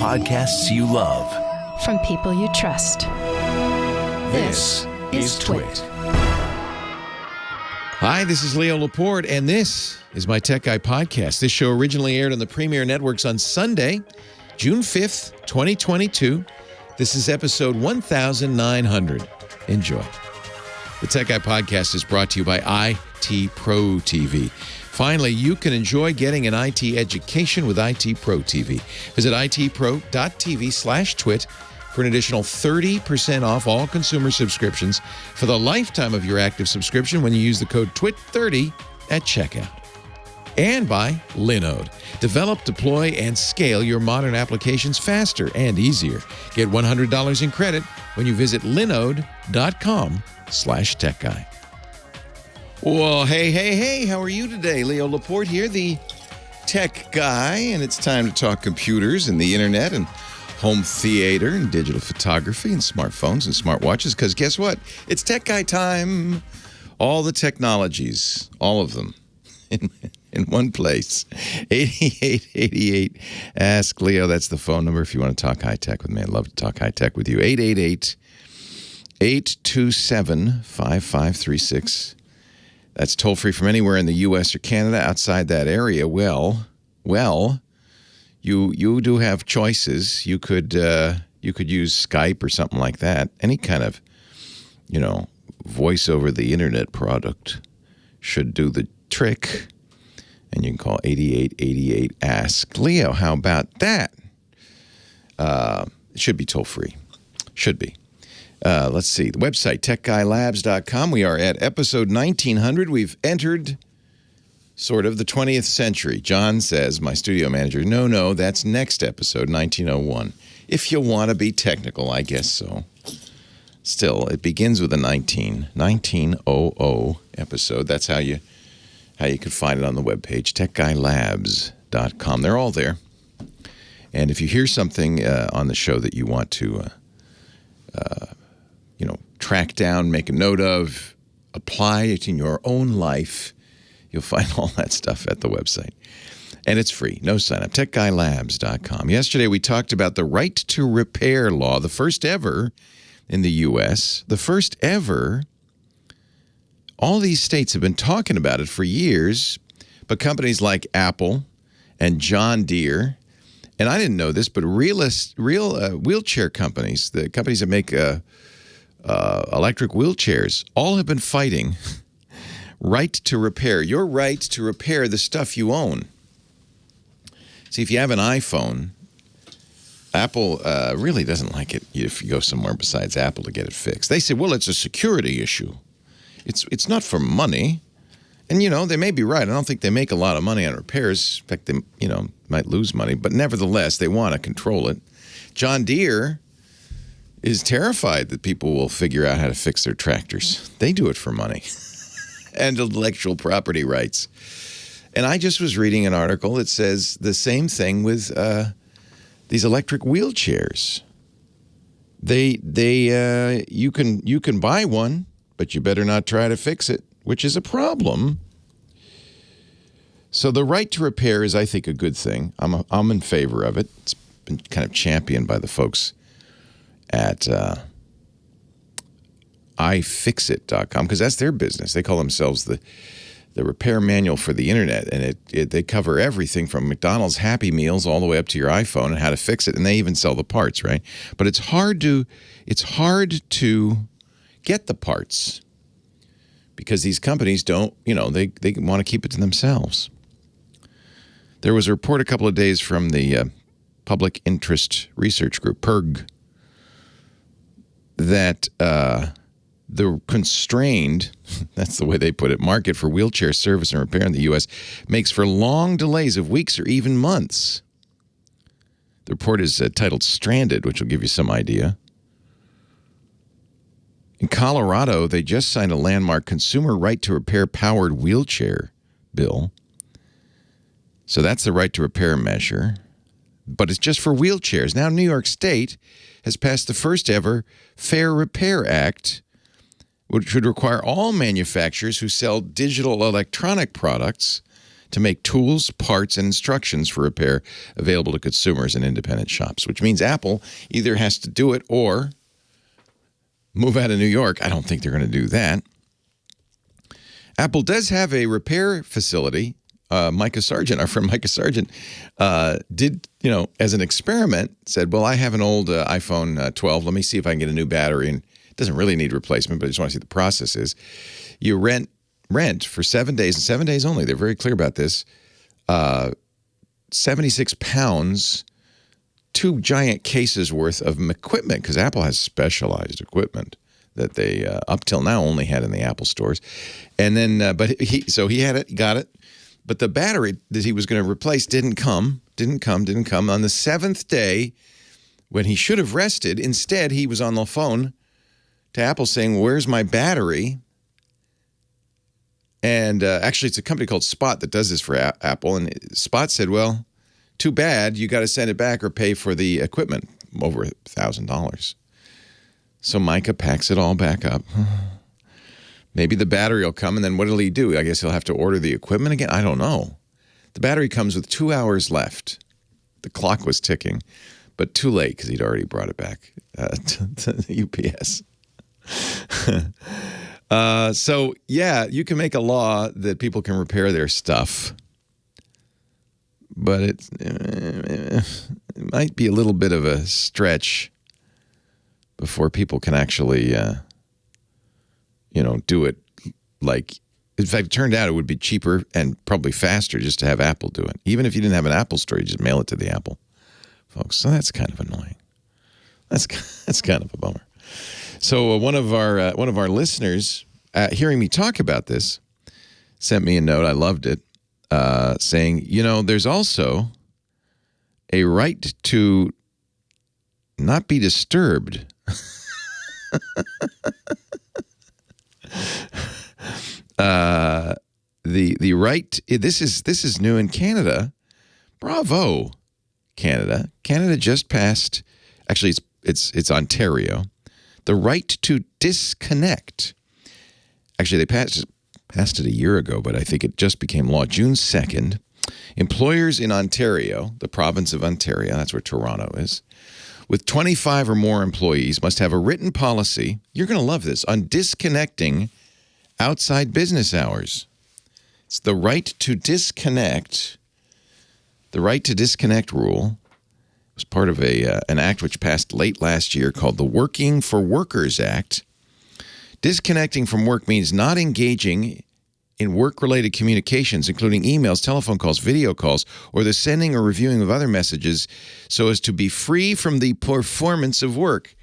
podcasts you love. From people you trust. This is TWiT. Hi, this is Leo Laporte, and this is my Tech Guy podcast. This show originally aired on the Premier Networks on Sunday, June 5th, 2022. This is episode 1900. Enjoy. The Tech Guy podcast is brought to you by IT Pro TV. Finally, you can enjoy getting an IT education with IT Pro TV. Visit itpro.tv/twit for an additional 30% off all consumer subscriptions for the lifetime of your active subscription when you use the code TWIT30 at checkout. And by Linode. Develop, deploy, and scale your modern applications faster and easier. Get $100 in credit when you visit linode.com/techguy. Well, hey, how are you today? Leo Laporte here, the tech guy, and it's time to talk computers and the internet and home theater and digital photography and smartphones and smartwatches, because guess what? It's tech guy time. All the technologies, all of them, in one place. 8888 Ask Leo. That's the phone number if you want to talk high tech with me. I'd love to talk high tech with you. 888-827-5536. That's toll free from anywhere in the U.S. or Canada. Outside that area, well, you do have choices. You could use Skype or something like that. Any kind of, voice over the internet product should do the trick. And you can call 8888 Ask Leo. How about that? It should be toll free. Should be. Let's see. The website, techguylabs.com. We are at episode 1900. We've entered sort of the 20th century. John says, my studio manager, no, that's next episode, 1901. If you want to be technical, I guess so. Still, it begins with a 1900 episode. That's how you can find it on the webpage, techguylabs.com. They're all there. And if you hear something on the show that you want to track down, make a note of, apply it in your own life, you'll find all that stuff at the website. And it's free. No sign up. TechGuyLabs.com. Yesterday we talked about the right to repair law, the first ever in the U.S., the first ever. All these states have been talking about it for years, but companies like Apple and John Deere, and I didn't know this, but real wheelchair companies, the companies that make electric wheelchairs, all have been fighting right to repair, your right to repair the stuff you own. See, if you have an iPhone, Apple really doesn't like it if you go somewhere besides Apple to get it fixed. They say, well, it's a security issue. It's not for money. And, they may be right. I don't think they make a lot of money on repairs. In fact, they, might lose money. But nevertheless, they want to control it. John Deere is terrified that people will figure out how to fix their tractors. They do it for money and intellectual property rights. And I just was reading an article that says the same thing with these electric wheelchairs. You can buy one, but you better not try to fix it, which is a problem. So the right to repair is, I think, a good thing. I'm in favor of it. It's been kind of championed by the folks at iFixit.com, because that's their business. They call themselves the repair manual for the internet, and they cover everything from McDonald's Happy Meals all the way up to your iPhone and how to fix it, and they even sell the parts, right? But it's hard to get the parts because these companies don't, they want to keep it to themselves. There was a report a couple of days from the Public Interest Research Group, PIRG, that the constrained, that's the way they put it, market for wheelchair service and repair in the U.S. makes for long delays of weeks or even months. The report is titled Stranded, which will give you some idea. In Colorado, they just signed a landmark consumer right to repair powered wheelchair bill. So that's the right to repair measure. But it's just for wheelchairs. Now, New York State has passed the first ever Fair Repair Act, which would require all manufacturers who sell digital electronic products to make tools, parts, and instructions for repair available to consumers and independent shops, which means Apple either has to do it or move out of New York. I don't think they're going to do that. Apple does have a repair facility. Micah Sargent, our friend Micah Sargent, did, as an experiment, said, well, I have an old iPhone 12. Let me see if I can get a new battery. And it doesn't really need replacement, but I just want to see what the process is. You rent for 7 days, and 7 days only. They're very clear about this. 76 pounds, 2 giant cases worth of equipment, because Apple has specialized equipment that they up till now only had in the Apple stores. And then, but he had it, got it. But the battery that he was going to replace didn't come. On the 7th day, when he should have rested, instead he was on the phone to Apple saying, where's my battery? And actually, it's a company called Spot that does this for Apple. And Spot said, well, too bad. You got to send it back or pay for the equipment, over $1,000. So Micah packs it all back up. Maybe the battery will come, and then what will he do? I guess he'll have to order the equipment again? I don't know. The battery comes with 2 hours left. The clock was ticking, but too late because he'd already brought it back to the UPS. So, yeah, you can make a law that people can repair their stuff, but it might be a little bit of a stretch before people can actually do it. Like, in fact, it turned out it would be cheaper and probably faster just to have Apple do it. Even if you didn't have an Apple store, you just mail it to the Apple folks. So that's kind of annoying. That's kind of a bummer. So one of our listeners, hearing me talk about this, sent me a note. I loved it, saying, there's also a right to not be disturbed. The right. This is new in Canada. Bravo, Canada. Canada just passed. Actually, it's Ontario. The right to disconnect. Actually, they passed it a year ago, but I think it just became law June 2nd. Employers in Ontario, the province of Ontario, that's where Toronto is, with 25 or more employees must have a written policy, you're going to love this, on disconnecting outside business hours. It's the right to disconnect. The right to disconnect rule was part of an act which passed late last year called the Working for Workers Act. Disconnecting from work means not engaging in work-related communications, including emails, telephone calls, video calls, or the sending or reviewing of other messages so as to be free from the performance of work.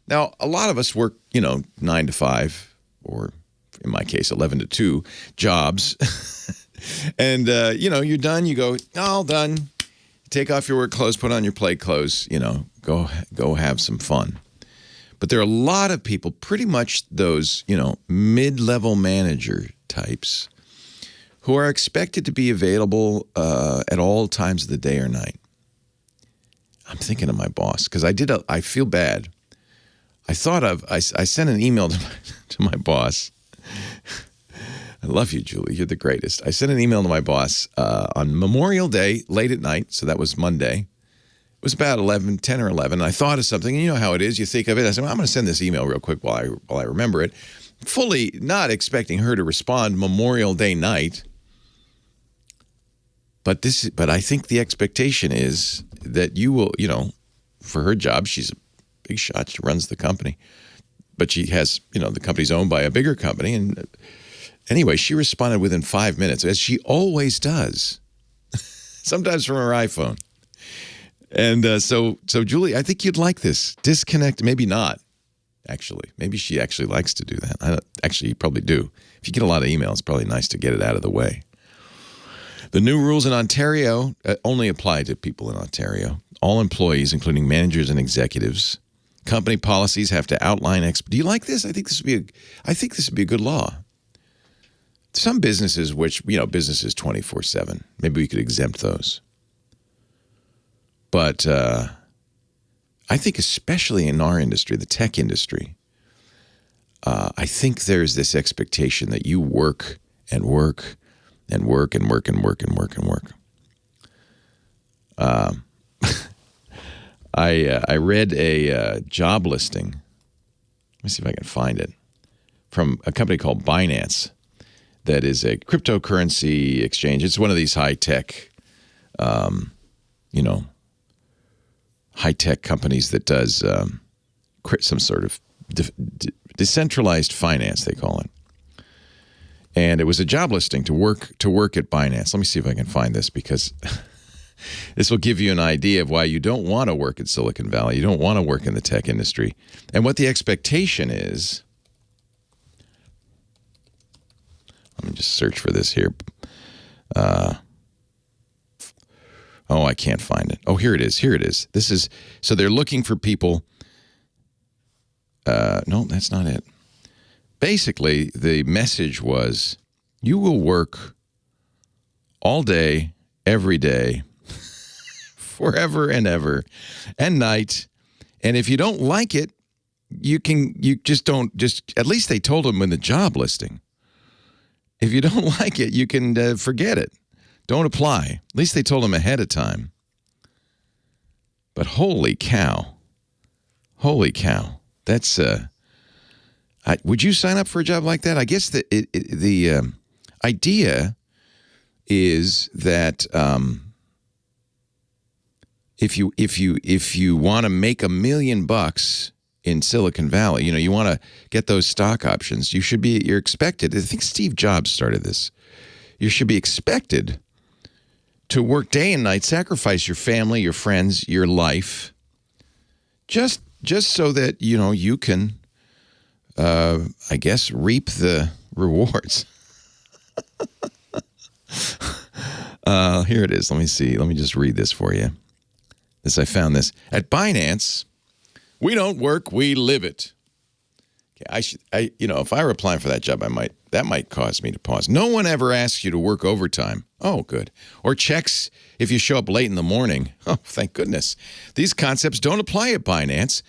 Now, a lot of us work, 9 to 5, or in my case, 11 to 2 jobs. And, you're done. You go, all done. Take off your work clothes, put on your play clothes, go have some fun. But there are a lot of people, pretty much those, mid-level manager types, who are expected to be available at all times of the day or night. I'm thinking of my boss, because I feel bad. I sent an email to my boss. I love you, Julie. You're the greatest. I sent an email to my boss on Memorial Day, late at night, so that was Monday. It was about 10 or 11. And I thought of something, and you know how it is. You think of it. I said, well, I'm going to send this email real quick while I remember it. Fully not expecting her to respond Memorial Day night. But I think the expectation is that you will, for her job, she's a big shot. She runs the company. But she has, the company's owned by a bigger company. And anyway, she responded within 5 minutes, as she always does, sometimes from her iPhone. And so Julie, I think you'd like this. Disconnect, maybe not, actually. Maybe she actually likes to do that. Actually, you probably do. If you get a lot of emails, it's probably nice to get it out of the way. The new rules in Ontario only apply to people in Ontario. All employees, including managers and executives. Company policies have to outline. Do you like this? I think this would be a good law. Some businesses, which businesses 24/7, maybe we could exempt those. But I think especially in our industry, the tech industry, I think there's this expectation that you work and work and work and work and work and work and work. I read a job listing. Let me see if I can find it. From a company called Binance that is a cryptocurrency exchange. It's one of these high-tech, high-tech companies that does some sort of decentralized finance, they call it. And it was a job listing to work at Binance. Let me see if I can find this, because this will give you an idea of why you don't want to work at Silicon Valley. You don't want to work in the tech industry. And what the expectation is. Let me just search for this here. I can't find it. Oh, here it is. Here it is. This is, so they're looking for people. No, that's not it. Basically, the message was, you will work all day, every day, forever and ever, and night. And if you don't like it, at least they told them in the job listing. If you don't like it, you can forget it. Don't apply. At least they told them ahead of time. But holy cow. Holy cow. That's, would you sign up for a job like that? I guess the idea is that if you want to make $1 million in Silicon Valley, you want to get those stock options, you're expected. I think Steve Jobs started this. You should be expected to work day and night, sacrifice your family, your friends, your life, just so that you can, I guess, reap the rewards. Here it is. Let me see. Let me just read this for you. I found this at Binance. We don't work, we live it. Okay, if I were applying for that job, that might cause me to pause. No one ever asks you to work overtime. Oh, good. Or checks if you show up late in the morning. Oh, thank goodness. These concepts don't apply at Binance.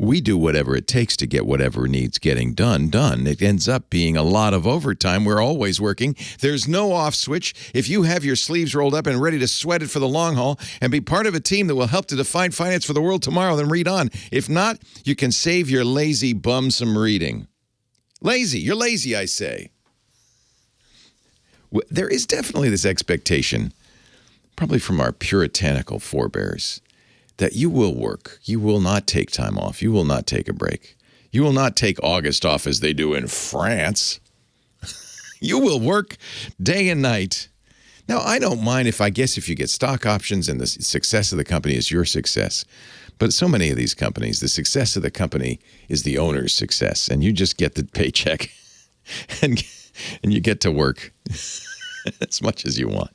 We do whatever it takes to get whatever needs getting done. It ends up being a lot of overtime. We're always working. There's no off switch. If you have your sleeves rolled up and ready to sweat it for the long haul and be part of a team that will help to define finance for the world tomorrow, then read on. If not, you can save your lazy bum some reading. Lazy. You're lazy, I say. There is definitely this expectation, probably from our puritanical forebears, that you will work. You will not take time off. You will not take a break. You will not take August off as they do in France. You will work day and night. Now, I don't mind if you get stock options and the success of the company is your success. But so many of these companies, the success of the company is the owner's success. And you just get the paycheck and you get to work as much as you want.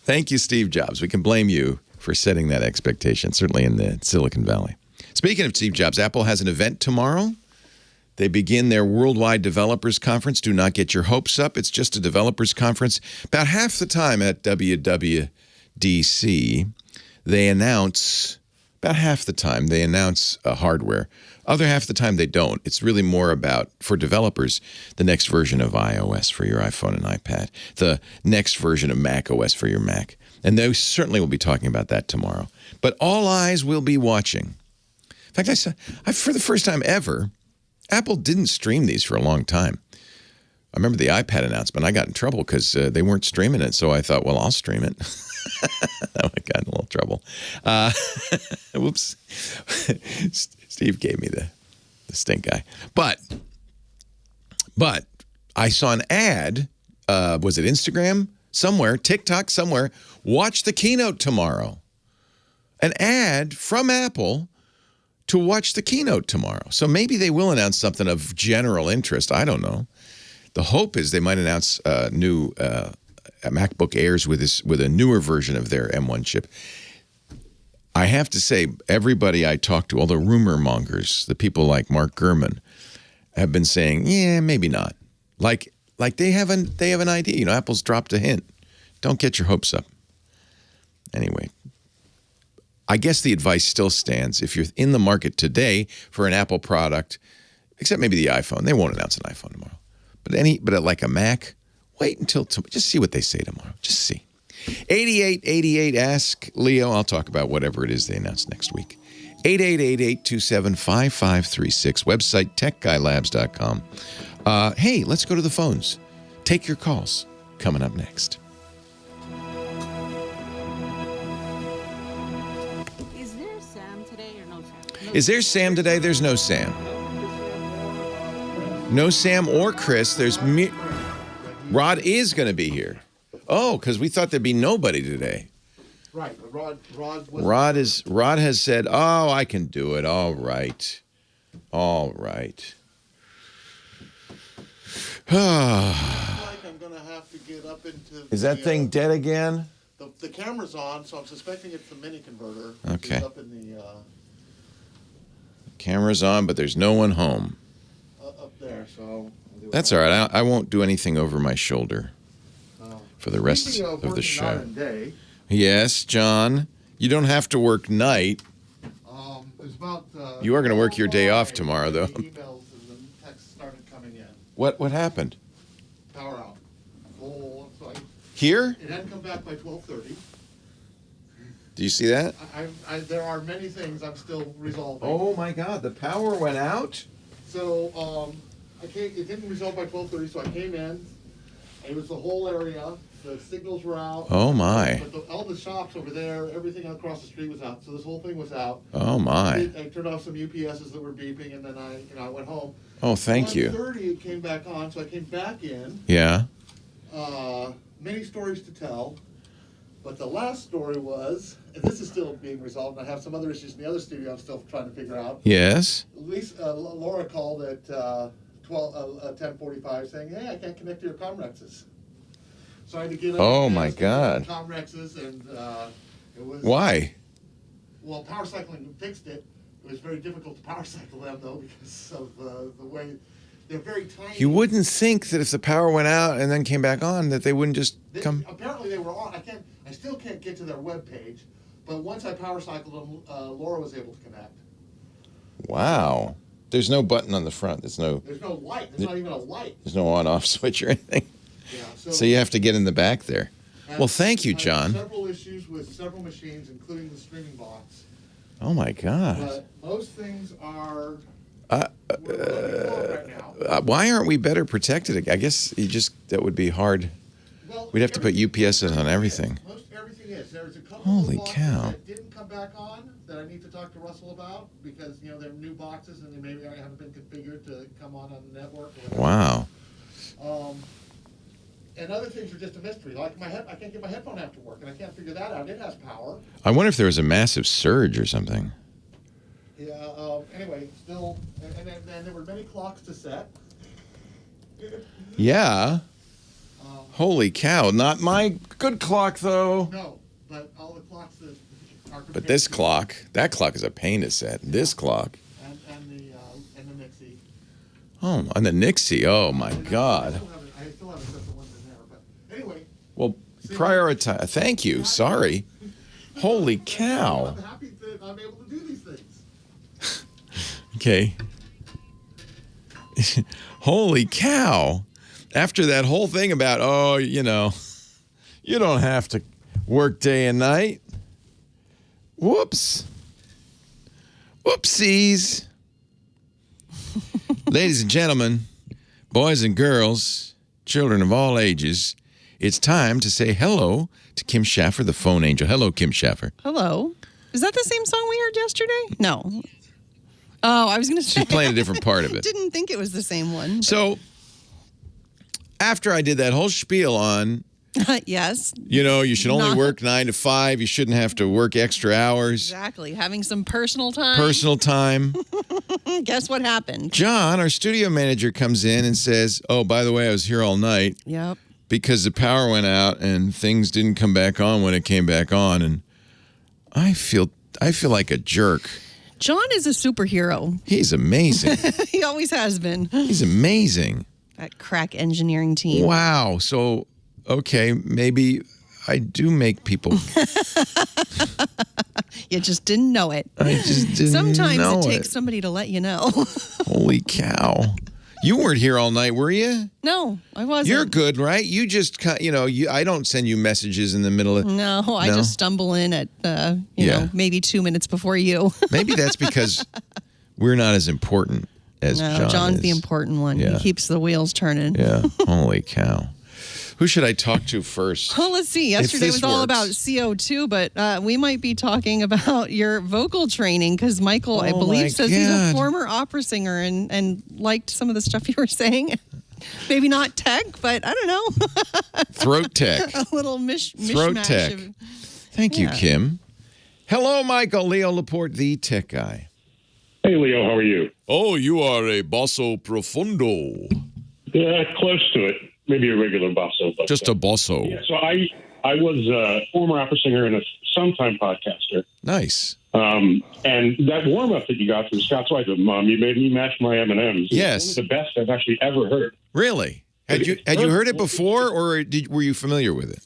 Thank you, Steve Jobs. We can blame you for setting that expectation, certainly in the Silicon Valley. Speaking of Steve Jobs, Apple has an event tomorrow. They begin their Worldwide Developers Conference. Do not get your hopes up. It's just a developers conference. About half the time at WWDC, they announce, hardware. Other half the time they don't. It's really more about, for developers, the next version of iOS for your iPhone and iPad, the next version of macOS for your Mac. And they certainly will be talking about that tomorrow. But all eyes will be watching. In fact, for the first time ever, Apple didn't stream these for a long time. I remember the iPad announcement. I got in trouble because they weren't streaming it. So I thought, well, I'll stream it. I got in a little trouble. Whoops. Steve gave me the stink eye. But I saw an ad. Was it Instagram? Somewhere, TikTok, somewhere. Watch the keynote tomorrow. An ad from Apple to watch the keynote tomorrow. So maybe they will announce something of general interest. I don't know. The hope is they might announce new MacBook Airs with a newer version of their M1 chip. I have to say, everybody I talk to, all the rumor mongers, the people like Mark Gurman, have been saying, yeah, maybe not. Like they have an idea. Apple's dropped a hint. Don't get your hopes up. Anyway, I guess the advice still stands. If you're in the market today for an Apple product, except maybe the iPhone, they won't announce an iPhone tomorrow. But like a Mac, wait until just see what they say tomorrow. Just see. 8888 Ask Leo. I'll talk about whatever it is they announce next week. 888-827-5536. Website, techguylabs.com. Hey, let's go to the phones. Take your calls. Coming up next. Is there Sam today or no Sam? Is there Sam today? There's no Sam. No Sam or Chris. There's me. Rod is going to be here. Oh, because we thought there'd be nobody today. Right. Rod has said, "Oh, I can do it. All right. All right." Like I'm going to have to get up into. Is that thing dead again? The camera's on, so I'm suspecting it's the mini converter. Okay. It's up in the Camera's on, but there's no one home. up there. So That's all right. I won't do anything over my shoulder for the rest Speaking of the working show. night and day, Yes, John. You don't have to work night. it's about. You are gonna work your day off tomorrow, though. The emails and the texts started coming in. What happened? Power out. Oh, I'm sorry. Here? It hadn't come back by 12:30. Do you see that? There are many things I'm still resolving. Oh my God! The power went out. So it didn't resolve by 12:30. So I came in. It was the whole area. The signals were out. Oh my! But all the shops over there, everything across the street was out. So this whole thing was out. Oh my! I turned off some UPSs that were beeping, and then I went home. Oh, thank you. 1:30 it came back on, so I came back in. Yeah. Many stories to tell, but the last story was, and this is still being resolved. And I have some other issues in the other studio I'm still trying to figure out. Yes. Laura called at 10:45 saying, "Hey, I can't connect to your Comrexes." So I had to get up. Oh, and my ask God. Comrexes, and it was. Why? Well, power cycling fixed it. It was very difficult to power cycle them though because of the way they're very tiny. You wouldn't think that if the power went out and then came back on that they wouldn't just come. Apparently they were on. I still can't get to their webpage, but once I power cycled them, Laura was able to connect. Wow. There's no button on the front. There's no light. There's not even a light. There's no on-off switch or anything. Yeah. So you have to get in the back there. Well, thank you, I had John. several issues with several machines, including the streaming box. Oh my God. But most things are. We're looking along right now. Why aren't we better protected? I guess that would be hard. Well, We'd have to put UPSs on everything. Everything is. There's a couple Holy of boxes cow. that didn't come back on that I need to talk to Russell about because they're new boxes and they maybe haven't been configured to come on the network. Or Wow. And other things are just a mystery. Like I can't get my headphone app to work, and I can't figure that out. It has power. I wonder if there was a massive surge or something. Yeah. Anyway, still, and then there were many clocks to set. Yeah. Holy cow. Not my good clock, though. No, but all the clocks that are. But this clock, that clock is a pain to set. This clock. And the Nixie. Oh, and the Nixie. Oh, my God. I still haven't set the ones in there, but anyway. Well, prioritize. Thank you. Sorry. Holy cow. I'm happy that I'm able to do these things. Okay. Holy cow. After that whole thing about, you don't have to work day and night. Whoops. Whoopsies. Ladies and gentlemen, boys and girls, children of all ages, it's time to say hello to Kim Schaffer, the phone angel. Hello, Kim Schaffer. Hello. Is that the same song we heard yesterday? No. Oh, I was going to say. She's playing a different part of it. Didn't think it was the same one. So, after I did that whole spiel on, yes. you should only work 9 to 5. You shouldn't have to work extra hours. Exactly. Having some personal time. Personal time. Guess what happened? John, our studio manager, comes in and says, "Oh, by the way, I was here all night Yep. because the power went out and things didn't come back on when it came back on." And I feel like a jerk. John is a superhero. He's amazing. He always has been. He's amazing. That crack engineering team. Wow. So, okay, maybe I do make people. You just didn't know it. I just didn't Sometimes know it takes somebody to let you know. Holy cow. You weren't here all night, were you? No, I wasn't. You're good, right? You just, I don't send you messages in the middle of... No, I just stumble in at, maybe 2 minutes before you. Maybe that's because we're not as important as John John's is. the important one. Yeah. He keeps the wheels turning. Yeah, holy cow. Who should I talk to first? Well, let's see. Yesterday this was all works. about CO2, but we might be talking about your vocal training because Michael, I Oh, my believe, says he's a God. former opera singer and liked some of the stuff you were saying. Maybe not tech, but I don't know. Throat tech. A little Throat mishmash tech. of... Thank you, Yeah. Kim. Hello, Michael. Leo Laporte, the tech guy. Hey, Leo, how are you? Oh, you are a basso profundo. Yeah, close to it. Maybe a regular basso. But, Just a basso. Yeah, so I was a former opera singer and a sometime podcaster. Nice. And that warm-up that you got from Scott's wife, Mom, you made me match my M&Ms. Yes. It's one of the best I've actually ever heard. Really? Had you heard it before, or were you familiar with it?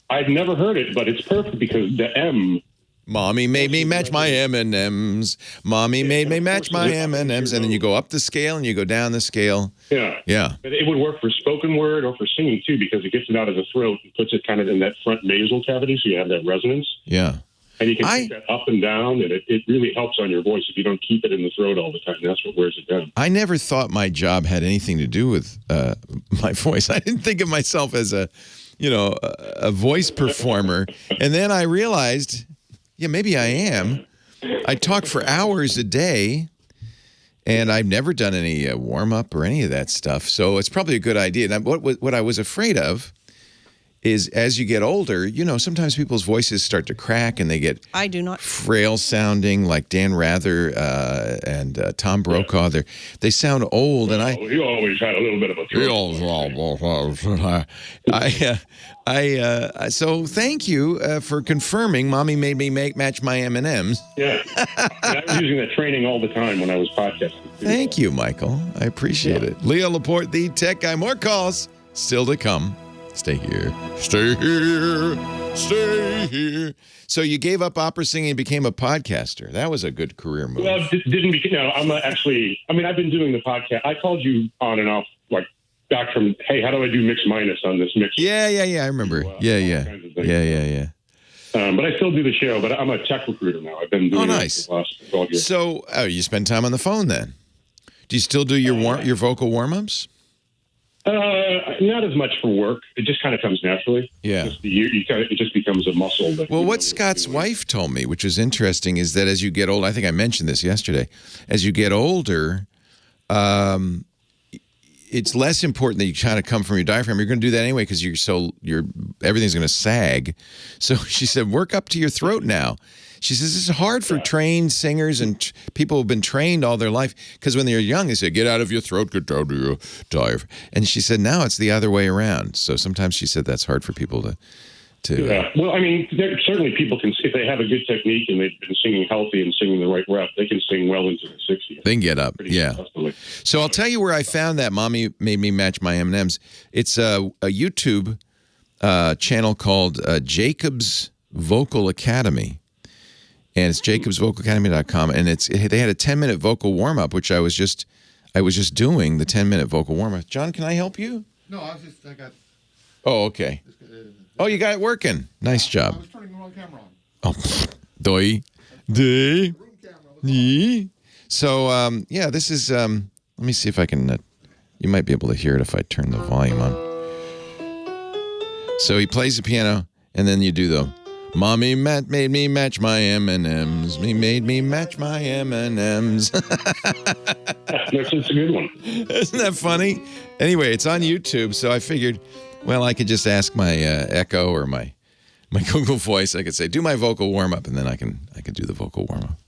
I'd never heard it, but it's perfect because the M... Mommy made me match my M&Ms. Mommy made me match my M&Ms. And then you go up the scale and you go down the scale. Yeah. Yeah. But it would work for spoken word or for singing, too, because it gets it out of the throat and puts it kind of in that front nasal cavity so you have that resonance. Yeah. And you can take that up and down, and it really helps on your voice if you don't keep it in the throat all the time. That's what wears it down. I never thought my job had anything to do with my voice. I didn't think of myself as a voice performer. And then I realized, yeah, maybe I am. I talk for hours a day, and I've never done any warm-up or any of that stuff. So it's probably a good idea. And what I was afraid of is as you get older, sometimes people's voices start to crack and they get I do not. frail sounding, like Dan Rather and Tom Brokaw. They sound old, and You always had a little bit of a throat. So thank you for confirming. Mommy made me match my M&Ms. Yeah. And I was using that training all the time when I was podcasting. Thank you, Michael. I appreciate it. Leo Laporte, the tech guy. More calls still to come. Stay here. Stay here. Stay here. So you gave up opera singing and became a podcaster. That was a good career move. Well, I've been doing the podcast. I called you on and off, like, back from, hey, how do I do mix minus on this mix? Yeah. I remember. Yeah. But I still do the show, but I'm a tech recruiter now. I've been doing it for the last 12 years. So you spend time on the phone then. Do you still do your vocal warm-ups? Not as much for work. It just kind of comes naturally. Yeah. It just becomes a muscle. Well, what Scott's wife told me, which was interesting, is that as you get older, I think I mentioned this yesterday, as you get older, it's less important that you kind of come from your diaphragm. You're going to do that anyway because everything's going to sag. So she said, work up to your throat now. She says, this is hard for trained singers and people who've been trained all their life because when they're young, they say, get out of your throat, get down to your diaphragm. And she said, now it's the other way around. So sometimes she said that's hard for people to Yeah. Well, certainly people can, if they have a good technique and they've been singing healthy and singing the right rep, they can sing well into the 60s. They can get up, yeah. Successfully. So I'll tell you where I found that. Mommy made me match my M&Ms. It's a YouTube channel called Jacob's Vocal Academy. And it's jacobsvocalacademy.com. And they had a 10-minute vocal warm-up, which I was just doing, the 10-minute vocal warm-up. John, can I help you? No, I got... Oh, okay. Oh, you got it working. Nice job. I was turning the wrong camera on. Oh, doi. Dee. Room camera was on. So, this is, let me see if I can, you might be able to hear it if I turn the volume on. So he plays the piano, and then you do the, Mommy made me match my M&Ms. Me made me match my M&Ms. That's a good one. Isn't that funny? Anyway, it's on YouTube, so I figured, well, I could just ask my Echo or my Google Voice. I could say, do my vocal warm-up, and then I can do the vocal warm-up.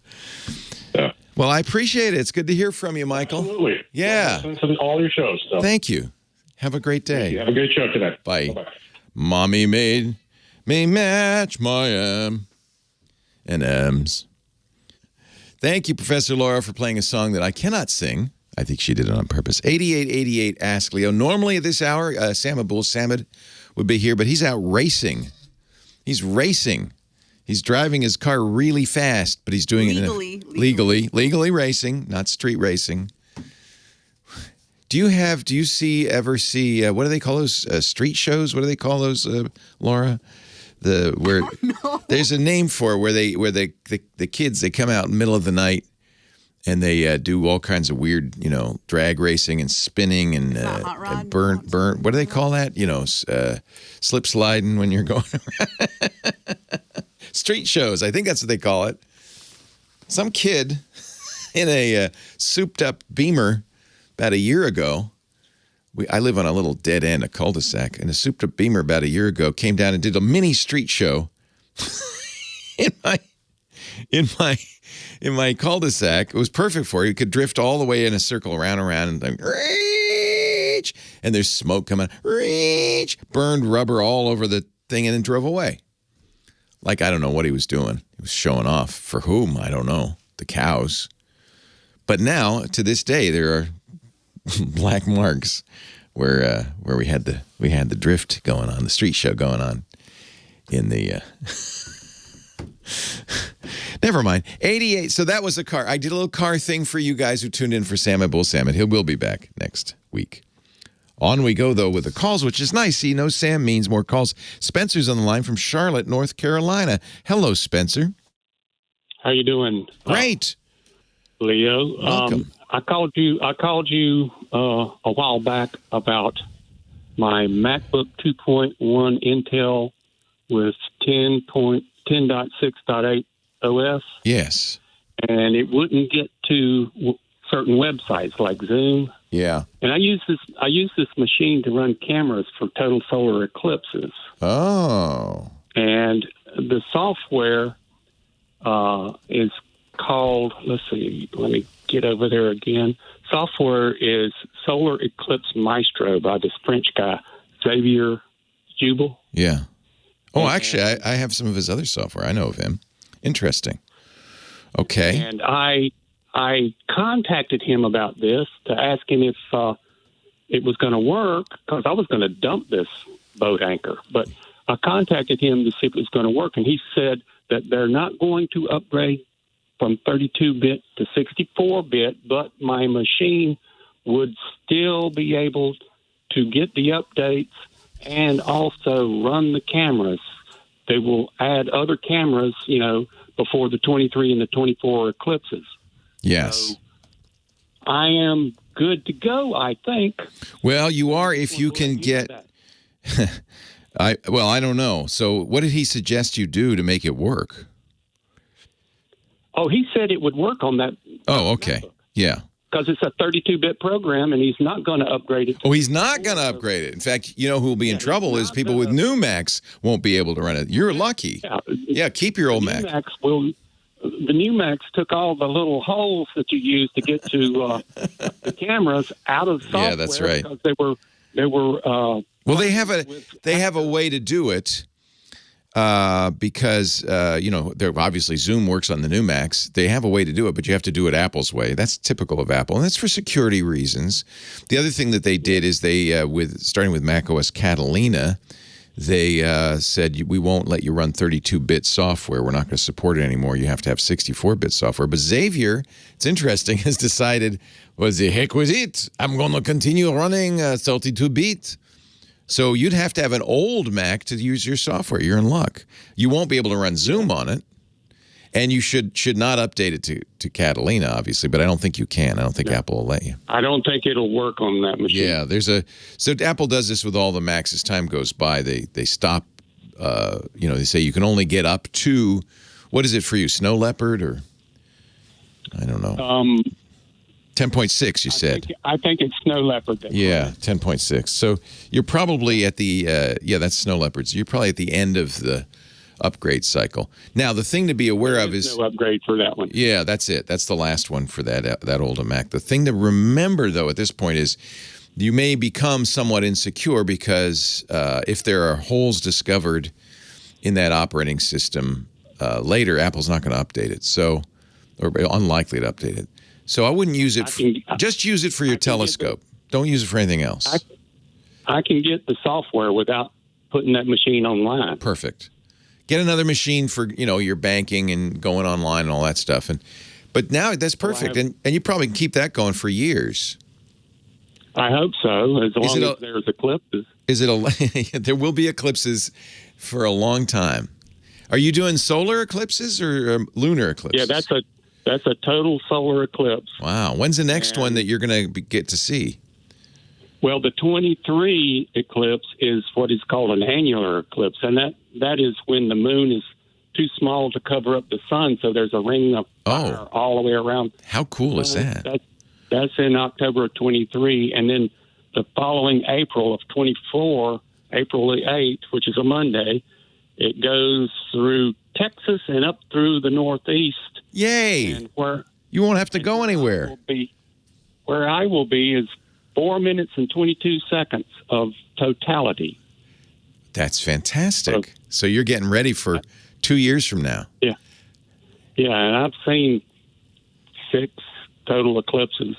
Yeah. Well, I appreciate it. It's good to hear from you, Michael. Absolutely. Yeah. Listen to all your shows. So. Thank you. Have a great day. Have a great show today. Bye. Bye-bye. Mommy made me match my M&Ms. Thank you, Professor Laura, for playing a song that I cannot sing. I think she did it on purpose. 8888 Ask Leo. Normally at this hour, Sam Samad would be here, but he's out racing. He's racing. He's driving his car really fast, but he's doing it legally racing, not street racing. Do you ever see what do they call those street shows? What do they call those, Laura? There's a name for it where the kids, they come out in the middle of the night and they do all kinds of weird, drag racing and spinning and burn. What do they call that? Slip sliding when you're going around. Street shows. I think that's what they call it. Some kid in a souped up Beamer about a year ago. I live on a little dead end, a cul-de-sac, and a souped-up Beamer about a year ago came down and did a mini street show in my cul-de-sac. It was perfect for it. You could drift all the way in a circle around, and then reach, and there's smoke coming. Reach, burned rubber all over the thing, and then drove away. Like, I don't know what he was doing. He was showing off. For whom? I don't know. The cows. But now, to this day, there are black marks where we had the drift going on, the street show going on in the never mind. 88. So that was a car. I did a little car thing for you guys who tuned in for Sam and Bull Sam, and he will be back next week. On we go, though, with the calls, which is nice. See, Sam means more calls. Spencer's on the line from Charlotte, North Carolina. Hello, Spencer. How you doing? Great. Leo. Welcome. I called you a while back about my MacBook 2.1 Intel with 10.6.8 OS. Yes. And it wouldn't get to certain websites like Zoom. Yeah. And I use this machine to run cameras for total solar eclipses. Oh. And the software is called, let's see, let me get over there again. Software is Solar Eclipse Maestro by this French guy, Xavier Jubel. Yeah. Oh, actually, I have some of his other software. I know of him. Interesting. Okay. And I contacted him about this to ask him if it was going to work, because I was going to dump this boat anchor. But I contacted him to see if it was going to work, and he said that they're not going to upgrade from 32-bit to 64-bit, but my machine would still be able to get the updates and also run the cameras. They will add other cameras, before the 23 and the 24 eclipses. Yes. So I am good to go, I think. Well, you are if you can get... I don't know. So what did he suggest you do to make it work? Oh, he said it would work on that. Oh, okay. Yeah. Because it's a 32-bit program, and he's not going to upgrade it. Oh, he's not going to upgrade it. In fact, who will be in trouble is people with new Macs won't be able to run it. You're lucky. Yeah, keep your old Mac. The new Macs took all the little holes that you use to get to the cameras out of software. Yeah, that's right. Because they were. Well, they have a way to do it. Because, they're obviously Zoom works on the new Macs. They have a way to do it, but you have to do it Apple's way. That's typical of Apple, and that's for security reasons. The other thing that they did is they, starting with macOS Catalina, they said, we won't let you run 32-bit software. We're not going to support it anymore. You have to have 64-bit software. But Xavier, it's interesting, has decided, well, the heck with it. I'm going to continue running 32-bit. So you'd have to have an old Mac to use your software. You're in luck. You won't be able to run Zoom on it, and you should not update it to Catalina, obviously. But I don't think you can. I don't think Apple will let you. I don't think it'll work on that machine. Yeah, so Apple does this with all the Macs as time goes by. They stop. They say you can only get up to, what is it for you? Snow Leopard or I don't know. 10.6, you said. I think it's Snow Leopard. Yeah, 10.6. So you're probably at the, that's Snow Leopards. You're probably at the end of the upgrade cycle. Now, the thing to be aware of is... no upgrade for that one. Yeah, that's it. That's the last one for that older Mac. The thing to remember, though, at this point is you may become somewhat insecure because if there are holes discovered in that operating system later, Apple's not going to update it. So, or unlikely to update it. So I wouldn't use it. Just use it for your telescope. Don't use it for anything else. I can get the software without putting that machine online. Perfect. Get another machine for your banking and going online and all that stuff. But now that's perfect, and you probably can keep that going for years. I hope so, as long it as there's eclipses. Is it there will be eclipses for a long time. Are you doing solar eclipses or lunar eclipses? Yeah, that's a total solar eclipse. Wow. When's the next one that you're going to get to see? Well, the 23 eclipse is what is called an annular eclipse, and that is when the moon is too small to cover up the sun, so there's a ring of fire all the way around. How cool is that? That's in October of 23, and then the following April of 24, April the 8th, which is a Monday, it goes through Texas and up through the Northeast. Yay! And where you won't have to go anywhere. Where I will be is 4 minutes and 22 seconds of totality. That's fantastic. So you're getting ready for 2 years from now. Yeah. Yeah, and I've seen 6 total eclipses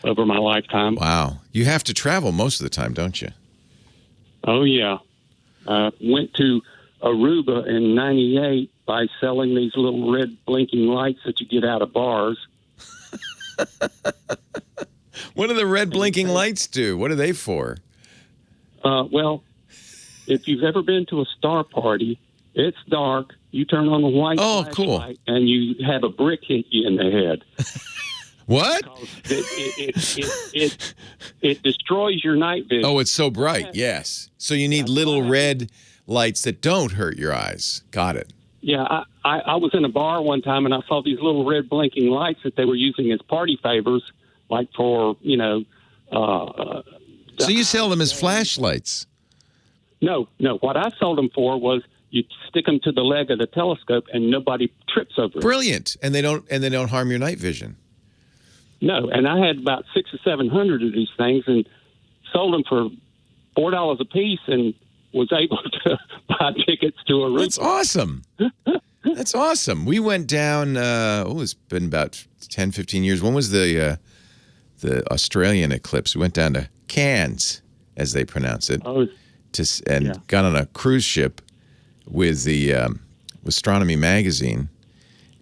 over my lifetime. Wow. You have to travel most of the time, don't you? Oh, yeah. Went to Aruba in 98 by selling these little red blinking lights that you get out of bars. What do the red blinking lights do? What are they for? Well, if you've ever been to a star party, it's dark. You turn on the white flashlight, and you have a brick hit you in the head. What? It destroys your night vision. Oh, it's so bright. Yes. So you need little red lights that don't hurt your eyes. Got it. Yeah, I was in a bar one time, and I saw these little red blinking lights that they were using as party favors, like for, So you sell them as flashlights? No. What I sold them for was you stick them to the leg of the telescope, and nobody trips over it. Brilliant. And they don't harm your night vision. No, and I had about 600 or 700 of these things, and sold them for $4 a piece, and was able to buy tickets to Aruba. That's awesome. That's awesome. We went down. It's been about 10, 15 years. When was the Australian eclipse? We went down to Cairns, as they pronounce it, got on a cruise ship with the Astronomy magazine.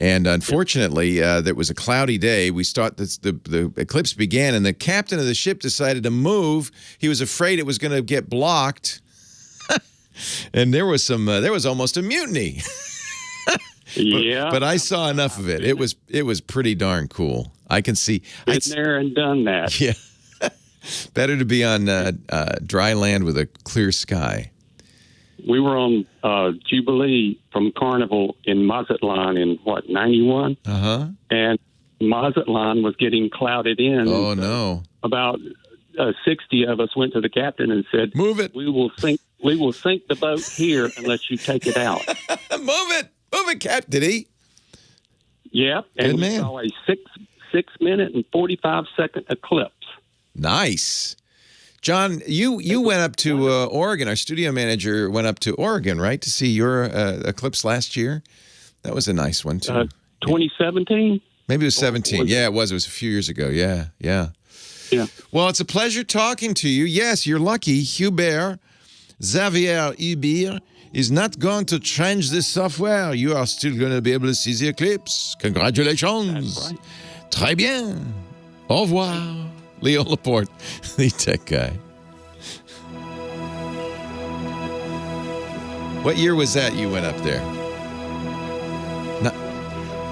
And unfortunately, there was a cloudy day. The eclipse began, and the captain of the ship decided to move. He was afraid it was going to get blocked, and there was almost a mutiny. Yeah, but I saw enough of it. It was pretty darn cool. I can see. Been there and done that. Yeah, better to be on dry land with a clear sky. We were on Jubilee from Carnival in Mazatlan in, 91? Uh-huh. And Mazatlan was getting clouded in. Oh, no. About 60 of us went to the captain and said, "Move it. We will sink the boat here unless you take it out." Move it, Cap. Did he? Yeah. And we saw a 6 minute and 45-second eclipse. Nice. John, you went up to Oregon. Our studio manager went up to Oregon, right, to see your eclipse last year. That was a nice one, too. 2017? Maybe it was 17. Yeah, it was. It was a few years ago. Yeah. Well, it's a pleasure talking to you. Yes, you're lucky. Xavier Hubert is not going to change this software. You are still going to be able to see the eclipse. Congratulations. That's right. Très bien. Au revoir. Leo Laporte, the tech guy. What year was that you went up there?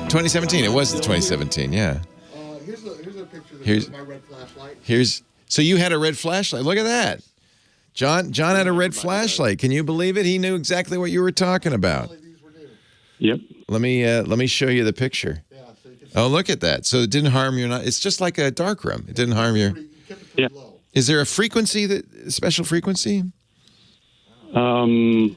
2017. It was the 2017, yeah. Here's a picture of my red flashlight. So you had a red flashlight. Look at that. John had a red flashlight. Can you believe it? He knew exactly what you were talking about. Yep. Let me show you the picture. Oh, look at that. So it didn't harm your night. It's just like a dark room. It didn't harm your... Yeah. Is there a special frequency? I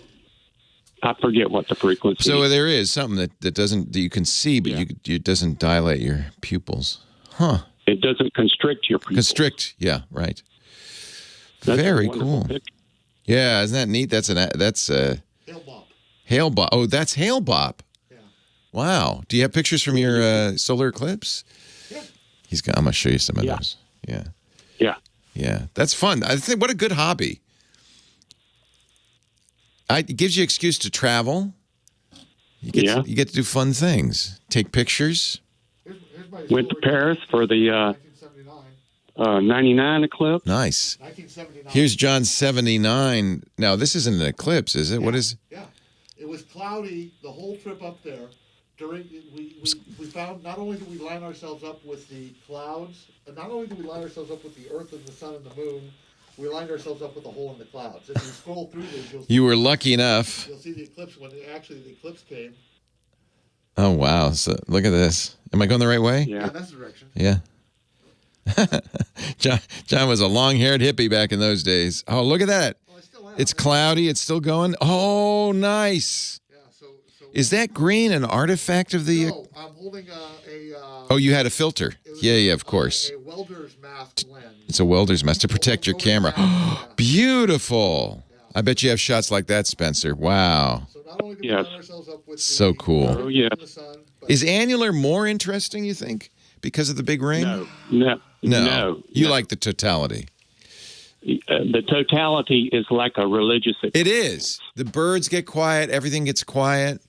forget what the frequency is. So there is something that you can see, but it doesn't dilate your pupils. Huh. It doesn't constrict your pupils. Constrict, yeah, right. That's very cool. Picture. Yeah, isn't that neat? That's Hail Bop. Hail Bop. Oh, that's Hail Bop. Wow. Do you have pictures from your solar eclipse? Yeah. I'm going to show you some of those. Yeah. Yeah. That's fun. I think what a good hobby. It gives you an excuse to travel. You get to do fun things. Take pictures. Here's my Went to Paris for the '99 eclipse. Nice. 1979. Here's John 79. Now, this isn't an eclipse, is it? What is? Yeah, it was cloudy the whole trip up there. We found not only did we line ourselves up with the clouds, and not only did we line ourselves up with the Earth and the Sun and the Moon, we lined ourselves up with a hole in the clouds. If you scroll through these, You were lucky enough. you'll see the eclipse when the eclipse came. Oh, wow. So look at this. Am I going the right way? Yeah, Yeah. that's the direction. Yeah. John was a long-haired hippie back in those days. Oh, look at that. Well, I still am. It's cloudy. It's still going. Oh, nice. Yeah, so Is that green an artifact of the... No, I'm holding a Oh, you had a filter. it was Yeah, of course. a welder's mask lens. It's a welder's mask to protect your camera. Beautiful. I bet you have shots like that, Spencer. Wow. So not only do we Yes. line ourselves up with So the cool. Earth Oh, yeah. and the Sun, but Is annular more interesting, you think, because of the big ring? No. You like the totality. The totality is like a religious. It is. The birds get quiet. Everything gets quiet.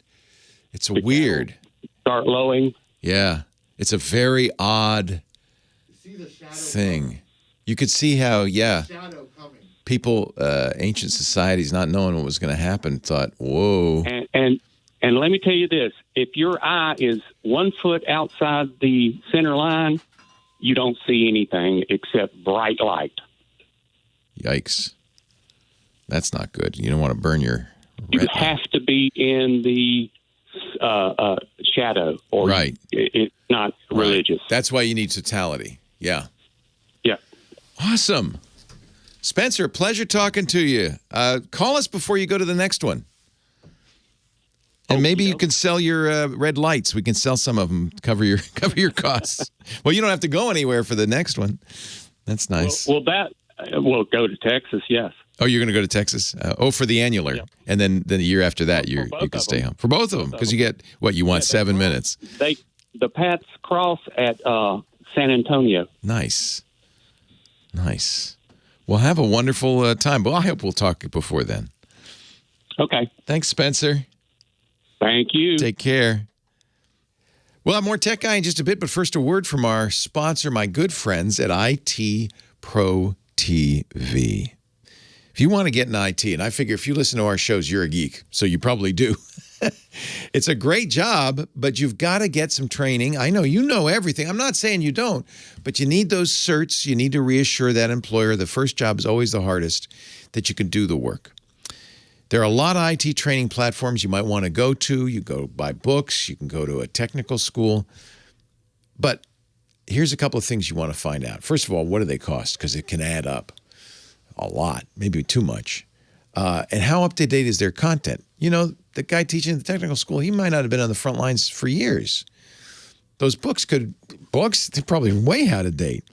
It's weird. Start lowing. Yeah. It's a very odd you see the shadow thing. You could see how, shadow coming. people, ancient societies, not knowing what was going to happen, thought, whoa. And let me tell you this: if your eye is 1 foot outside the center line, you don't see anything except bright light. Yikes. That's not good. You don't want to burn your You retina. have to be in the shadow, or Right. it's not Right. religious. That's why you need totality. Yeah. Yeah. Awesome. Spencer, pleasure talking to you. Call us before you go to the next one. And maybe you can sell your red lights. We can sell some of them, cover your costs. Well, you don't have to go anywhere for the next one. That's nice. Well, we'll go to Texas. Yes. Oh, you're going to go to Texas? For the annular. Yeah. And then the year after that, you both can of stay them. home. For both of them, because you get, what, you want 7 minutes. The paths cross at San Antonio. Nice. Nice. Well, have a wonderful time. Well, I hope we'll talk before then. Okay. Thanks, Spencer. Thank you. Take care. We'll have more Tech Guy in just a bit, but first a word from our sponsor, my good friends at IT Pro TV. If you want to get in IT, and I figure if you listen to our shows, you're a geek, so you probably do. It's a great job, but you've got to get some training. I know you know everything. I'm not saying you don't, but you need those certs. You need to reassure that employer the first job is always the hardest, that you can do the work. There are a lot of IT training platforms you might want to go to. You go buy books. You can go to a technical school. But here's a couple of things you want to find out. First of all, what do they cost? Because it can add up a lot, maybe too much. And how up-to-date is their content? You know, the guy teaching at the technical school, he might not have been on the front lines for years. Those they're probably way out of date.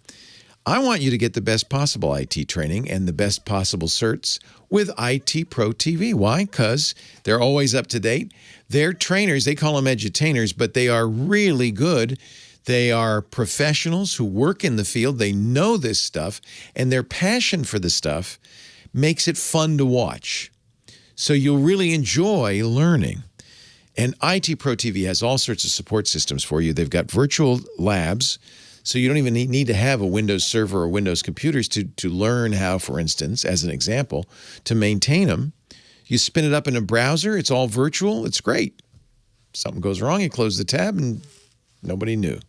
I want you to get the best possible IT training and the best possible certs with IT Pro TV. Why? Because they're always up to date. They're trainers. They call them edutainers, but they are really good. They are professionals who work in the field. They know this stuff, and their passion for the stuff makes it fun to watch. So you'll really enjoy learning. And IT Pro TV has all sorts of support systems for you. They've got virtual labs, so you don't even need to have a Windows server or Windows computers to learn how, for instance, as an example, to maintain them. You spin it up in a browser. It's all virtual. It's great. Something goes wrong, you close the tab, and nobody knew.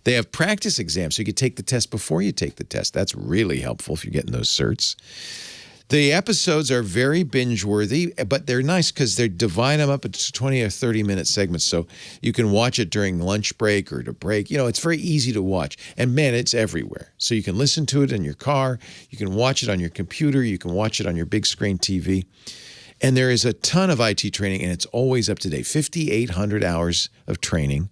They have practice exams, so you can take the test before you take the test. That's really helpful if you're getting those certs. The episodes are very binge-worthy, but they're nice because they divide them up into 20 or 30-minute segments, so you can watch it during lunch break or to break. You know, it's very easy to watch. And, man, it's everywhere. So you can listen to it in your car. You can watch it on your computer. You can watch it on your big screen TV. And there is a ton of IT training, and it's always up to date. 5,800 hours of training.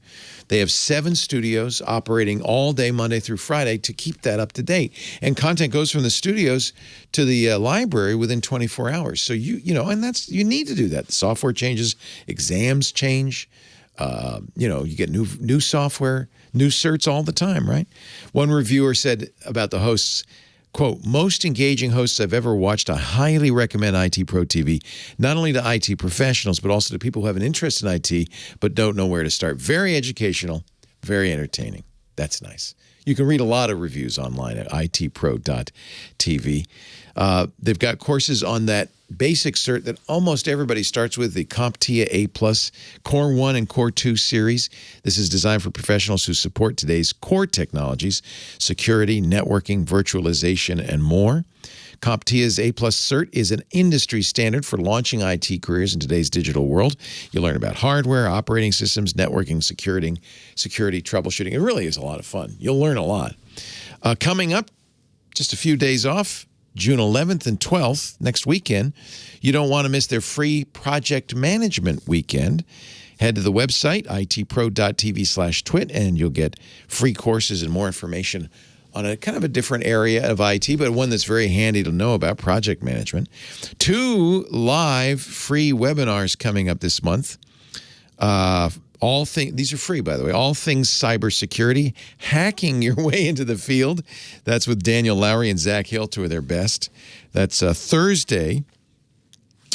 They have 7 studios operating all day, Monday through Friday, to keep that up to date. And content goes from the studios to the library within 24 hours. So you need to do that. The software changes, exams change. You get new software, new certs all the time, right? One reviewer said about the hosts, quote, most engaging hosts I've ever watched. I highly recommend IT Pro TV, not only to IT professionals, but also to people who have an interest in IT but don't know where to start. Very educational, very entertaining. That's nice. You can read a lot of reviews online at itpro.tv. They've got courses on that basic cert that almost everybody starts with, the CompTIA A+, Core 1 and Core 2 series. This is designed for professionals who support today's core technologies, security, networking, virtualization, and more. CompTIA's A+ cert is an industry standard for launching IT careers in today's digital world. You learn about hardware, operating systems, networking, security, troubleshooting. It really is a lot of fun. You'll learn a lot. Coming up, just a few days off, June 11th and 12th, next weekend. You don't want to miss their free project management weekend. Head to the website, itpro.tv/twit, and you'll get free courses and more information on a kind of a different area of IT, but one that's very handy to know about, project management. 2 live free webinars coming up this month. These are free, by the way. All things cybersecurity, hacking your way into the field. That's with Daniel Lowry and Zach Hill, 2 of their best. That's Thursday,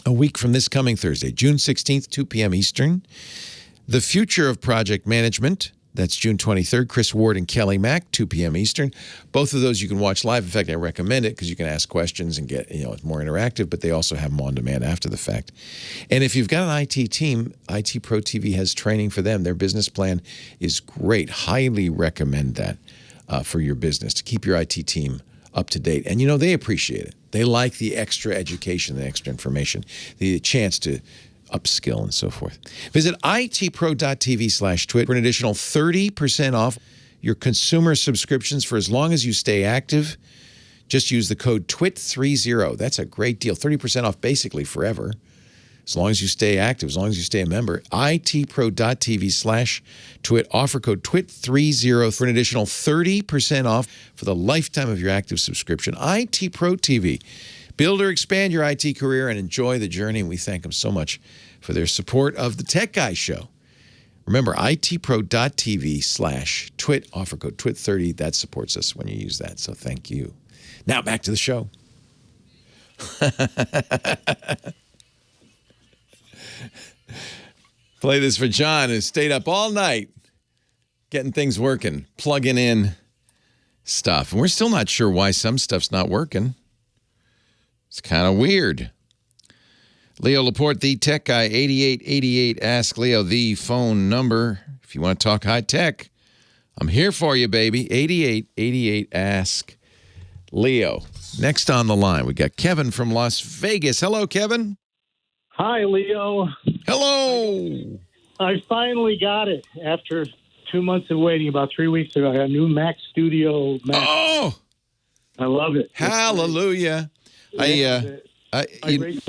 a week from this coming Thursday, June 16th, 2 p.m. Eastern. The Future of Project Management. That's June 23rd, Chris Ward and Kelly Mack, 2 p.m. Eastern. Both of those you can watch live. In fact, I recommend it because you can ask questions and get, it's more interactive, but they also have them on demand after the fact. And if you've got an IT team, IT Pro TV has training for them. Their business plan is great. Highly recommend that for your business to keep your IT team up to date. And, they appreciate it. They like the extra education, the extra information, the chance to upskill and so forth. Visit itpro.tv/twit for an additional 30% off your consumer subscriptions for as long as you stay active. Just use the code TWIT30. That's a great deal. 30% off basically forever. As long as you stay active, as long as you stay a member. itpro.tv/twit. Offer code TWIT30 for an additional 30% off for the lifetime of your active subscription. IT Pro TV. Build or expand your IT career and enjoy the journey. And we thank them so much for their support of the Tech Guy Show. Remember, itpro.tv/twit. Offer code TWIT30. That supports us when you use that. So thank you. Now back to the show. Play this for John, who stayed up all night getting things working, plugging in stuff. And we're still not sure why some stuff's not working. It's kind of weird. Leo Laporte, the tech guy, 8888. Ask Leo, the phone number. If you want to talk high tech, I'm here for you, baby. 8888. Ask Leo. Next on the line, we got Kevin from Las Vegas. Hello, Kevin. Hi, Leo. Hello. I finally got it after 2 months of waiting. About 3 weeks ago, I got a new Mac Studio Mac. Oh, I love it. Hallelujah. The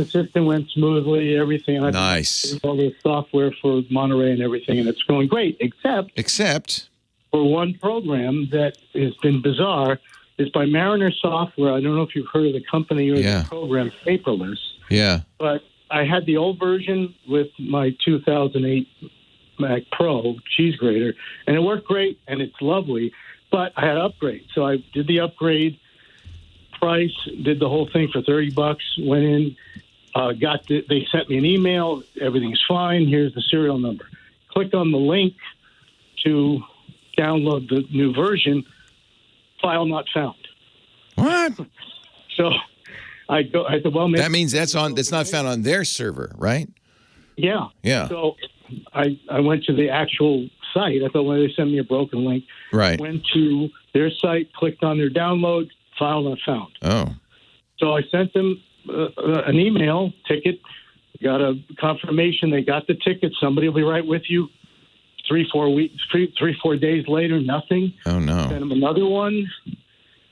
system went smoothly. Everything. Nice. All the software for Monterey and everything, and it's going great. Except for one program that has been bizarre. It's by Mariner Software. I don't know if you've heard of the company or the program, Paperless. Yeah. But I had the old version with my 2008 Mac Pro cheese grater, and it worked great, and it's lovely. But I had to upgrade, so I did the upgrade. Price, did the whole thing for $30. Went in, they sent me an email. Everything's fine. Here's the serial number. Clicked on the link to download the new version. File not found. What? So I said, well, maybe that means that's not found on their server, right? Yeah. Yeah. So I went to the actual site. I thought, well, they sent me a broken link. Right. Went to their site, clicked on their download. File not found. Oh. So I sent them an email ticket, got a confirmation they got the ticket. Somebody will be right with you. 3-4 days later, nothing. Oh, no. Sent them another one.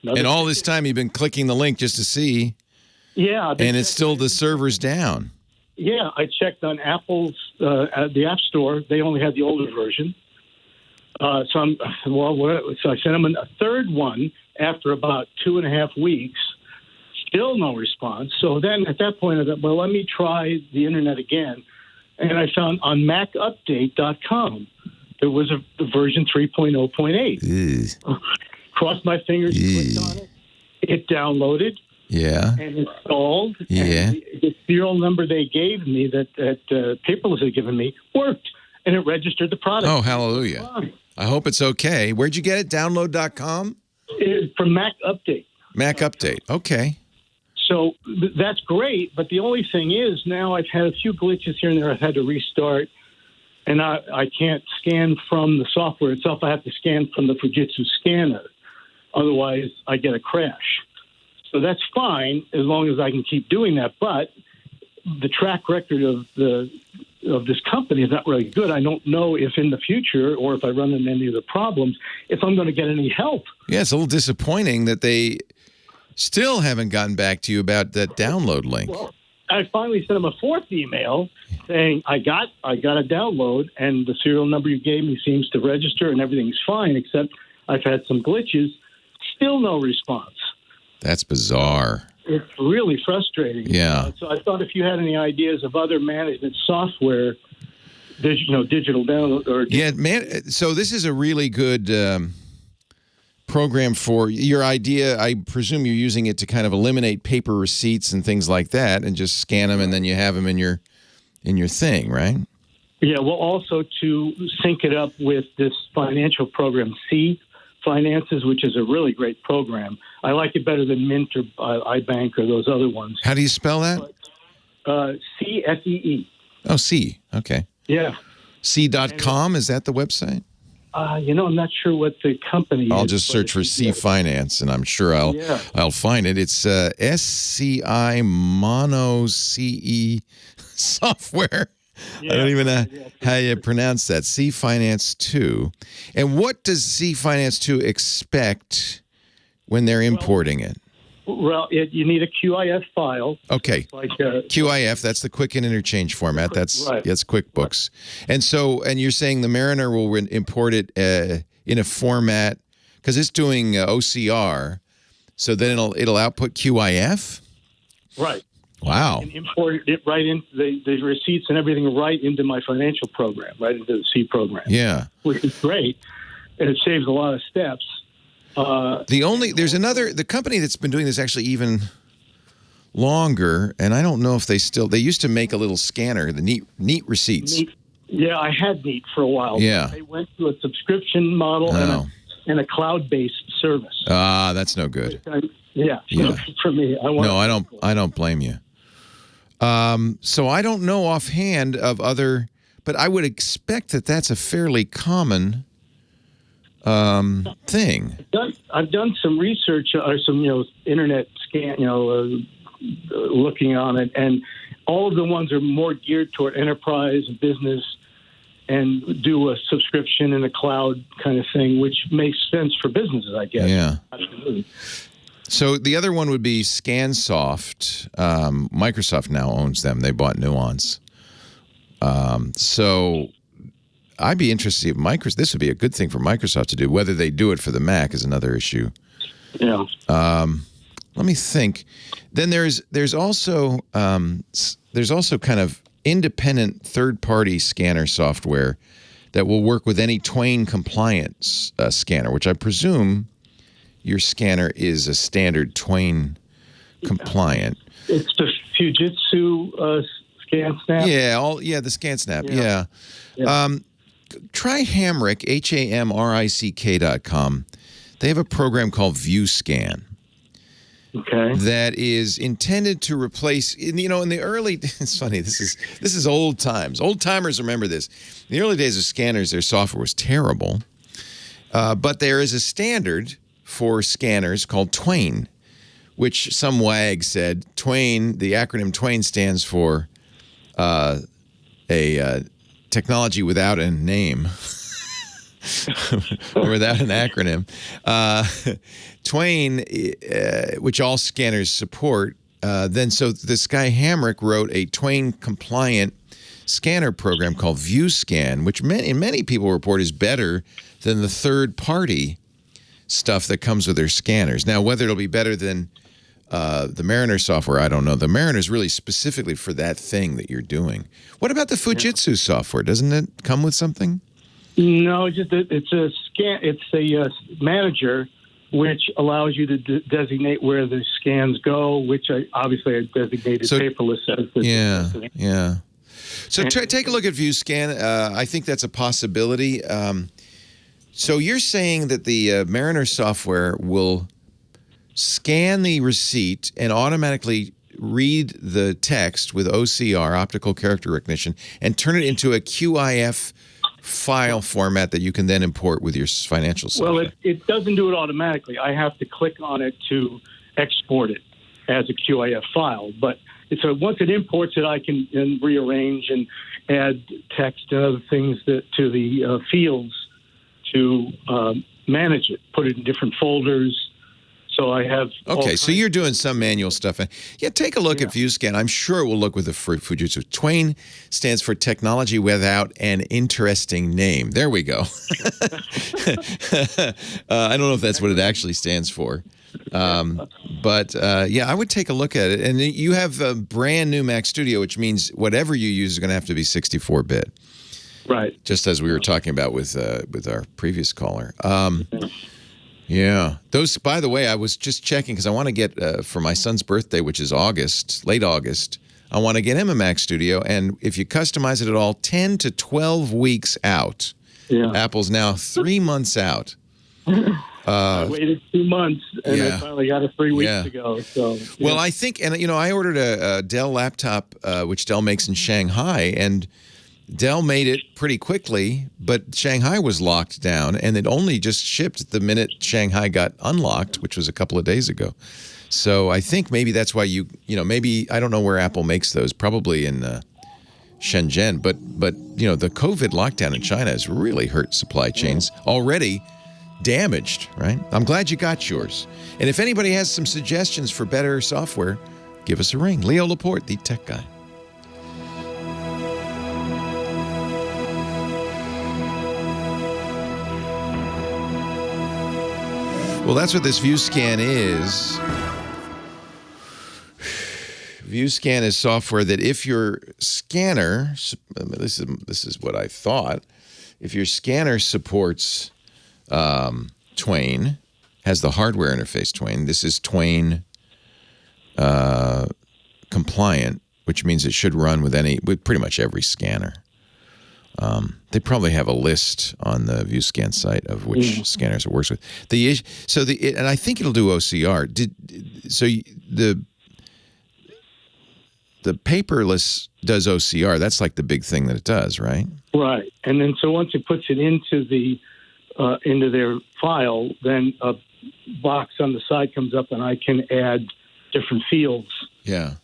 And all this time you've been clicking the link just to see. Yeah. And it's still the server's down. Yeah. I checked on Apple's, at the App Store. They only had the older version. So I sent them a third one after about 2.5 weeks. Still no response. So then at that point, I thought, well, let me try the internet again. And I found on MacUpdate.com, there was a version 3.0.8. Crossed my fingers, clicked on it. It downloaded. Yeah. And installed. Yeah. And the serial number they gave me that Paperless had given me worked. And it registered the product. Oh, hallelujah. I hope it's okay. Where'd you get it? Download.com? From Mac Update. Mac Update. Okay. So that's great, but the only thing is now I've had a few glitches here and there. I've had to restart, and I can't scan from the software itself. I have to scan from the Fujitsu scanner. Otherwise, I get a crash. So that's fine as long as I can keep doing that. But the track record of this company is not really good. I don't know if in the future or if I run into any of the problems, if I'm going to get any help. Yeah, it's a little disappointing that they still haven't gotten back to you about that download link. Well, I finally sent them a fourth email saying I got a download and the serial number you gave me seems to register and everything's fine, except I've had some glitches. Still no response. That's bizarre. It's really frustrating. Yeah. So I thought if you had any ideas of other management software, digital download or So this is a really good program for your idea. I presume you're using it to kind of eliminate paper receipts and things like that, and just scan them, and then you have them in your thing, right? Yeah. Well, also to sync it up with this financial program, C Finances, which is a really great program. I like it better than Mint or iBank or those other ones. How do you spell that? CFEE. Oh, C. Okay. Yeah. C.com, is that the website? I'm not sure what the company is. I'll just search for C Finance, and I'm sure I'll find it. It's SCI Mono CE software. Yeah. I don't even know how you pronounce that. C Finance 2. And what does C Finance 2 expect when they're importing it? Well, you need a QIF file. Okay. Like QIF, that's the Quick and Interchange format. That's QuickBooks. Right. And you're saying the Mariner will import it in a format, because it's doing OCR, so then it'll output QIF? Right. Wow. And import it right into the receipts and everything right into my financial program, right into the C program. Yeah. Which is great. And it saves a lot of steps. The company that's been doing this actually even longer, and I don't know if they used to make a little scanner, the Neat Receipts. Yeah, I had Neat for a while. Yeah. I went to a subscription model and a cloud-based service. That's no good. Yeah. For me, I don't blame you. So I don't know offhand of other, but I would expect that that's a fairly common thing. I've done some research or some internet scan, looking on it, and all of the ones are more geared toward enterprise and business, and do a subscription in a cloud kind of thing, which makes sense for businesses, I guess. Yeah. Absolutely. So the other one would be ScanSoft. Microsoft now owns them. They bought Nuance. So I'd be interested if this would be a good thing for Microsoft to do. Whether they do it for the Mac is another issue. Yeah. Let me think. Then there's also kind of independent third-party scanner software that will work with any TWiT compliance scanner, which I presume your scanner is a standard TWiT compliant. It's the Fujitsu ScanSnap. The ScanSnap. Yeah. Try Hamrick, HAMRICK.com. They have a program called ViewScan. Okay. That is intended to replace, in the early, it's funny, this is old times. Old timers remember this. In the early days of scanners, their software was terrible. But there is a standard for scanners called TWiT, which some wag said TWiT, the acronym TWiT stands for a technology without a name. or without an acronym. TWiT, which all scanners support, so this guy Hamrick wrote a TWiT compliant scanner program called ViewScan, which many people report is better than the third-party stuff that comes with their scanners. Now, whether it'll be better than the Mariner software, I don't know. The Mariner is really specifically for that thing that you're doing. What about the Fujitsu software? Doesn't it come with something? No, it's a scan. It's a manager which allows you to designate where the scans go, which I designated paperless. Yeah. So take a look at ViewScan. I think that's a possibility. So you're saying that the Mariner software will scan the receipt and automatically read the text with OCR, optical character recognition, and turn it into a QIF file format that you can then import with your financial software? Well, it doesn't do it automatically. I have to click on it to export it as a QIF file. But so once it imports it, I can then rearrange and add text and other things to the fields to manage it, put it in different folders. So I have. Okay, so you're doing some manual stuff. Yeah, take a look at ViewScan. I'm sure it will look with the Fujitsu. TWiT stands for Technology Without an Interesting Name. There we go. I don't know if that's what it actually stands for. But I would take a look at it. And you have a brand new Mac Studio, which means whatever you use is going to have to be 64-bit. Right. Just as we were talking about with our previous caller. Yeah. Those, by the way, I was just checking because I want to get, for my son's birthday, which is August, late August, I want to get him a Mac Studio. And if you customize it at all, 10 to 12 weeks out. Yeah. Apple's now 3 months out. I waited 2 months, and I finally got it 3 weeks ago. So, Well, I think, and I ordered a Dell laptop, which Dell makes in Shanghai, and Dell made it pretty quickly, but Shanghai was locked down, and it only just shipped the minute Shanghai got unlocked, which was a couple of days ago. So I think maybe that's why maybe, I don't know where Apple makes those, probably in Shenzhen, but the COVID lockdown in China has really hurt supply chains, already damaged, right? I'm glad you got yours. And if anybody has some suggestions for better software, give us a ring. Leo Laporte, the tech guy. Well, that's what this ViewScan is. ViewScan is software that if your scanner, this is what I thought, if your scanner supports TWiT, has the hardware interface TWiT, this is TWiT compliant, which means it should run with pretty much every scanner. They probably have a list on the ViewScan site of which scanners it works with. And I think it'll do OCR. The paperless does OCR. That's like the big thing that it does, right? Right. And then so once it puts it into their file, then a box on the side comes up, and I can add different fields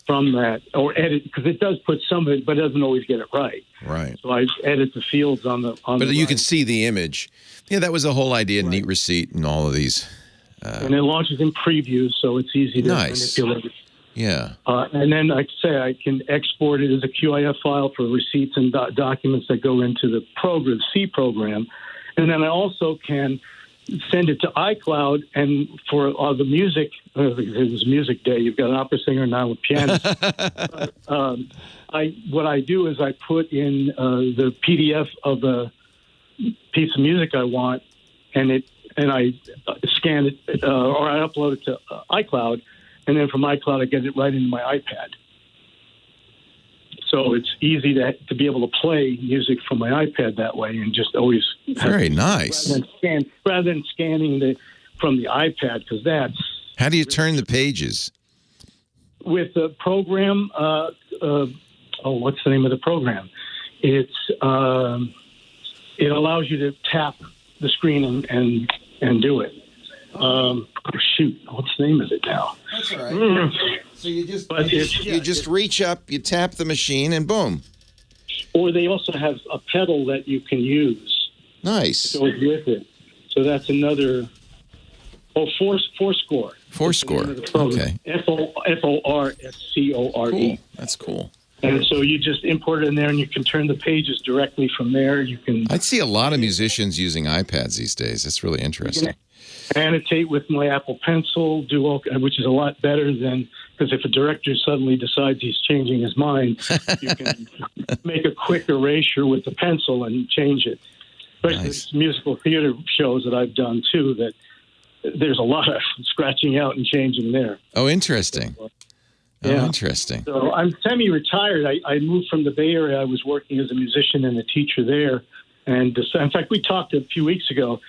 from that, or edit, because it does put some of it, but it doesn't always get it right. Right. So I edit the fields on the. But you can see the image. Yeah, that was the whole idea. Right. Neat receipt and all of these. And it launches in preview, so it's easy to manipulate. Yeah. And then, like I say, I can export it as a QIF file for receipts and documents that go into the program, C program. And then I also can send it to iCloud, and for the music, it was Music Day, you've got an opera singer now with pianist. What I do is I put in the PDF of the piece of music I want, and I scan it, or I upload it to iCloud, and then from iCloud I get it right into my iPad. So it's easy to be able to play music from my iPad that way, and just always very nice. Rather than scanning from the iPad, because that's. How do you turn the pages? With the program, what's the name of the program? It allows you to tap the screen and do it. What's the name of it now? That's all right. So you just reach up, you tap the machine, and boom. Or they also have a pedal that you can use. Nice. That goes with it. So that's another. Fourscore. Fourscore. Okay. FORSCORE. Cool. That's cool. And so you just import it in there, and you can turn the pages directly from there. You can. I'd see a lot of musicians using iPads these days. That's really interesting. Annotate with my Apple Pencil, which is a lot better than, because if a director suddenly decides he's changing his mind, you can make a quick erasure with the pencil and change it. Especially nice. Musical theater shows that I've done too, that there's a lot of scratching out and changing there. Oh, interesting. Interesting. So I'm semi-retired. I moved from the Bay Area. I was working as a musician and a teacher there. And in fact, we talked a few weeks ago.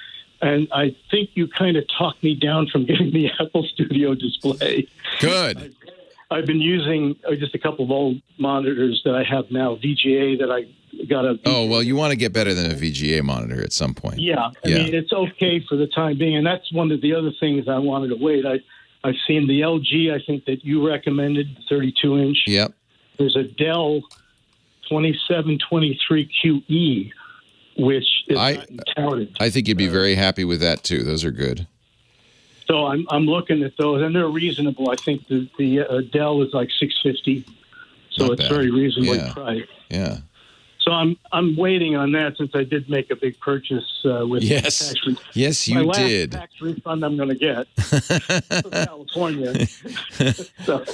And I think you kind of talked me down from getting the Apple Studio display. Good. I've been using just a couple of old monitors that I have now, VGA that I got a. Oh, well, you want to get better than a VGA monitor at some point. Yeah. I mean, it's okay for the time being. And that's one of the other things I wanted to wait. I've seen the LG, I think, that you recommended, 32-inch. Yep. There's a Dell 2723QE, which is touted. I think you'd be very happy with that, too. Those are good. So I'm looking at those, and they're reasonable. I think the Dell is like $650, so Not it's bad. very reasonably Yeah. priced. Yeah. So I'm waiting on that since I did make a big purchase with Yes. tax refund. Yes, My you last did. tax refund I'm going to get from California. So,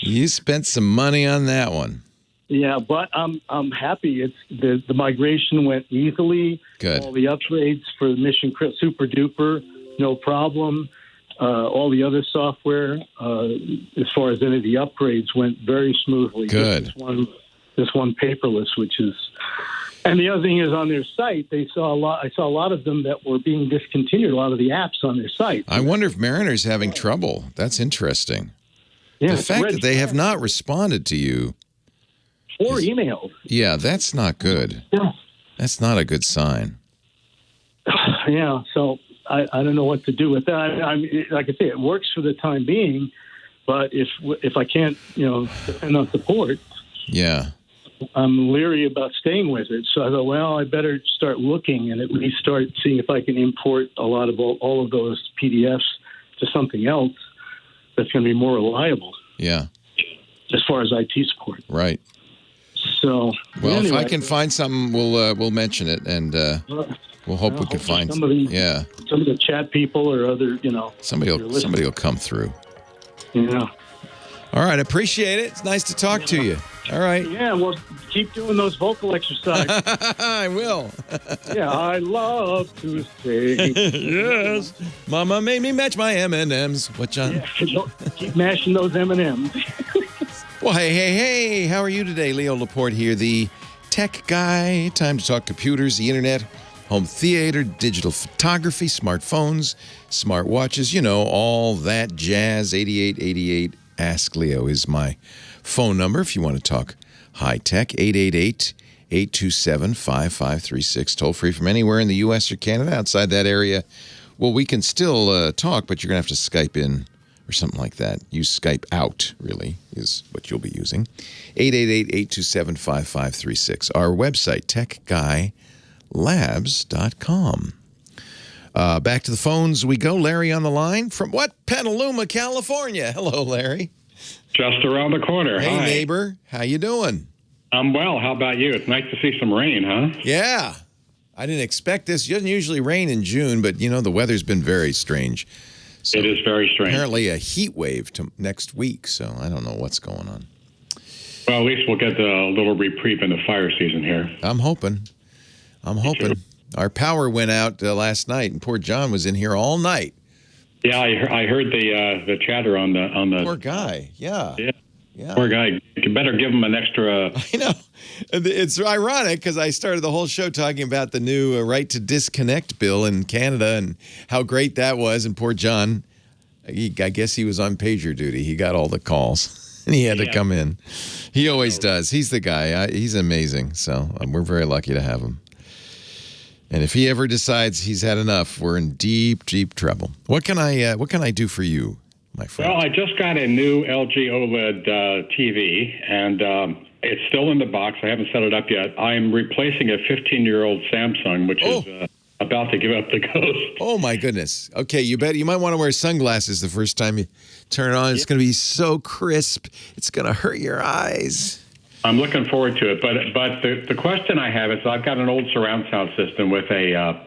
You spent some money on that one. yeah, but I'm happy. It's the migration went easily. Good. All the upgrades for the Mission Super Duper, no problem. All the other software, as far as any of the upgrades, went very smoothly. Good. This one paperless, which is, and the other thing is on their site, I saw a lot of them that were being discontinued. A lot of the apps on their site. I wonder if Mariner's having trouble. That's interesting. Yeah, The fact that they have not responded to you. Or emails. Yeah, that's not good. Yeah. That's not a good sign. Yeah, so I don't know what to do with that. I mean, like I say, it works for the time being, but if I can't, depend on support, Yeah. I'm leery about staying with it. So I thought, well, I better start looking and at least start seeing if I can import a lot of all of those PDFs to something else that's going to be more reliable. Yeah. As far as IT support. Right. So, well, anyway, if I can find something, we'll mention it, and we'll hope we can find some of the chat people or other, somebody will come through. Yeah. All right, appreciate it. It's nice to talk to you. All right. Yeah, well, keep doing those vocal exercises. I will. Yeah, I love to sing. Yes. Mama made me match my M&Ms. What, John? Yeah, keep mashing those M&Ms. Well, hey, how are you today? Leo Laporte here, the tech guy. Time to talk computers, the internet, home theater, digital photography, smartphones, smartwatches, all that jazz. 8888 Ask Leo is my phone number if you want to talk high-tech. 888-827-5536. Toll free from anywhere in the U.S. or Canada. Outside that area, well, we can still talk, but you're going to have to Skype in or something like that. Use Skype out, really, is what you'll be using. 888-827-5536. Our website, techguylabs.com. Back to the phones we go. Larry on the line from what? Petaluma, California. Hello, Larry. Just around the corner. Hey, Hi. neighbor. How you doing? I'm well. How about you? It's nice to see some rain, huh? Yeah. I didn't expect this. It doesn't usually rain in June, but, the weather's been very strange. So it is very strange. Apparently a heat wave to next week, so I don't know what's going on. Well, at least we'll get a little reprieve in the fire season here. I'm hoping. too. Our power went out last night, and poor John was in here all night. Yeah, I heard the chatter on the. Poor guy. Yeah. Poor guy. You better give him an extra. I know. It's ironic because I started the whole show talking about the new right to disconnect bill in Canada and how great that was. And poor John, I guess he was on pager duty. He got all the calls and he had to come in. He always does. He's the guy. He's amazing. So we're very lucky to have him. And if he ever decides he's had enough, we're in deep, deep trouble. What can I do for you, my friend? Well, I just got a new LG OLED TV, and it's still in the box. I haven't set it up yet. I'm replacing a 15-year-old Samsung, which is about to give up the ghost. Oh, my goodness. Okay, you might want to wear sunglasses the first time you turn it on. It's going to be so crisp. It's going to hurt your eyes. I'm looking forward to it. But the question I have is I've got an old surround sound system with a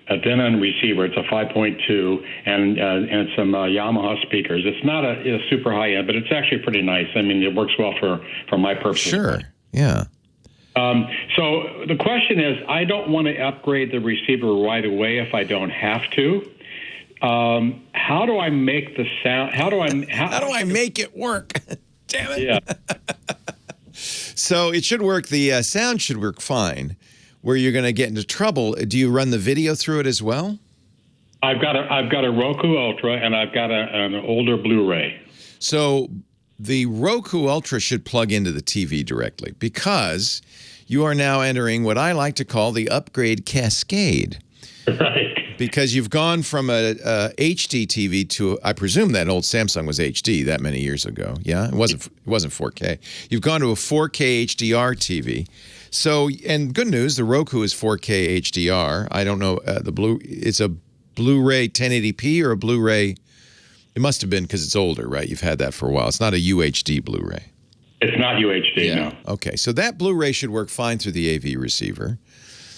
Denon receiver. It's a 5.2 and some Yamaha speakers. It's not a super high end, but it's actually pretty nice. I mean, it works well for my purposes. Sure. Yeah. So the question is, I don't want to upgrade the receiver right away if I don't have to. How do I make the sound? How do I make it work? Damn it. Yeah. So it should work. The sound should work fine. Where you're going to get into trouble, do you run the video through it as well? I've got a Roku Ultra, and I've got an older Blu-ray. So the Roku Ultra should plug into the TV directly because you are now entering what I like to call the upgrade cascade. Right. Because you've gone from a HD TV to, I presume that old Samsung was HD that many years ago. Yeah, it wasn't 4K. You've gone to a 4K HDR TV. So, and good news, the Roku is 4K HDR. I don't know it's a Blu-ray 1080p or a Blu-ray. It must have been because it's older, right? You've had that for a while. It's not a UHD Blu-ray. It's not UHD, no. Okay, so that Blu-ray should work fine through the AV receiver.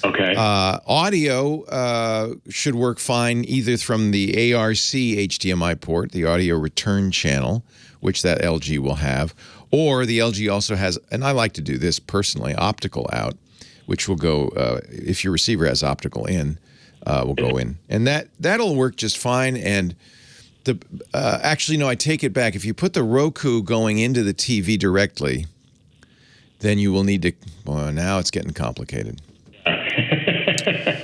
Okay. Audio should work fine either from the ARC HDMI port, the audio return channel, which that LG will have, or the LG also has, and I like to do this personally, optical out, which will go, if your receiver has optical in, will go in. And that'll work just fine. And actually, no, I take it back. If you put the Roku going into the TV directly, then you will need to, well, now it's getting complicated.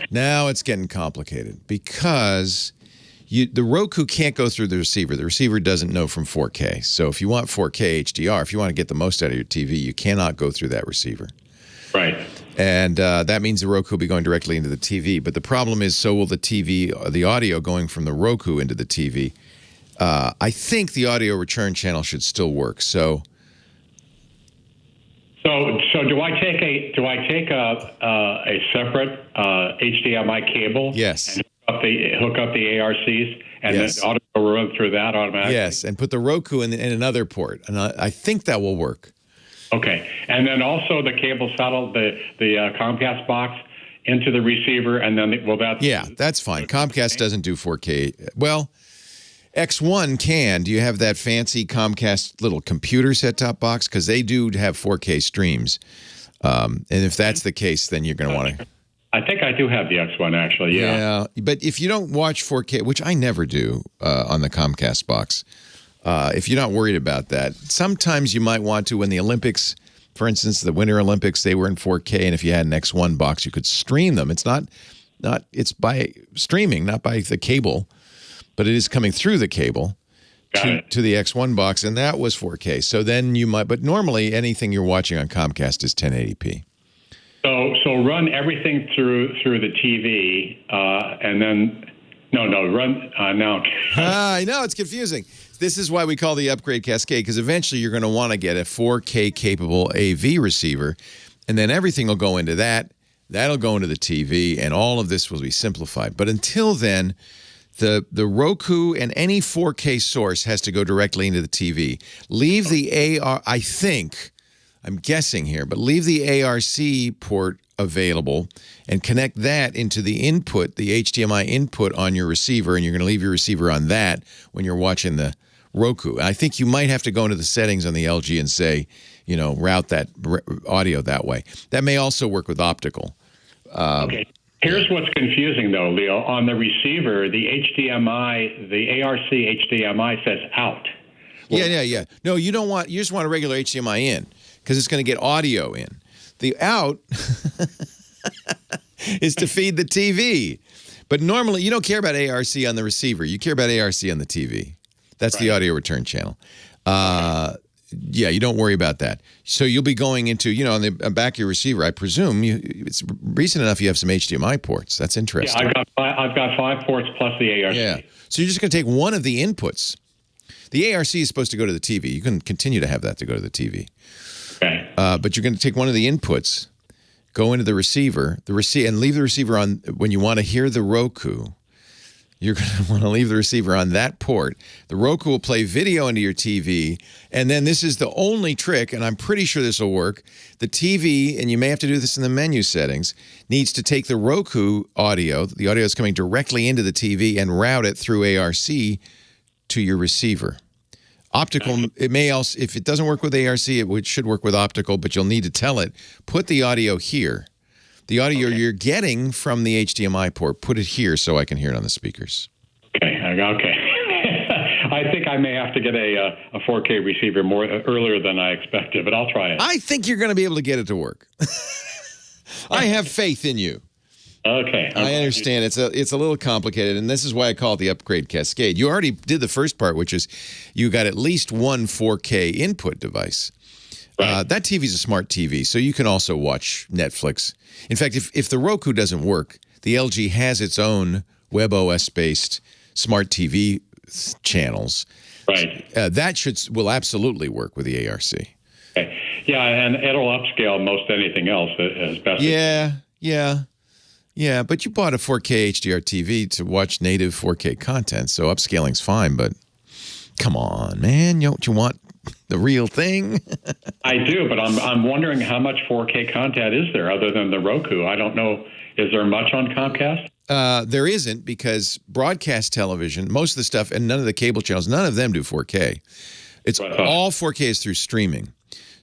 Now it's getting complicated because the Roku can't go through the receiver. The receiver doesn't know from 4K. So if you want 4K HDR, if you want to get the most out of your TV, you cannot go through that receiver. Right. And that means the Roku will be going directly into the TV. But the problem is, so will the TV, the audio going from the Roku into the TV. I think the audio return channel should still work. So do I take a separate HDMI cable? Yes. And hook up the ARCs and yes. then audio will run through that automatically? Yes, and put the Roku in another port. And I think that will work. Okay. And then also the cable saddle, the Comcast box into the receiver, and then that's fine. Comcast doesn't do 4K. Well, X1 can. Do you have that fancy Comcast little computer set-top box? Because they do have 4K streams. And if that's the case, then you're going to want to... I think I do have the X1, actually, yeah. But if you don't watch 4K, which I never do on the Comcast box, if you're not worried about that, sometimes you might want to when the Olympics, for instance, the Winter Olympics, they were in 4K, and if you had an X1 box, you could stream them. It's it's by streaming, not by the cable. But it is coming through the cable to the X1 box, and that was 4K. So then you might, but normally anything you're watching on Comcast is 1080p. So run everything through the TV, and then run now. I know it's confusing. This is why we call the upgrade cascade, because eventually you're going to want to get a 4K capable AV receiver, and then everything will go into that. That'll go into the TV, and all of this will be simplified. But until then, the Roku and any 4K source has to go directly into the TV. Leave the I'm guessing here, but leave the ARC port available and connect that into the input, the HDMI input on your receiver, and you're going to leave your receiver on that when you're watching the Roku. I think you might have to go into the settings on the LG and say, route that audio that way. That may also work with optical. Okay. Here's what's confusing, though, Leo. On the receiver, the HDMI, the ARC HDMI says out. Yeah. No, you don't want. You just want a regular HDMI in because it's going to get audio in. The out is to feed the TV. But normally, you don't care about ARC on the receiver. You care about ARC on the TV. That's right. The audio return channel. Yeah, you don't worry about that. So you'll be going into, on the back of your receiver, I presume, it's recent enough you have some HDMI ports. That's interesting. Yeah, I've got 5 ports plus the ARC. Yeah. So you're just going to take one of the inputs. The ARC is supposed to go to the TV. You can continue to have that to go to the TV. Okay. But you're going to take one of the inputs, go into the receiver, and leave the receiver on when you want to hear the Roku. You're going to want to leave the receiver on that port. The Roku will play video into your TV, and then this is the only trick, and I'm pretty sure this will work. The TV, and you may have to do this in the menu settings, needs to take the Roku audio, the audio is coming directly into the TV, and route it through ARC to your receiver. Optical, it may also, if it doesn't work with ARC, it should work with optical, but you'll need to tell it, put the audio here. The audio you're getting from the HDMI port, put it here so I can hear it on the speakers. Okay. I think I may have to get a 4K receiver earlier than I expected, but I'll try it. I think you're going to be able to get it to work. I have faith in you. Okay. I understand. It's a little complicated, and this is why I call it the upgrade cascade. You already did the first part, which is you got at least one 4K input device. Right. That TV is a smart TV, so you can also watch Netflix. In fact, if the Roku doesn't work, the LG has its own WebOS-based smart TV channels. Right. That will absolutely work with the ARC. Okay. Yeah, and it'll upscale most anything else as best. Yeah, but you bought a 4K HDR TV to watch native 4K content, so upscaling's fine, but come on, man. Don't you want the real thing? I do, but I'm wondering how much 4K content is there other than the Roku? I don't know. Is there much on Comcast? There isn't, because broadcast television, most of the stuff, and none of the cable channels, none of them do 4K. It's all 4K is through streaming.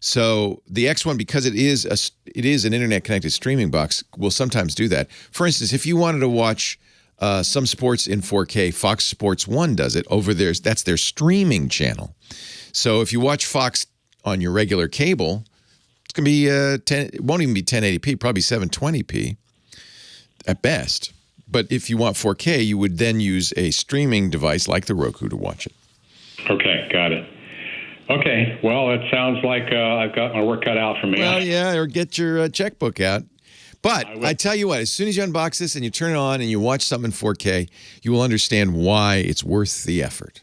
So the X1, because it is an internet-connected streaming box, will sometimes do that. For instance, if you wanted to watch some sports in 4K, Fox Sports 1 does it over there. That's their streaming channel. So if you watch Fox on your regular cable, it's going to be it won't even be 1080p, probably 720p at best. But if you want 4K, you would then use a streaming device like the Roku to watch it. Okay, got it. Okay, well, it sounds like I've got my work cut out for me. Well, yeah, or get your checkbook out. But I tell you what, as soon as you unbox this and you turn it on and you watch something in 4K, you will understand why it's worth the effort.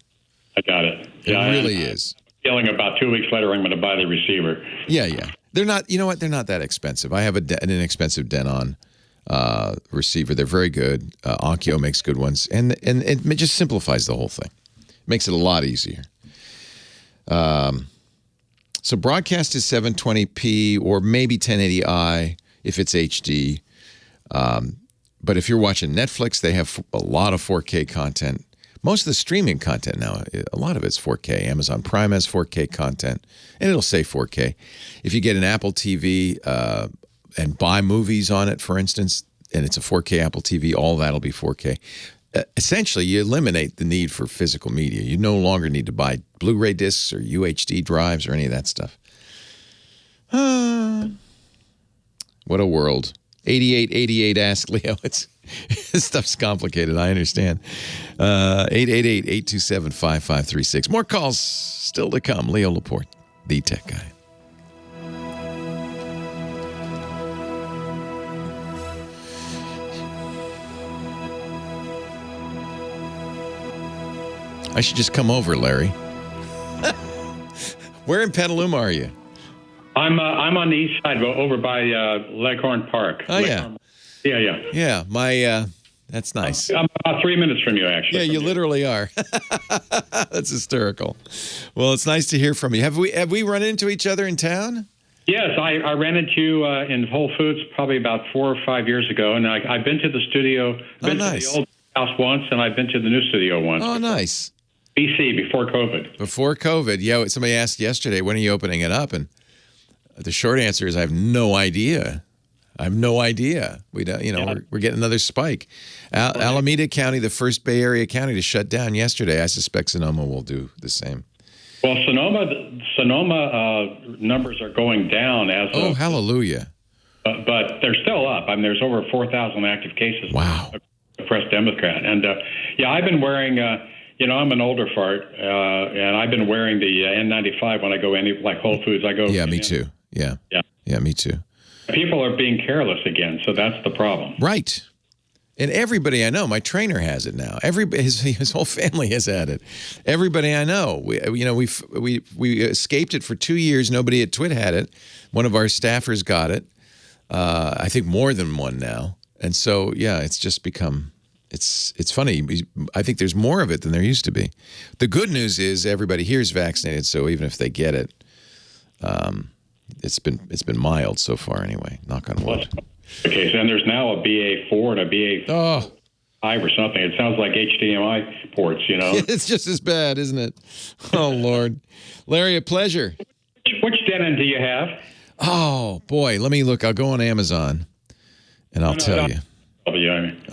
I got it. It really is. Feeling about 2 weeks later, I'm going to buy the receiver. Yeah. They're not, you know what? They're not that expensive. I have an inexpensive Denon receiver. They're very good. Onkyo makes good ones. And it just simplifies the whole thing. Makes it a lot easier. So broadcast is 720p or maybe 1080i if it's HD. But if you're watching Netflix, they have a lot of 4K content. Most of the streaming content now, a lot of it's 4K. Amazon Prime has 4K content, and it'll say 4K. If you get an Apple TV and buy movies on it, for instance, and it's a 4K Apple TV, all that'll be 4K. Essentially, you eliminate the need for physical media. You no longer need to buy Blu-ray discs or UHD drives or any of that stuff. What a world. 8888 Ask Leo. This stuff's complicated. I understand. 888-827-5536. More calls still to come. Leo Laporte, the tech guy. I should just come over, Larry. Where in Petaluma are you? I'm on the east side, over by Leghorn Park. Oh, Leghorn. Yeah. Yeah, my that's nice. I'm about 3 minutes from you, actually. Yeah, you literally are. That's hysterical. Well, it's nice to hear from you. Have we run into each other in town? Yes, I ran into you in Whole Foods probably about 4 or 5 years ago, and I've been to the studio. Been to the old house once, and I've been to the new studio once. Oh, nice. BC, before COVID. Before COVID, yeah. Somebody asked yesterday, when are you opening it up? And the short answer is I have no idea. We don't, we're getting another spike. Alameda County, the first Bay Area county to shut down yesterday. I suspect Sonoma will do the same. Well, Sonoma numbers are going down as of, hallelujah. But they're still up. I mean, there's over 4,000 active cases. Wow. Press Democrat. And, I've been wearing, I'm an older fart, and I've been wearing the N95 when I go like Whole Foods. I go. Yeah, me too. Yeah, me too. People are being careless again, so that's the problem. Right. And everybody I know, my trainer has it now. His whole family has had it. Everybody I know, we escaped it for 2 years. Nobody at TWiT had it. One of our staffers got it. I think more than one now. And so, yeah, it's just become. It's funny. I think there's more of it than there used to be. The good news is everybody here is vaccinated, so even if they get it, it's been mild so far anyway. Knock on wood. Okay, so and there's now a BA4 and a BA5 or something. It sounds like HDMI ports, It's just as bad, isn't it? Oh, Lord. Larry, a pleasure. Which Denon do you have? Oh, boy. Let me look. I'll go on Amazon, and I'll tell you.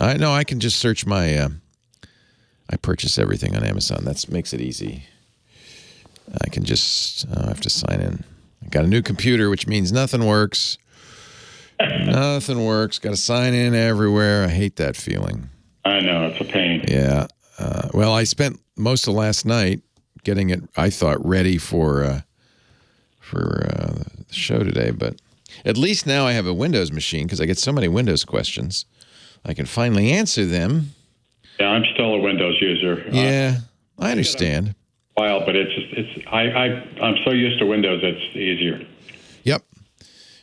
I know. I can just search my. I purchase everything on Amazon. That makes it easy. I can just. I have to sign in. I got a new computer, which means nothing works. Nothing works. Got to sign in everywhere. I hate that feeling. I know, it's a pain. Yeah. Well, I spent most of last night getting it, I thought, ready for the show today. But at least now I have a Windows machine because I get so many Windows questions. I can finally answer them. Yeah, I'm still a Windows user. Yeah, I understand. While, but I'm so used to Windows, it's easier. Yep.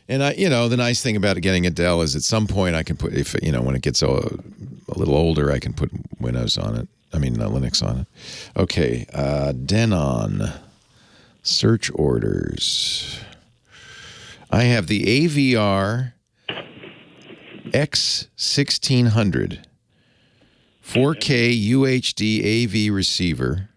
And the nice thing about getting a Dell is at some point I can put, when it gets a little older, I can put Windows on it. Linux on it. Okay, Denon search orders. I have the AVR X1600 4K UHD AV receiver.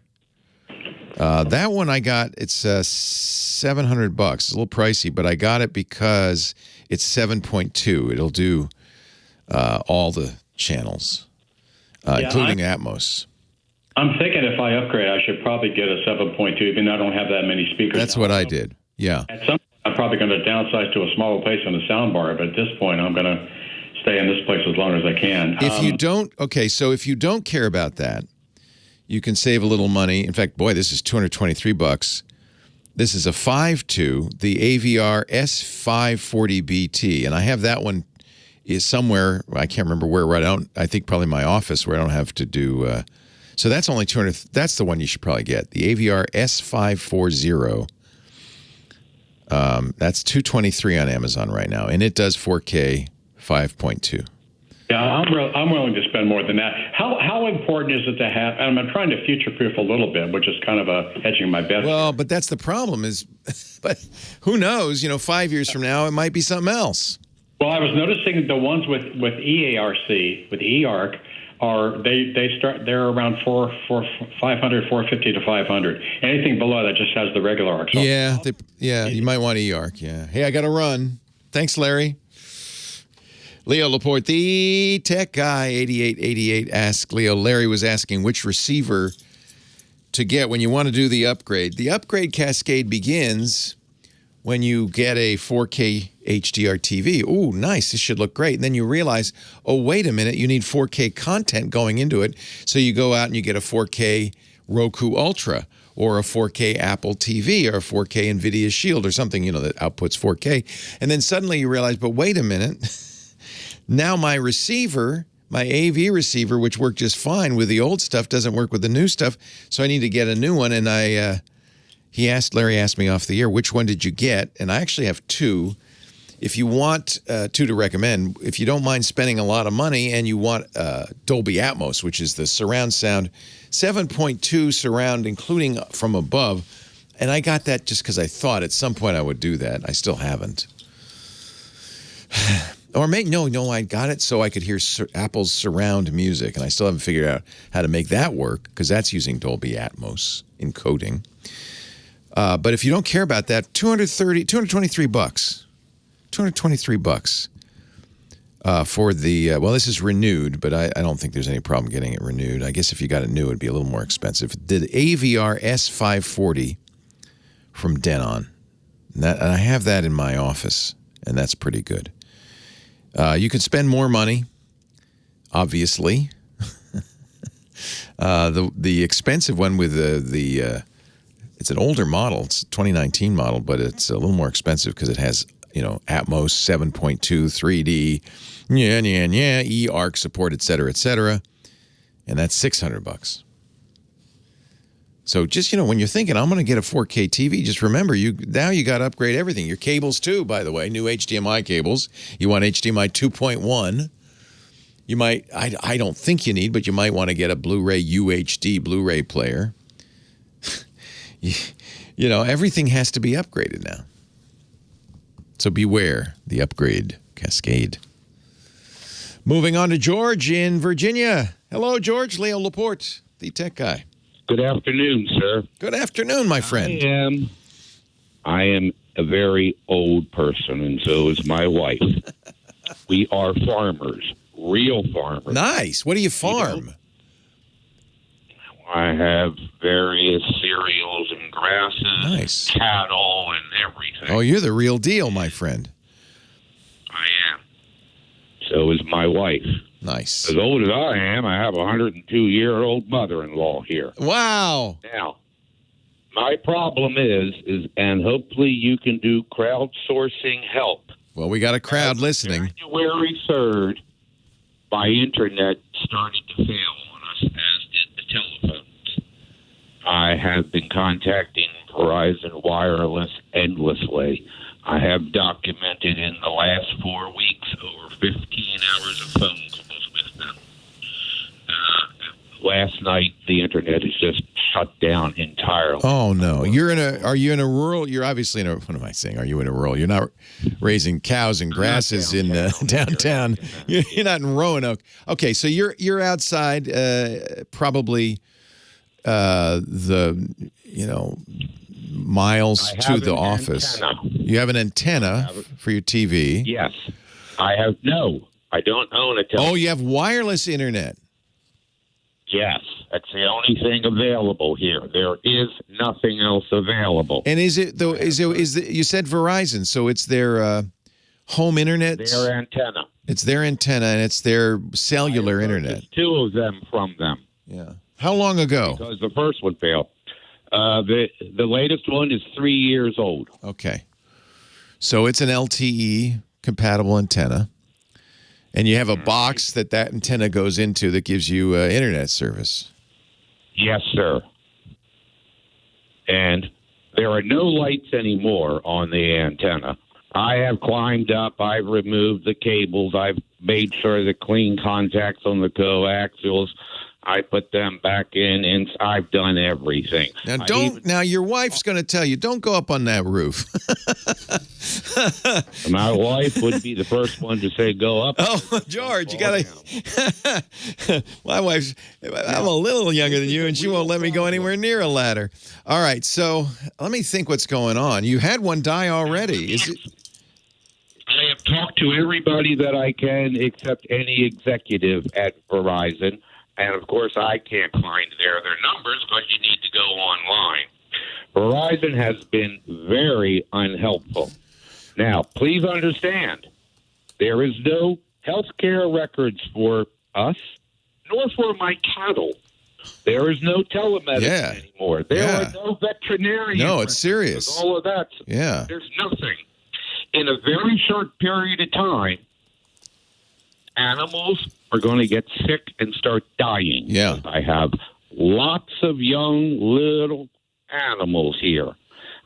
That one I got, it's $700. It's a little pricey, but I got it because it's 7.2. It'll do all the channels, including Atmos. I'm thinking if I upgrade, I should probably get a 7.2, even though I don't have that many speakers. That's what I did. Yeah. At some point, I'm probably going to downsize to a smaller place on the sound bar, but at this point, I'm going to stay in this place as long as I can. If you don't care about that, you can save a little money. In fact, boy, this is $223. This is a 5.2, the AVR S540BT, and I have that one is somewhere. I can't remember where. I think probably my office where I don't have to do. So that's only $200. That's the one you should probably get. The AVR S540. That's $223 on Amazon right now, and it does 4K 5.2. Yeah, I'm willing to spend more than that. How important is it to have? And I'm trying to future-proof a little bit, which is kind of a hedging my bets. Well, but that's the problem. But who knows? 5 years from now, it might be something else. Well, I was noticing the ones with EARC, with EARC, they're around 450 to 500. Anything below that just has the regular ARC. Yeah, you might want EARC. Yeah. Hey, I got to run. Thanks, Larry. Leo Laporte, the tech guy, 8888, asked Leo. Larry was asking which receiver to get when you want to do the upgrade. The upgrade cascade begins when you get a 4K HDR TV. Ooh, nice. This should look great. And then you realize, oh, wait a minute, you need 4K content going into it. So you go out and you get a 4K Roku Ultra or a 4K Apple TV or a 4K NVIDIA Shield or something, that outputs 4K. And then suddenly you realize, but wait a minute. Now my receiver, my AV receiver, which worked just fine with the old stuff, doesn't work with the new stuff. So I need to get a new one. And Larry asked me off the air, which one did you get? And I actually have two. If you want two to recommend, if you don't mind spending a lot of money and you want Dolby Atmos, which is the surround sound, 7.2 surround, including from above. And I got that just because I thought at some point I would do that. I still haven't. Or no, I got it so I could hear Apple's surround music, and I still haven't figured out how to make that work because that's using Dolby Atmos encoding. But if you don't care about that, $223. $223 for the this is renewed, but I don't think there's any problem getting it renewed. I guess if you got it new, it'd be a little more expensive. The AVR S540 from Denon, and I have that in my office, and that's pretty good. You can spend more money, obviously. The expensive one with the it's an older model. It's a 2019 model, but it's a little more expensive because it has Atmos 7.2 3D, eARC support, et cetera, and that's $600. So just when you're thinking I'm going to get a 4K TV, just remember you got to upgrade everything. Your cables too, by the way, new HDMI cables. You want HDMI 2.1. You might I don't think you need, but you might want to get a Blu-ray UHD Blu-ray player. Everything has to be upgraded now. So beware the upgrade cascade. Moving on to George in Virginia. Hello, George. Leo Laporte, the tech guy. Good afternoon, sir. Good afternoon, my friend. I am a very old person, and so is my wife. We are farmers, real farmers. Nice. What do you farm? I have various cereals and grasses, cattle, and everything. Oh, you're the real deal, my friend. I am. so is my wife. Nice. As old as I am, I have a 102-year-old mother-in-law here. Wow. Now, my problem is, and hopefully you can do crowdsourcing help. Well, we got a crowd listening. January 3rd, my internet started to fail on us, as did the telephones. I have been contacting Verizon Wireless endlessly. I have documented in the last 4 weeks over 15 hours of phone calls with them. Last night, the internet is just shut down entirely. Oh no! Are you in a rural? You're obviously in a. What am I saying? Are you in a rural? You're not raising cows and grasses in downtown. You're not in Roanoke. Okay, so you're outside, probably miles to the office. Antenna. You have an antenna for your TV. Yes, I have. No, I don't own a television. Oh, you have wireless internet. Yes, that's the only thing available here. There is nothing else available. And is it though? You said Verizon, so it's their home internet. Their antenna. It's their antenna, and it's their cellular internet. 2 of them from them. Yeah. How long ago? Because the first one failed. The latest one is 3 years old. Okay. So it's an LTE compatible antenna. And you have a box that antenna goes into that gives you internet service. Yes, sir. And there are no lights anymore on the antenna. I have climbed up. I've removed the cables. I've made sure the clean contacts on the coaxials. I put them back in, and I've done everything. Now your wife's going to tell you, don't go up on that roof. My wife would be the first one to say, go up. Oh, George, you got to. My wife's, I'm a little younger than you, and she won't let me go anywhere near a ladder. All right, so let me think what's going on. You had one die already. Is it? I have talked to everybody that I can except any executive at Verizon. And, of course, I can't find their numbers because you need to go online. Verizon has been very unhelpful. Now, please understand, there is no health care records for us, nor for my cattle. There is no telemedicine anymore. There are no veterinarians. No, it's serious. All of that. Yeah. There's nothing. In a very short period of time, animals are going to get sick and start dying. Yeah. I have lots of young little animals here.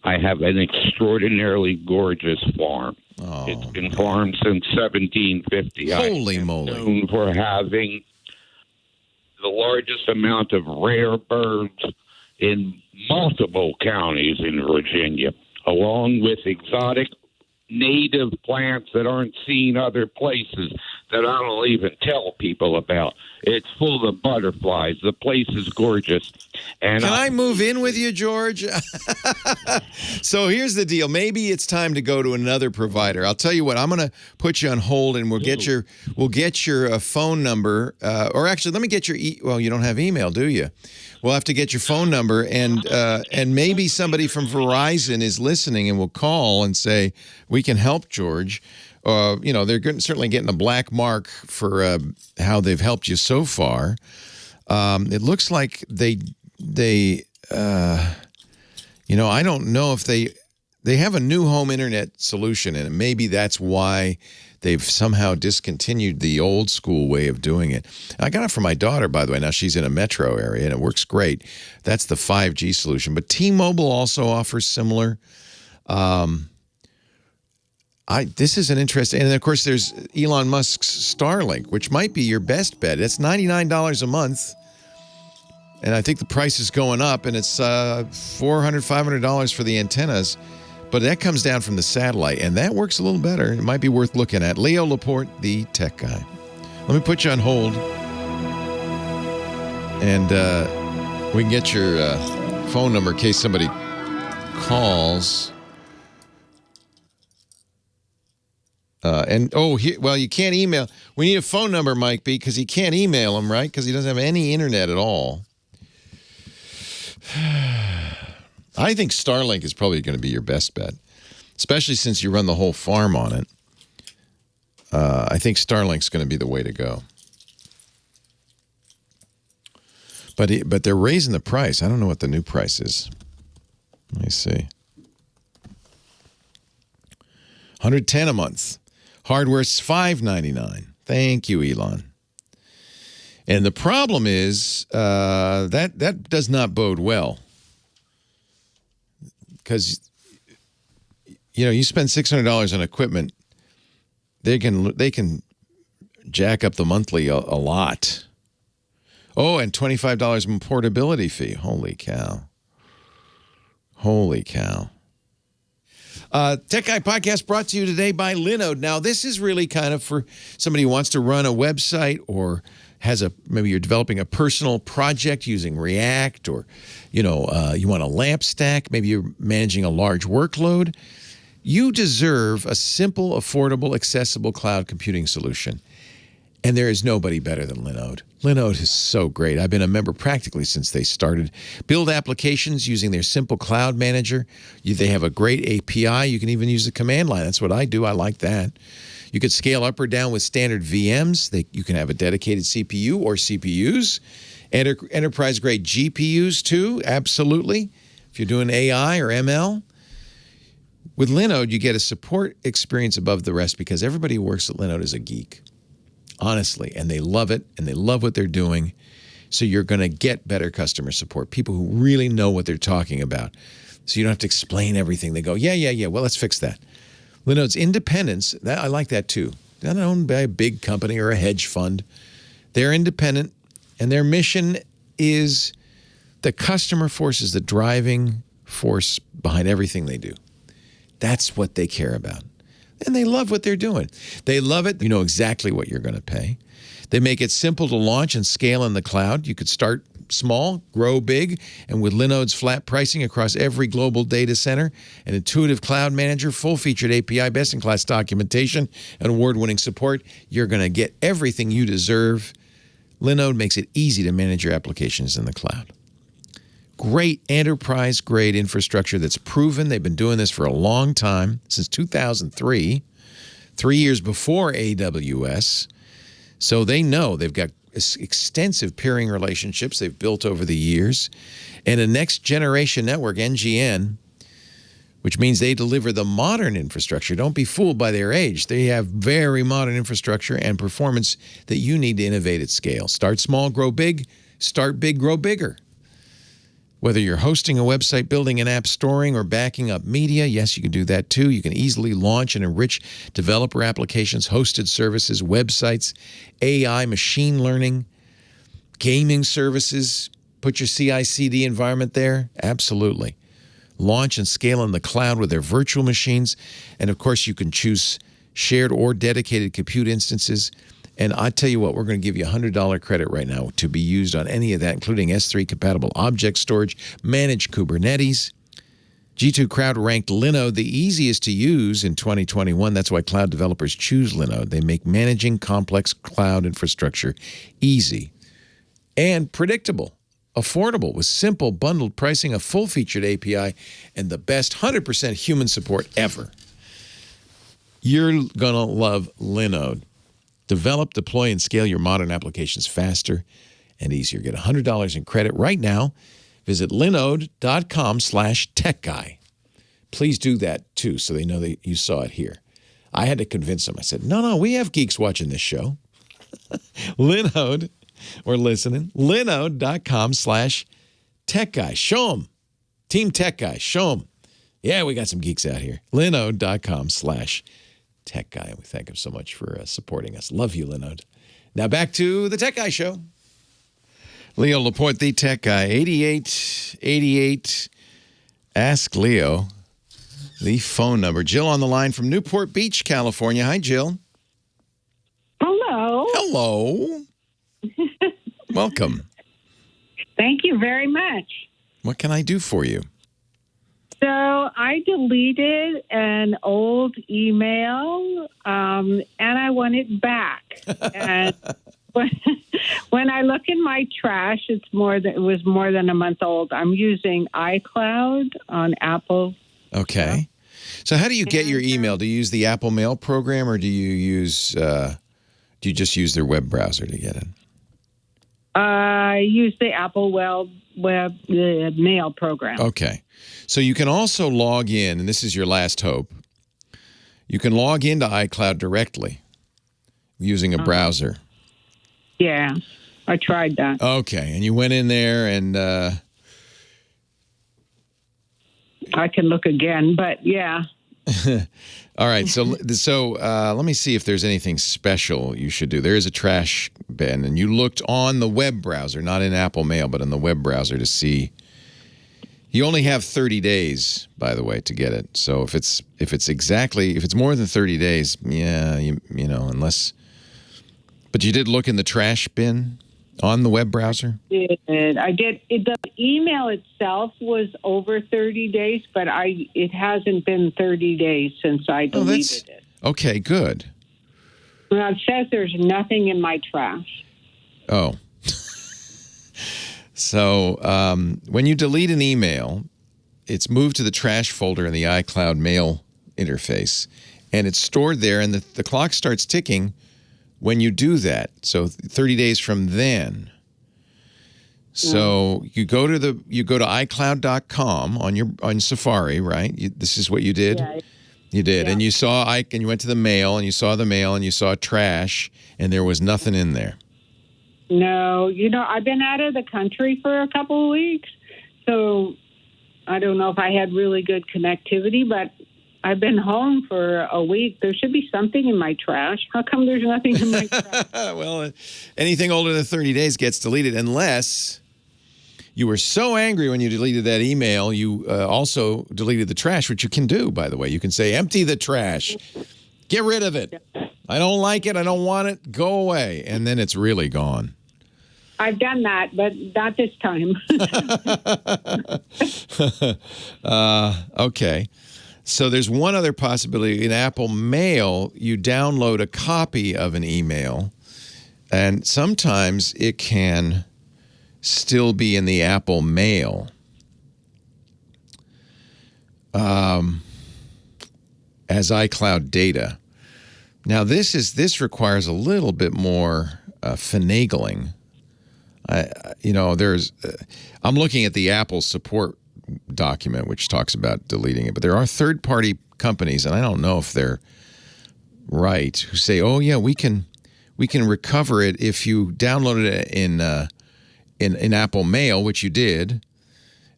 I have an extraordinarily gorgeous farm. Oh, it's been farmed since 1750. Holy moly. Known for having the largest amount of rare birds in multiple counties in Virginia, along with exotic native plants that aren't seen other places that I don't even tell people about. It's full of butterflies. The place is gorgeous. And Can I move in with you, George? So here's the deal. Maybe it's time to go to another provider. I'll tell you what. I'm going to put you on hold, and we'll get your phone number. Or actually, let me get your well, you don't have email, do you? We'll have to get your phone number, and maybe somebody from Verizon is listening and will call and say, we can help George. They're certainly getting a black mark for how they've helped you so far. It looks like they I don't know if they have a new home internet solution, and maybe that's why they've somehow discontinued the old school way of doing it. I got it for my daughter, by the way. Now she's in a metro area, and it works great. That's the 5G solution. But T-Mobile also offers similar. This is an interesting, and of course there's Elon Musk's Starlink, which might be your best bet. It's $99 a month, and I think the price is going up, and it's $400, $500 for the antennas, but that comes down from the satellite, and that works a little better. It might be worth looking at. Leo Laporte, the tech guy. Let me put you on hold, and we can get your phone number in case somebody calls. You can't email. We need a phone number, Mike B, because he can't email him, right? Because he doesn't have any internet at all. I think Starlink is probably going to be your best bet, especially since you run the whole farm on it. I think Starlink's going to be the way to go. But they're raising the price. I don't know what the new price is. Let me see. $110 a month. Hardware's $599. Thank you, Elon. And the problem is that does not bode well, because you spend $600 on equipment, they can jack up the monthly a lot. Oh, and $25 in portability fee. Holy cow! Holy cow! Tech Guy Podcast brought to you today by Linode. Now, this is really kind of for somebody who wants to run a website, or maybe you're developing a personal project using React, or you want a lamp stack. Maybe you're managing a large workload. You deserve a simple, affordable, accessible cloud computing solution. And there is nobody better than Linode. Linode is so great. I've been a member practically since they started. Build applications using their simple cloud manager. They have a great API. You can even use the command line. That's what I do. I like that. You could scale up or down with standard VMs. You can have a dedicated CPU or CPUs. Enterprise-grade GPUs, too, absolutely, if you're doing AI or ML. With Linode, you get a support experience above the rest because everybody who works at Linode is a geek. Honestly, and they love it, and they love what they're doing. So you're going to get better customer support, people who really know what they're talking about. So you don't have to explain everything. They go, yeah, well, let's fix that. Linode's independence, I like that too. They're not owned by a big company or a hedge fund. They're independent, and their mission is the customer force is the driving force behind everything they do. That's what they care about. And they love what they're doing. They love it. You know exactly what you're going to pay. They make it simple to launch and scale in the cloud. You could start small, grow big, and with Linode's flat pricing across every global data center, an intuitive cloud manager, full-featured API, best-in-class documentation, and award-winning support, you're going to get everything you deserve. Linode makes it easy to manage your applications in the cloud. Great enterprise-grade infrastructure that's proven. They've been doing this for a long time, since 2003, 3 years before AWS. So they know they've got extensive peering relationships they've built over the years, and a next-generation network, NGN, which means they deliver the modern infrastructure. Don't be fooled by their age. They have very modern infrastructure and performance that you need to innovate at scale. Start small, grow big. Start big, grow bigger. Whether you're hosting a website, building an app, storing, or backing up media, yes, you can do that too. You can easily launch and enrich developer applications, hosted services, websites, AI, machine learning, gaming services. Put your CI/CD environment there. Absolutely. Launch and scale in the cloud with their virtual machines. And of course, you can choose shared or dedicated compute instances. And I tell you what, we're going to give you $100 credit right now to be used on any of that, including S3-compatible object storage, managed Kubernetes. G2 Crowd ranked Linode the easiest to use in 2021. That's why cloud developers choose Linode. They make managing complex cloud infrastructure easy and predictable, affordable, with simple bundled pricing, a full-featured API, and the best 100% human support ever. You're going to love Linode. Develop, deploy, and scale your modern applications faster and easier. Get $100 in credit right now. Visit linode.com/techguy. Please do that, too, so they know that you saw it here. I had to convince them. I said, no, we have geeks watching this show. Linode, or listening, linode.com/techguy. Show them. Team Tech Guy, show them. Yeah, we got some geeks out here. Linode.com/techguy. We thank him so much for supporting us. Love you, Linode. Now back to the Tech Guy Show. Leo Laporte, the Tech Guy, 8888. Ask Leo. The phone number. Jill on the line from Newport Beach, California. Hi, Jill. Hello. Hello. Welcome. Thank you very much. What can I do for you? So I deleted an old email, and I want it back. And when I look in my trash, it was more than a month old. I'm using iCloud on Apple. Okay. So how do you get your email? Do you use the Apple Mail program, or do you just use their web browser to get it? I use the Apple web mail program. Okay. So you can also log in, and this is your last hope. You can log into iCloud directly using a browser. Yeah, I tried that. Okay, and you went in there and... I can look again, but yeah. All right, so let me see if there's anything special you should do. There is a trash bin, and you looked on the web browser, not in Apple Mail, but in the web browser to see. You only have 30 days, by the way, to get it. So if it's more than 30 days, yeah, you know, unless. But you did look in the trash bin on the web browser? I did. The email itself was over 30 days, but it hasn't been 30 days since I deleted it. Okay, good. Well, it says there's nothing in my trash. Oh. So when you delete an email, it's moved to the trash folder in the iCloud mail interface, and it's stored there, and the clock starts ticking when you do that. So 30 days from then. So you go to iCloud.com on Safari, right? This is what you did? Yeah. You did. Yeah. And you went to the mail, and you saw the mail, and you saw trash, and there was nothing in there. No, I've been out of the country for a couple of weeks, so I don't know if I had really good connectivity, but I've been home for a week. There should be something in my trash. How come there's nothing in my trash? Well, anything older than 30 days gets deleted unless you were so angry when you deleted that email, you also deleted the trash, which you can do, by the way. You can say, empty the trash. Get rid of it. I don't like it. I don't want it. Go away. And then it's really gone. I've done that, but not this time. Okay. So there's one other possibility. In Apple Mail, you download a copy of an email, and sometimes it can still be in the Apple Mail. As iCloud data. Now, this requires a little bit more finagling. I'm looking at the Apple support document, which talks about deleting it, but there are third-party companies, and I don't know if they're right, who say, "Oh yeah, we can recover it if you downloaded it in Apple Mail," which you did.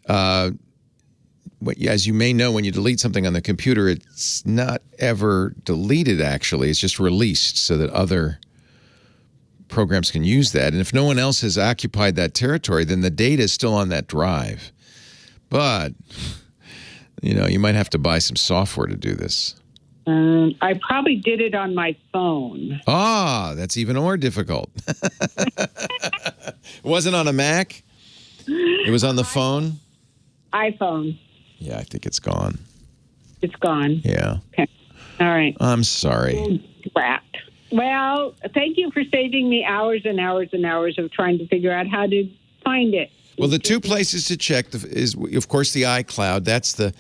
As you may know, when you delete something on the computer, it's not ever deleted, actually. It's just released so that other programs can use that. And if no one else has occupied that territory, then the data is still on that drive. But, you might have to buy some software to do this. I probably did it on my phone. Ah, that's even more difficult. It wasn't on a Mac? It was on the phone? iPhone. Yeah, I think it's gone. It's gone? Yeah. Okay. All right. I'm sorry. Wrapped. Well, thank you for saving me hours and hours and hours of trying to figure out how to find it. Well, the two places to check is, of course, the iCloud.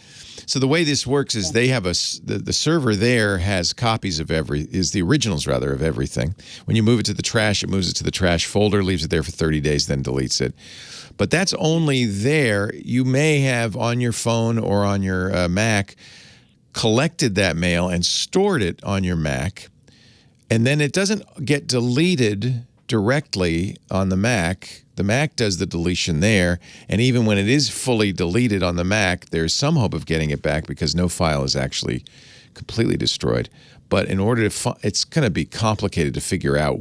So the way this works is they have the server there has copies of the originals rather of everything. When you move it to the trash, it moves it to the trash folder, leaves it there for 30 days, then deletes it. But that's only there. You may have on your phone or on your Mac collected that mail and stored it on your Mac, and then it doesn't get deleted directly on the Mac. The Mac does the deletion there, and even when it is fully deleted on the Mac, there's some hope of getting it back because no file is actually completely destroyed. But in order to, it's going to be complicated to figure out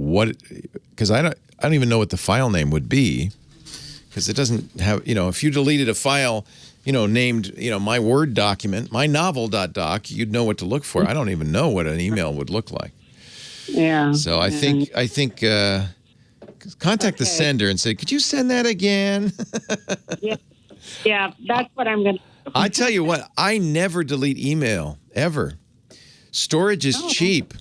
because I don't even know what the file name would be, because it doesn't have, if you deleted a file, named, my Word document, my novel.doc, you'd know what to look for. I don't even know what an email would look like. Yeah. So I think contact the sender and say, could you send that again? Yeah, that's what I'm going to do. I tell you what, I never delete email, ever. Storage is cheap.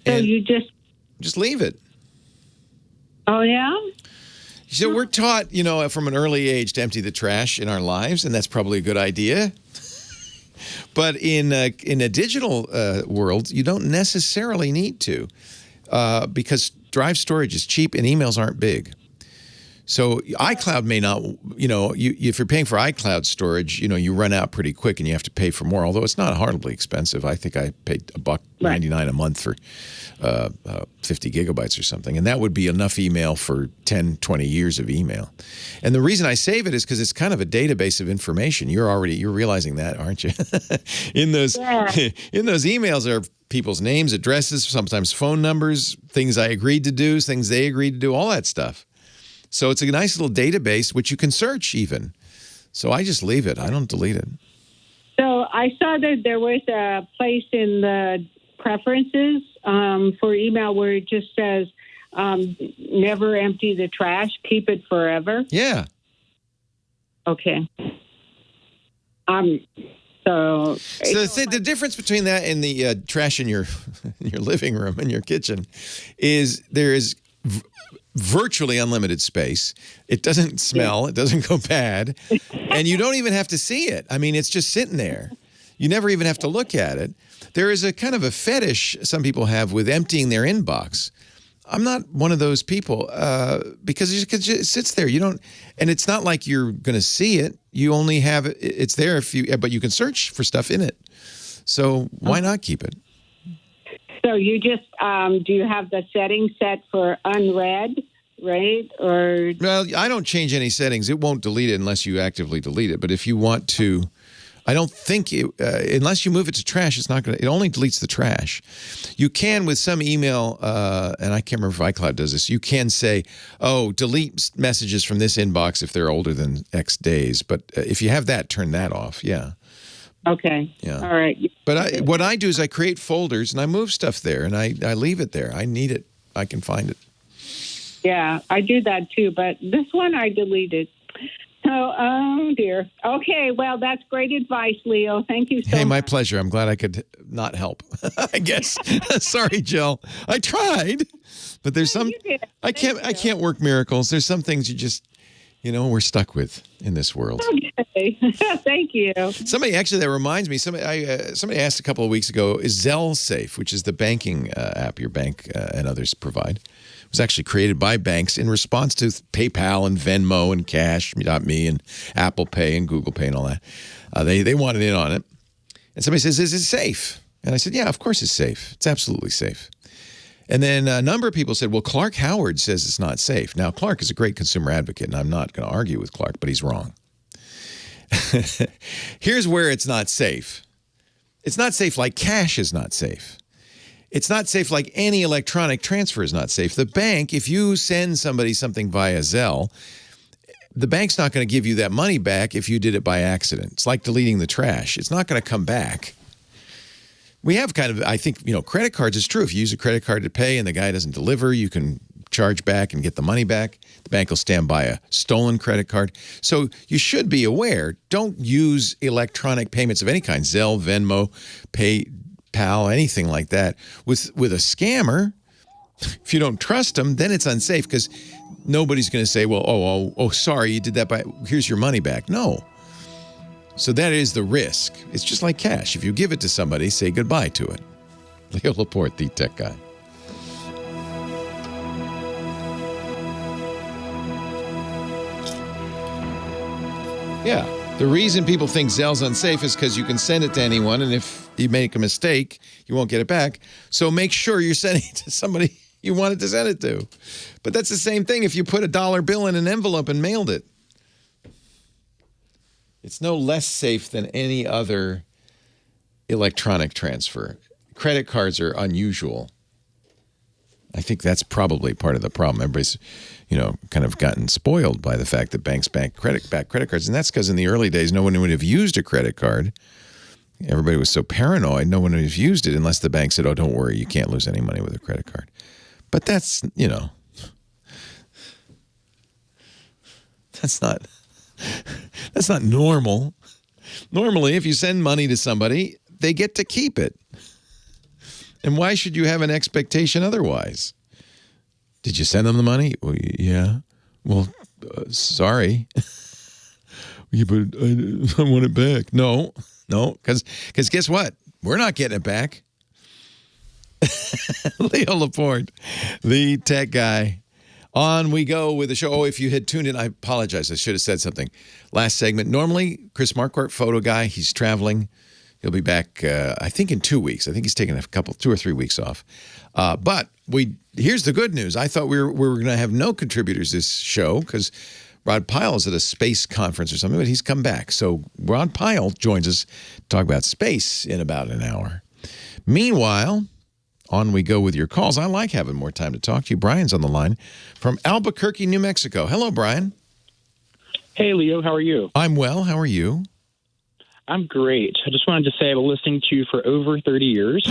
So and you just leave it. Oh, yeah? So we're taught, from an early age to empty the trash in our lives, and that's probably a good idea. But in a digital world, you don't necessarily need to because drive storage is cheap and emails aren't big. So iCloud may not, if you're paying for iCloud storage, you run out pretty quick and you have to pay for more, although it's not horribly expensive. I think I paid $1.99 a month for 50 gigabytes or something. And that would be enough email for 10, 20 years of email. And the reason I save it is because it's kind of a database of information. You're realizing that, aren't you? In those emails are people's names, addresses, sometimes phone numbers, things I agreed to do, things they agreed to do, all that stuff. So it's a nice little database, which you can search even. So I just leave it. I don't delete it. So I saw that there was a place in the preferences for email where it just says, never empty the trash, keep it forever. Yeah. Okay. So the difference between that and the trash in your living room and your kitchen is there is virtually unlimited space. It doesn't smell. It doesn't go bad. And you don't even have to see it. I mean, it's just sitting there. You never even have to look at it. There is a kind of a fetish some people have with emptying their inbox. I'm not one of those people because it sits there. You don't, and it's not like you're going to see it. You only have it. It's there but you can search for stuff in it. So why not keep it? So you just, do you have the settings set for unread, right? Or well, I don't change any settings. It won't delete it unless you actively delete it. But if you want to, I don't think unless you move it to trash, it's not going to, it only deletes the trash. You can with some email, and I can't remember if iCloud does this, you can say, oh, delete messages from this inbox if they're older than X days. But if you have that, turn that off. Yeah. Okay. Yeah. All right. But what I do is I create folders and I move stuff there and I leave it there. I need it. I can find it. Yeah, I do that too. But this one I deleted. Oh dear. Okay. Well, that's great advice, Leo. Thank you so much. Hey, my pleasure. I'm glad I could not help, I guess. Sorry, Jill. I tried, but there's some, I can't work miracles. There's some things you just, we're stuck with in this world. Okay. Thank you. That reminds me, somebody asked a couple of weeks ago, is Zelle safe, which is the banking app your bank and others provide. It was actually created by banks in response to PayPal and Venmo and Cash.me and Apple Pay and Google Pay and all that. They wanted in on it. And somebody says, is it safe? And I said, yeah, of course it's safe. It's absolutely safe. And then a number of people said, well, Clark Howard says it's not safe. Now, Clark is a great consumer advocate, and I'm not going to argue with Clark, but he's wrong. Here's where it's not safe. It's not safe like cash is not safe. It's not safe like any electronic transfer is not safe. The bank, if you send somebody something via Zelle, the bank's not going to give you that money back if you did it by accident. It's like deleting the trash. It's not going to come back. We have kind of, I think, credit cards is true. If you use a credit card to pay and the guy doesn't deliver, you can charge back and get the money back. The bank will stand by a stolen credit card. So you should be aware, don't use electronic payments of any kind, Zelle, Venmo, PayPal, anything like that. With a scammer, if you don't trust them, then it's unsafe because nobody's going to say, well, oh, sorry, you did that here's your money back. No. So that is the risk. It's just like cash. If you give it to somebody, say goodbye to it. Leo Laporte, the tech guy. Yeah. The reason people think Zelle's unsafe is because you can send it to anyone, and if you make a mistake, you won't get it back. So make sure you're sending it to somebody you wanted to send it to. But that's the same thing if you put a dollar bill in an envelope and mailed it. It's no less safe than any other electronic transfer. Credit cards are unusual. I think that's probably part of the problem. Everybody's, kind of gotten spoiled by the fact that banks bank credit cards. And that's because in the early days, no one would have used a credit card. Everybody was so paranoid, no one would have used it unless the bank said, oh, don't worry, you can't lose any money with a credit card. But that's, that's not normal. Normally, if you send money to somebody, they get to keep it. And why should you have an expectation otherwise? Did you send them the money? Well, yeah. Well, sorry. Yeah, but I want it back. No, No, because guess what? We're not getting it back. Leo Laporte, the tech guy. On we go with the show. Oh, if you had tuned in, I apologize. I should have said something. Last segment. Normally, Chris Marquardt, photo guy, he's traveling. He'll be back, I think, in 2 weeks. I think he's taking 2 or 3 weeks off. But here's the good news. I thought we were going to have no contributors this show because Rod Pyle is at a space conference or something, but he's come back. So Rod Pyle joins us to talk about space in about an hour. Meanwhile, on we go with your calls. I like having more time to talk to you. Brian's on the line from Albuquerque, New Mexico. Hello, Brian. Hey, Leo. How are you? I'm well. How are you? I'm great. I just wanted to say I've been listening to you for over 30 years.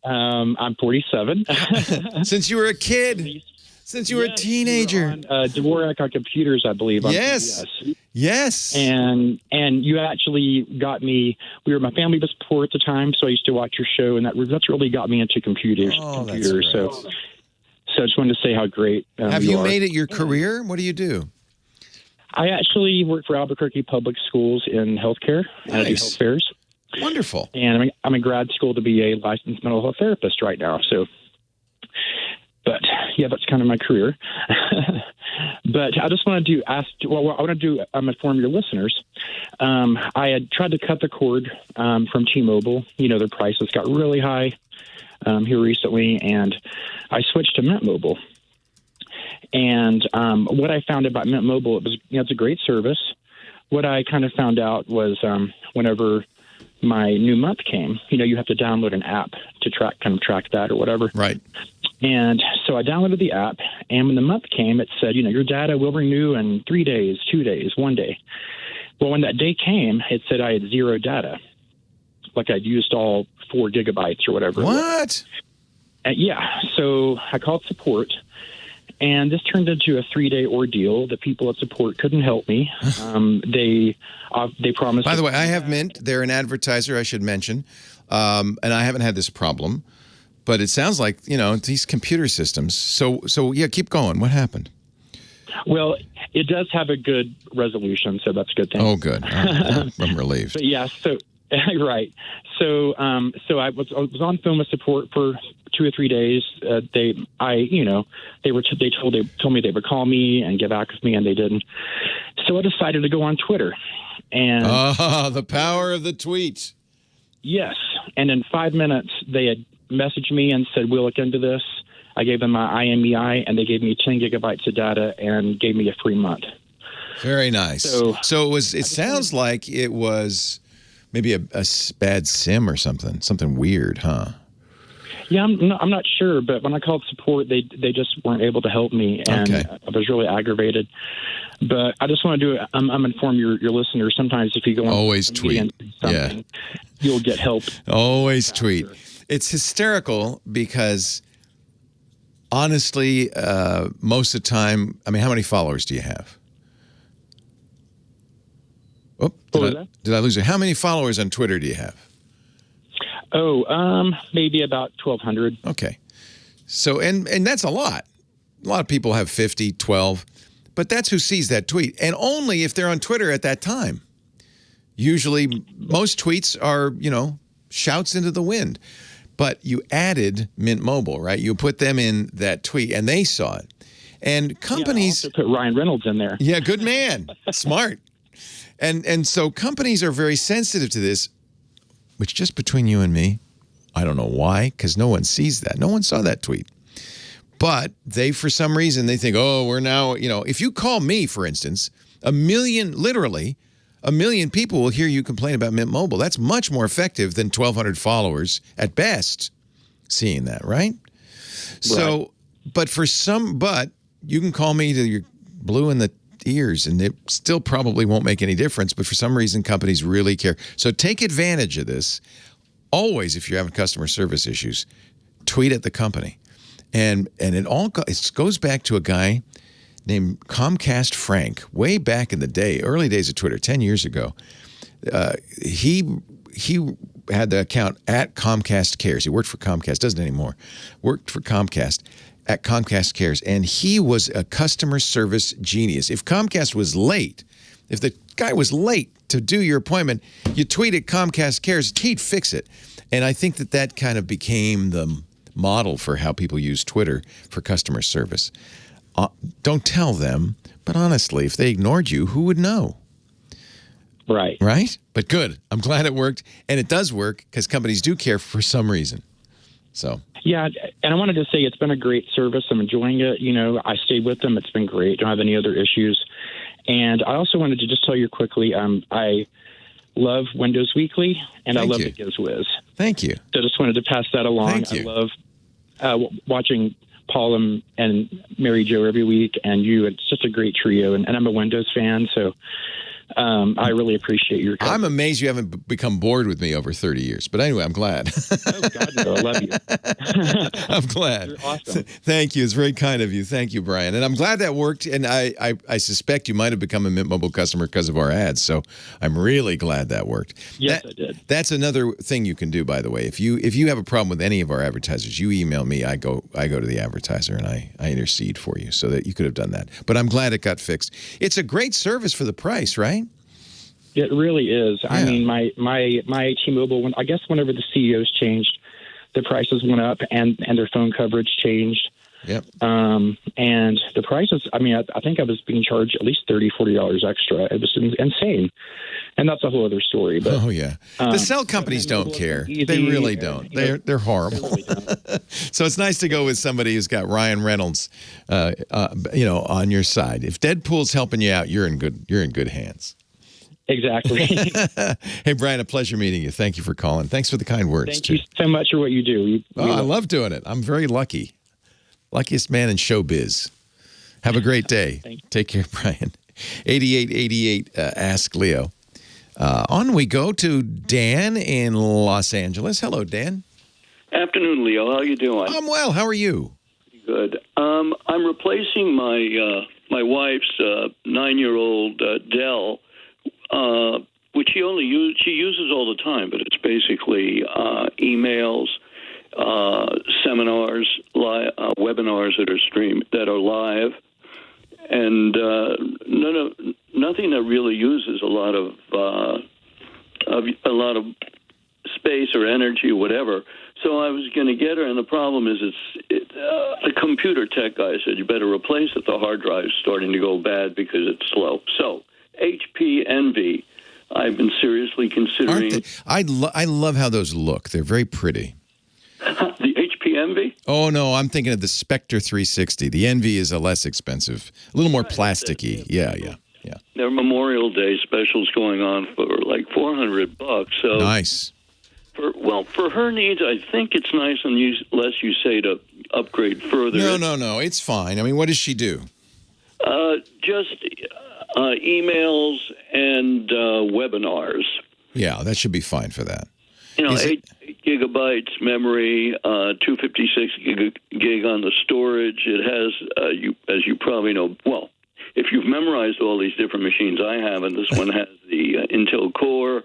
I'm 47. Since you were a kid. Since you were a teenager. You were on Dvorak on Computers, I believe. Yes. Yes. And you actually got me. My family was poor at the time, so I used to watch your show, and that's really got me into computers. That's great. So I just wanted to say how great Have you made it your career? What do you do? I actually work for Albuquerque Public Schools in healthcare. Nice. And I do health fairs. Wonderful. And I'm in grad school to be a licensed mental health therapist right now. So, but yeah, that's kind of my career. But I just wanted to inform your listeners. I had tried to cut the cord from T-Mobile. Their prices got really high here recently, and I switched to Mint Mobile. And what I found about Mint Mobile, it's a great service. What I kind of found out was whenever my new month came, you have to download an app to track that or whatever. Right. And so I downloaded the app, and when the month came, it said, your data will renew in 3 days, 2 days, 1 day. Well, when that day came, it said I had zero data, like I'd used all 4 gigabytes or whatever. What? Yeah. So I called support. And this turned into a 3-day ordeal. The people at support couldn't help me. They promised. By the way, I have Mint. They're an advertiser, I should mention. And I haven't had this problem. But it sounds like, these computer systems. So yeah, keep going. What happened? Well, it does have a good resolution, so that's a good thing. Oh, good. I'm relieved. But yeah, so right. So I was on phone with support for 2 or 3 days. They told me they would call me and get back with me, and they didn't. So I decided to go on Twitter. And the power of the tweet. Yes. And in 5 minutes, they had messaged me and said, we'll look into this. I gave them my IMEI, and they gave me 10 gigabytes of data and gave me a free month. Very nice. So it sounds like it was maybe a bad SIM or something weird, huh? Yeah, I'm not sure, but when I called support, they just weren't able to help me, and I was really aggravated. But I just want to I'm inform your listeners. Sometimes if you go on always tweet, you'll get help. Always tweet. It's hysterical because honestly, most of the time, I mean, how many followers do you have? Oh, did I lose it? How many followers on Twitter do you have? Oh, maybe about 1,200. Okay. So, and that's a lot. A lot of people have 50, 12, but that's who sees that tweet. And only if they're on Twitter at that time. Usually, most tweets are, shouts into the wind. But you added Mint Mobile, right? You put them in that tweet, and they saw it. And companies... Yeah, I also put Ryan Reynolds in there. Yeah, good man. Smart. And so companies are very sensitive to this, which just between you and me, I don't know why, because no one sees that. No one saw that tweet. But they, for some reason, they think, we're now, if you call me, for instance, literally a million people will hear you complain about Mint Mobile. That's much more effective than 1,200 followers at best seeing that, right? So, but you can call me till you're blue in the ears, and it still probably won't make any difference, but for some reason, companies really care. So take advantage of this. Always, if you're having customer service issues, tweet at the company. And it goes back to a guy named Comcast Frank, way back in the day, early days of Twitter, 10 years ago. He had the account at Comcast Cares. He worked for Comcast, doesn't anymore. Worked for Comcast at Comcast Cares, and he was a customer service genius. If Comcast was late, if the guy was late to do your appointment. You tweet at Comcast Cares, he'd fix it. And I think that kind of became the model for how people use Twitter for customer service. Don't tell them, but honestly, if they ignored you, who would know? Right. Right? But good. I'm glad it worked. And it does work because companies do care for some reason. So. Yeah, and I wanted to say it's been a great service. I'm enjoying it. You know, I stayed with them. It's been great. Don't have any other issues. And I also wanted to just tell you quickly, I love Windows Weekly, and I love the GizWiz. Thank you. So just wanted to pass that along. Thank you. I love watching Paul and Mary Jo every week, and you. It's just a great trio, and I'm a Windows fan, so I really appreciate your coverage. I'm amazed you haven't become bored with me over 30 years. But anyway, I'm glad. Oh, God, no, I love you. I'm glad. You're awesome. Thank you. It's very kind of you. Thank you, Brian. And I'm glad that worked. And I suspect you might have become a Mint Mobile customer because of our ads. So I'm really glad that worked. Yes, I did. That's another thing you can do, by the way. If you have a problem with any of our advertisers, you email me. I go to the advertiser and I intercede for you, so that you could have done that. But I'm glad it got fixed. It's a great service for the price, right? It really is. Yeah. I mean, my T-Mobile, I guess whenever the CEOs changed, the prices went up and their phone coverage changed. Yep. And the prices, I mean, I think I was being charged at least $30, $40 extra. It was insane. And that's a whole other story. But, oh, yeah. The cell companies don't care. They really don't. They're horrible. Really don't. So it's nice to go with somebody who's got Ryan Reynolds, on your side. If Deadpool's helping you out, you're in good hands. Exactly. Hey, Brian, a pleasure meeting you. Thank you for calling. Thanks for the kind words. Thank you so much for what you do. I love doing it. I'm very lucky. Luckiest man in showbiz. Have a great day. Take care, Brian. 8888 Ask Leo. On we go to Dan in Los Angeles. Hello, Dan. Afternoon, Leo. How you doing? I'm well. How are you? Good. I'm replacing my wife's 9-year-old Dell, which she uses all the time, but it's basically emails, seminars, webinars that are live, and nothing that really uses a lot of space or energy or whatever. So I was going to get her, and the problem is the computer tech guy said you better replace it. The hard drive's starting to go bad because it's slow. So HP Envy, I've been seriously considering. I love how those look. They're very pretty. The HP Envy? Oh, no, I'm thinking of the Spectre 360. The Envy is a less expensive, a little more plasticky. Yeah. There are Memorial Day specials going on for like $400. So nice. For her needs, I think it's nice unless you say to upgrade further. No, it's fine. I mean, what does she do? Just emails and webinars. Yeah, that should be fine for that. 8 gigabytes memory, 256 gig on the storage. It has, as you probably know, well, if you've memorized all these different machines I have, and this one has the Intel Core,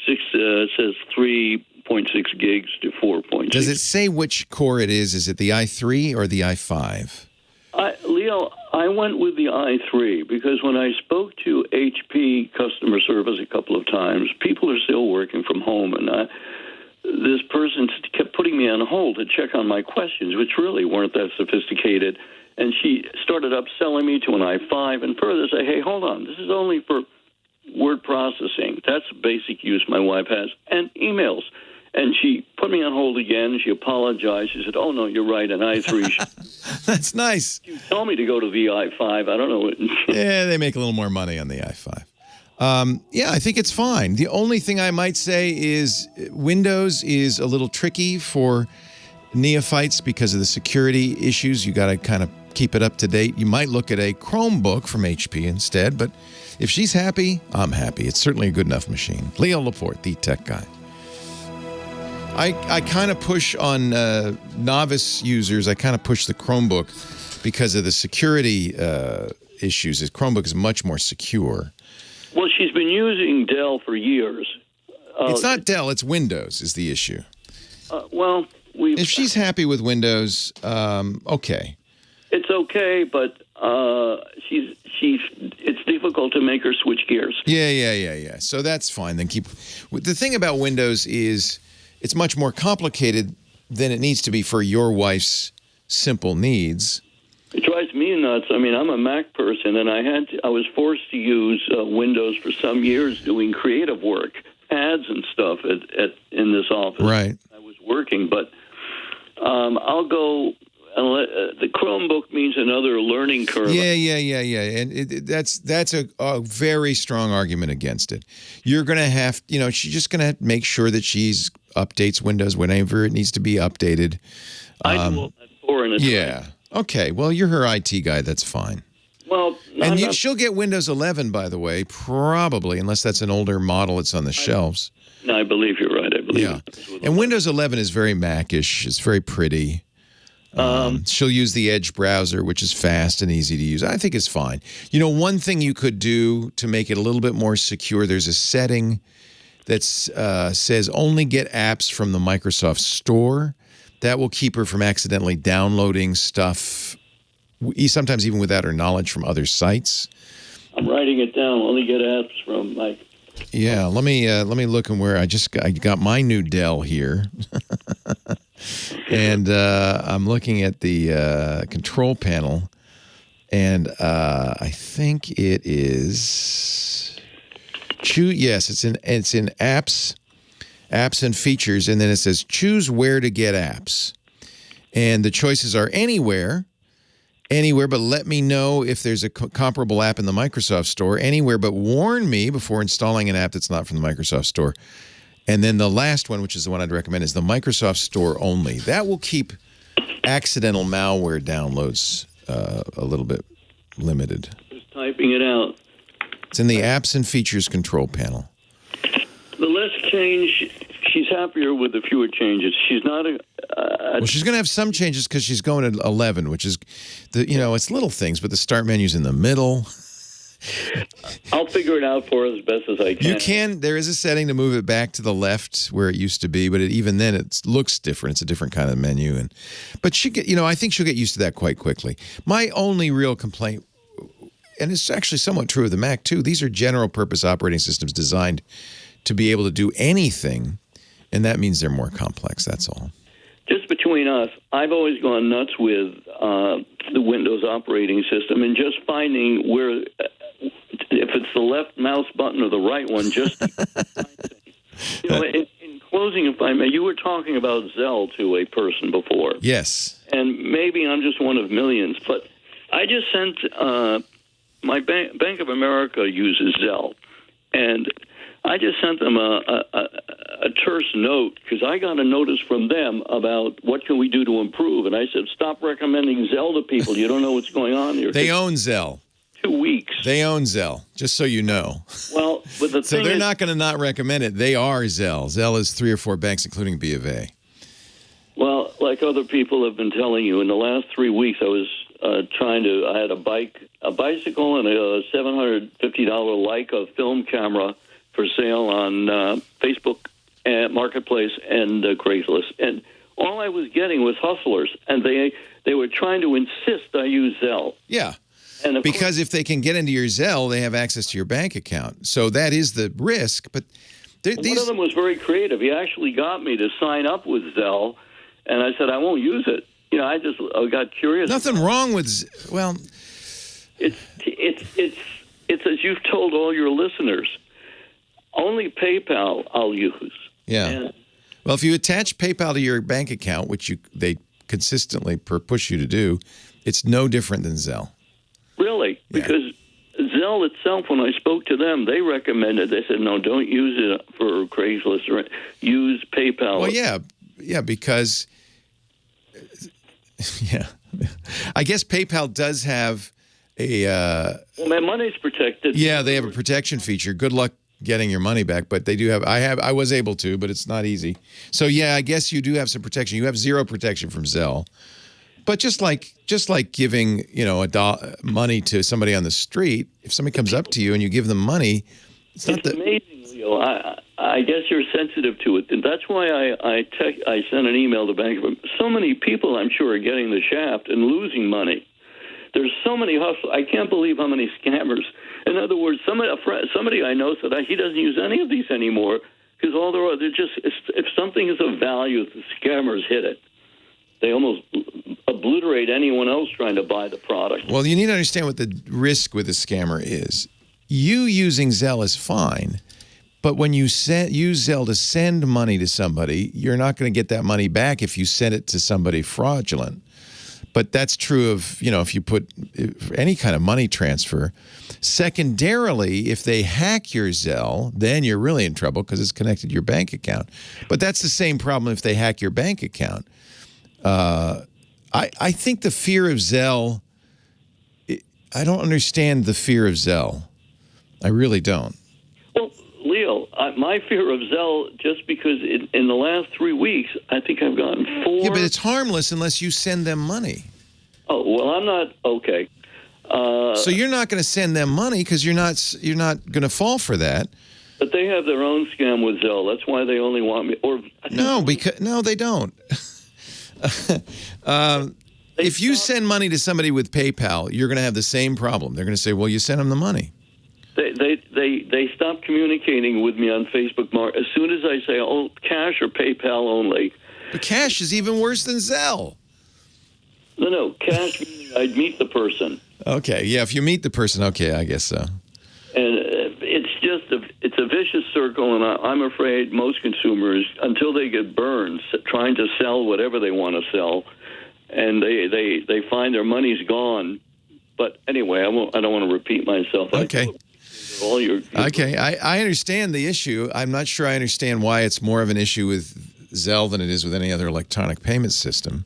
says 3.6 gigs to 4.6. Does it say which core it is? Is it the i3 or the i5? Leo, I went with the i3 because when I spoke to HP customer service a couple of times, people are still working from home, and this person kept putting me on hold to check on my questions, which really weren't that sophisticated. And she started upselling me to an i5 and further say, hey, hold on, this is only for word processing. That's basic use my wife has, and emails. And she put me on hold again. She apologized. She said, oh, no, you're right, an i3. That's nice. She told me to go to the i5. I don't know. Yeah, they make a little more money on the i5. Yeah, I think it's fine. The only thing I might say is Windows is a little tricky for neophytes because of the security issues. You got to kind of keep it up to date. You might look at a Chromebook from HP instead, but if she's happy, I'm happy. It's certainly a good enough machine. Leo Laporte, the tech guy. I kind of push on novice users. I kind of push the Chromebook because of the security issues. The Chromebook is much more secure. Well, she's been using Dell for years. It's not Dell. It's Windows is the issue. If she's happy with Windows, okay. It's okay, but it's difficult to make her switch gears. Yeah. So that's fine. Then the thing about Windows is it's much more complicated than it needs to be for your wife's simple needs. It drives me nuts. I mean, I'm a Mac person, and I was forced to use Windows for some years doing creative work, ads and stuff in this office. Right. I was working, but I'll go. The Chromebook means another learning curve. Yeah. And that's a very strong argument against it. You're going to have, she's just going to make sure that she's updates Windows whenever it needs to be updated. I do all that for her. Yeah. Okay. Well, you're her IT guy. That's fine. Well, she'll get Windows 11, by the way, probably, unless that's an older model that's on the shelves. No, I believe you're right. I believe. Yeah. And Windows 11 is very Mac-ish. It's very pretty. She'll use the Edge browser, which is fast and easy to use. I think it's fine. One thing you could do to make it a little bit more secure, there's a setting that says only get apps from the Microsoft Store. That will keep her from accidentally downloading stuff, sometimes even without her knowledge, from other sites. I'm writing it down. Only get apps from my. Yeah, let me look and where I got my new Dell here. And I'm looking at the control panel, and I think it is yes, it's in apps and features, and then it says choose where to get apps. And the choices are anywhere, but let me know if there's a comparable app in the Microsoft Store, anywhere, but warn me before installing an app that's not from the Microsoft Store. And then the last one, which is the one I'd recommend, is the Microsoft Store only. That will keep accidental malware downloads a little bit limited. Just typing it out. It's in the apps and features control panel. The less change, she's happier with the fewer changes. She's not well, she's going to have some changes because she's going to 11, which is, it's little things, but the start menu's in the middle. I'll figure it out for her as best as I can. You can. There is a setting to move it back to the left where it used to be, but even then it looks different. It's a different kind of menu, but I think she'll get used to that quite quickly. My only real complaint, and it's actually somewhat true of the Mac too, these are general purpose operating systems designed to be able to do anything, and that means they're more complex. That's all. Just between us, I've always gone nuts with the Windows operating system and just finding where, if it's the left mouse button or the right one, just in closing, if I may, you were talking about Zelle to a person before. Yes. And maybe I'm just one of millions, but I just sent my Bank of America uses Zelle, and I just sent them a terse note because I got a notice from them about what can we do to improve. And I said, stop recommending Zelle to people. You don't know what's going on here. They own Zelle. 2 weeks. They own Zelle, just so you know. Well, but the so thing they're is, not going to not recommend it. They are Zelle. Zelle is 3 or 4 banks, including B of A. Well, like other people have been telling you, in the last 3 weeks I was I had a bicycle and a $750 Leica film camera for sale on Facebook Marketplace and Craigslist. And all I was getting was hustlers, and they were trying to insist I use Zelle. Yeah. And because if they can get into your Zelle, they have access to your bank account. So that is the risk. But one of them was very creative. He actually got me to sign up with Zelle, and I said, I won't use it. I got curious. Nothing wrong with, It's as you've told all your listeners. Only PayPal I'll use. Yeah. Well, if you attach PayPal to your bank account, which they consistently push you to do, it's no different than Zelle. Really? Yeah. Because Zelle itself, when I spoke to them, they recommended, they said, no, don't use it for Craigslist or use PayPal. Well, yeah, because, I guess PayPal does have a... well, my money's protected. Yeah, they have a protection feature. Good luck getting your money back, but they do have... I was able to, but it's not easy. So, yeah, I guess you do have some protection. You have zero protection from Zelle. But just like giving, money to somebody on the street, if somebody comes up to you and you give them money, it's amazing, Leo. I guess you're sensitive to it, and that's why I sent an email to Bank of America. So many people, I'm sure, are getting the shaft and losing money There's so many hustlers. I can't believe how many scammers. In other words, somebody I know said he doesn't use any of these anymore because they're just, if something is of value, the scammers hit it. They almost obliterate anyone else trying to buy the product. Well, you need to understand what the risk with a scammer is. You using Zelle is fine, but when you use Zelle to send money to somebody, you're not going to get that money back if you send it to somebody fraudulent. But that's true of, if you put any kind of money transfer. Secondarily, if they hack your Zelle, then you're really in trouble because it's connected to your bank account. But that's the same problem if they hack your bank account. I think the fear of Zelle, I don't understand the fear of Zelle. I really don't. Well, Leo, my fear of Zelle, just because in the last 3 weeks, I think I've gotten 4. Yeah, but it's harmless unless you send them money. Oh, well, I'm not, okay. So you're not going to send them money because you're not going to fall for that. But they have their own scam with Zelle. That's why they only want me. No, they don't. If you send money to somebody with PayPal, you're going to have the same problem. They're going to say, well, you sent them the money. They stop communicating with me on Facebook. As soon as I say, cash or PayPal only. But cash is even worse than Zelle. No, cash meaning I'd meet the person. Okay, yeah, if you meet the person, okay, I guess so. And it's a vicious circle, and I'm afraid most consumers, until they get burned trying to sell whatever they want to sell, and they find their money's gone. But anyway, I don't want to repeat myself. Okay. Okay, I understand the issue. I'm not sure I understand why it's more of an issue with Zelle than it is with any other electronic payment system.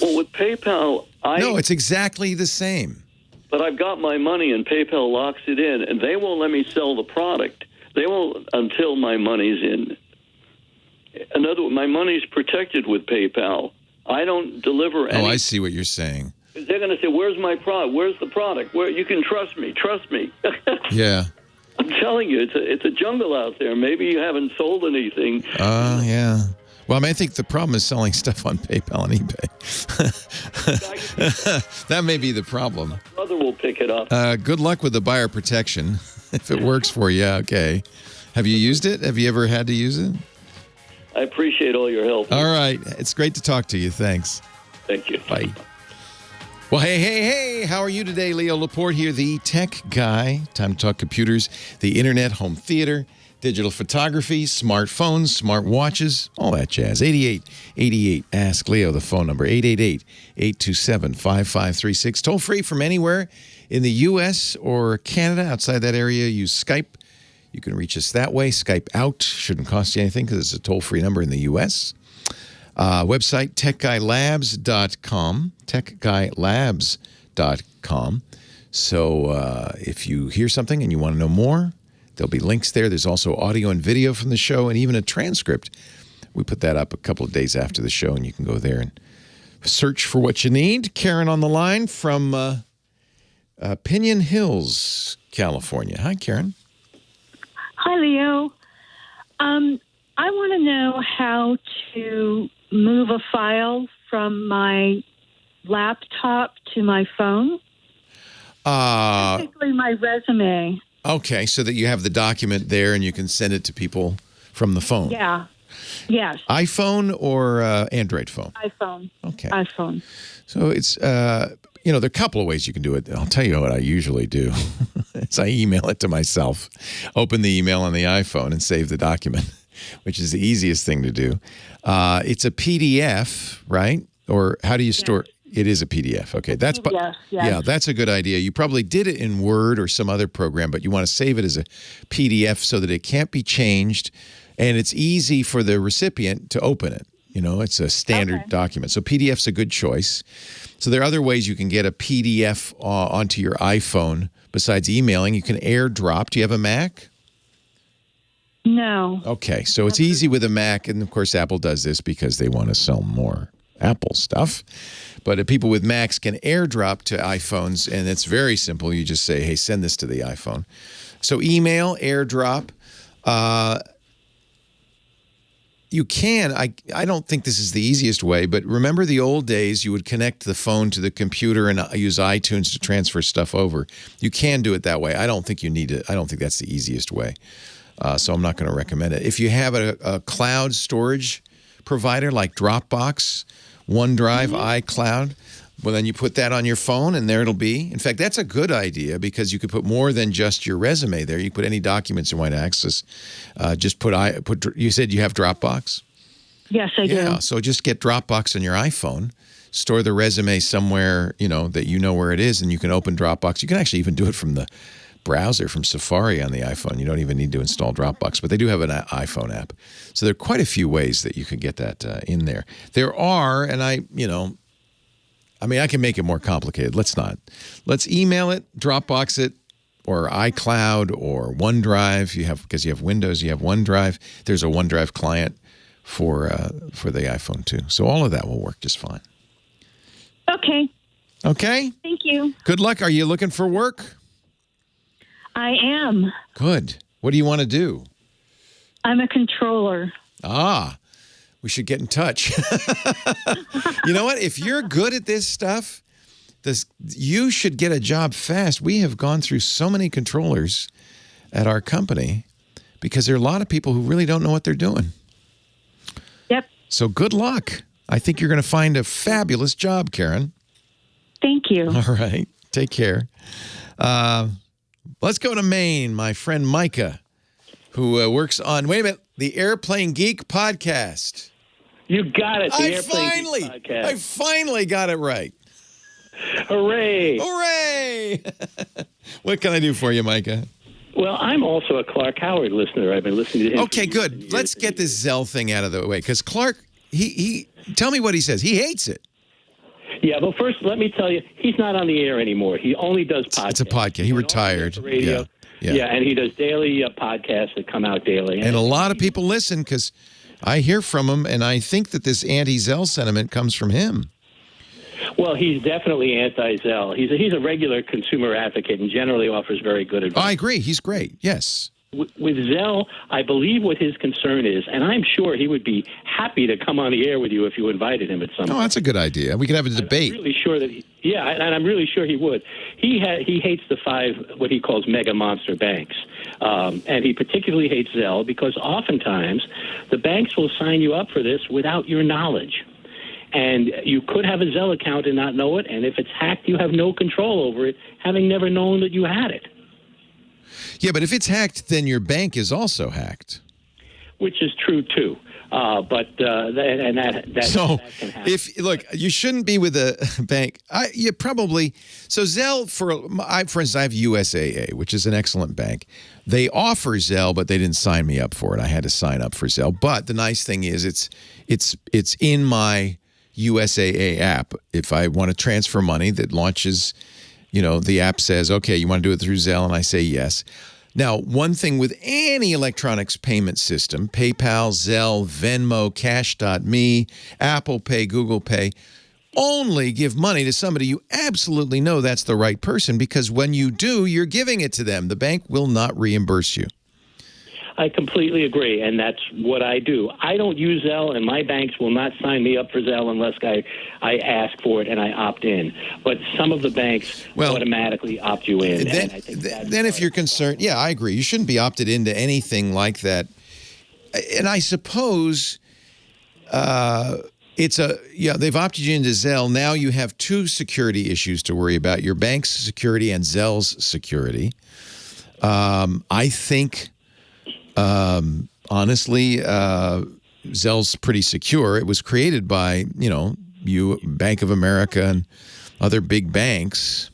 Well, with PayPal, No, it's exactly the same. But I've got my money, and PayPal locks it in, and they won't let me sell the product. They won't until my money's in. In other words, my money's protected with PayPal. I don't deliver any. Oh, I see what you're saying. They're going to say, where's my product? Where's the product? Where you can trust me. Trust me. Yeah. I'm telling you, it's a jungle out there. Maybe you haven't sold anything. Yeah. Well, I think the problem is selling stuff on PayPal and eBay. That may be the problem. My brother will pick it up. Good luck with the buyer protection. If it works for you, okay. Have you used it? Have you ever had to use it? I appreciate all your help. All right. It's great to talk to you. Thanks. Thank you. Bye. Well, hey, how are you today? Leo Laporte here, the tech guy. Time to talk computers, the internet, home theater, digital photography, smartphones, smart watches, all that jazz. 8888 Ask Leo, the phone number, 888-827-5536. Toll free from anywhere in the U.S. or Canada. Outside that area, use Skype. You can reach us that way. Skype out. Shouldn't cost you anything because it's a toll-free number in the U.S. Website, techguylabs.com, techguylabs.com. So if you hear something and you want to know more, there'll be links there. There's also audio and video from the show and even a transcript. We put that up a couple of days after the show, and you can go there and search for what you need. Karen on the line from Pinion Hills, California. Hi, Karen. Hi, Leo. I want to know how to move a file from my laptop to my phone. Basically, my resume. Okay, so that you have the document there and you can send it to people from the phone. Yeah. Yes. iPhone or Android phone? iPhone. Okay. iPhone. So it's, there are a couple of ways you can do it. I'll tell you what I usually do. is I email it to myself, open the email on the iPhone and save the document, which is the easiest thing to do. It's a PDF, right? Or how do you store it? It is a PDF. Okay, that's yeah, that's a good idea. You probably did it in Word or some other program, but you want to save it as a PDF so that it can't be changed, and it's easy for the recipient to open it. It's a standard document. So PDF's a good choice. So there are other ways you can get a PDF onto your iPhone besides emailing. You can AirDrop. Do you have a Mac? No. Okay, so it's easy with a Mac, and of course Apple does this because they want to sell more Apple stuff. But people with Macs can AirDrop to iPhones, and it's very simple. You just say, hey, send this to the iPhone. So email, AirDrop. you can. I don't think this is the easiest way, but remember the old days, you would connect the phone to the computer and use iTunes to transfer stuff over. You can do it that way. I don't think you need it. I don't think that's the easiest way. So I'm not going to recommend it. If you have a cloud storage provider like Dropbox, OneDrive, iCloud, well, then you put that on your phone and there it'll be. In fact, that's a good idea because you could put more than just your resume there. You could put any documents you want to access. Just put. You said you have Dropbox? Yes, I do. Yeah, so just get Dropbox on your iPhone. Store the resume somewhere, that you know where it is, and you can open Dropbox. You can actually even do it from the browser, from Safari on the iPhone. You don't even need to install Dropbox, but they do have an iPhone app. So there are quite a few ways that you can get that in there. There are, and I can make it more complicated. Let's not. Let's email it, Dropbox it, or iCloud or OneDrive. Because you have Windows, you have OneDrive. There's a OneDrive client for the iPhone too. So all of that will work just fine. Okay. Okay? Thank you. Good luck. Are you looking for work? I am. Good. What do you want to do? I'm a controller. We should get in touch. You know what? If you're good at this stuff, you should get a job fast. We have gone through so many controllers at our company because there are a lot of people who really don't know what they're doing. Yep. So good luck. I think you're going to find a fabulous job, Karen. Thank you. All right. Take care. Let's go to Maine. My friend Micah, who works on, the Airplane Geek podcast. You got it. The Airplane Geek podcast. I finally got it right. Hooray. Hooray. What can I do for you, Micah? Well, I'm also a Clark Howard listener. I've been listening to him. Okay, good. Let's get this Zell thing out of the way because Clark, he tell me what he says. He hates it. Yeah, well, first, let me tell you, he's not on the air anymore. He only does podcasts. It's a podcast. He retired. Radio. Yeah, and he does daily podcasts that come out daily. And a lot of people listen because I hear from him, and I think that this anti-Zell sentiment comes from him. Well, he's definitely anti-Zell. He's a regular consumer advocate and generally offers very good advice. I agree. He's great. Yes. With Zell, I believe what his concern is, and I'm sure he would be happy to come on the air with you if you invited him at some point. Oh, that's a good idea. We could have a debate. I'm really sure that and I'm really sure he would. He hates the 5 what he calls mega monster banks, and he particularly hates Zell because oftentimes the banks will sign you up for this without your knowledge. And you could have a Zell account and not know it, and if it's hacked, you have no control over it, having never known that you had it. Yeah, but if it's hacked, then your bank is also hacked. Which is true, too. That can happen. You shouldn't be with a bank. So Zell, for instance, I have USAA, which is an excellent bank. They offer Zell, but they didn't sign me up for it. I had to sign up for Zell. But the nice thing is it's in my USAA app. If I want to transfer money that launches, the app says, okay, you want to do it through Zell? And I say yes. Now, one thing with any electronics payment system, PayPal, Zelle, Venmo, Cash.me, Apple Pay, Google Pay, only give money to somebody you absolutely know that's the right person because when you do, you're giving it to them. The bank will not reimburse you. I completely agree, and that's what I do. I don't use Zelle, and my banks will not sign me up for Zelle unless I ask for it and I opt in. But some of the banks automatically opt you in. Then if you're concerned, I agree. You shouldn't be opted into anything like that. And I suppose they've opted you into Zelle. Now you have 2 security issues to worry about, your bank's security and Zell's security. I think... honestly, Zell's pretty secure. It was created by, Bank of America and other big banks.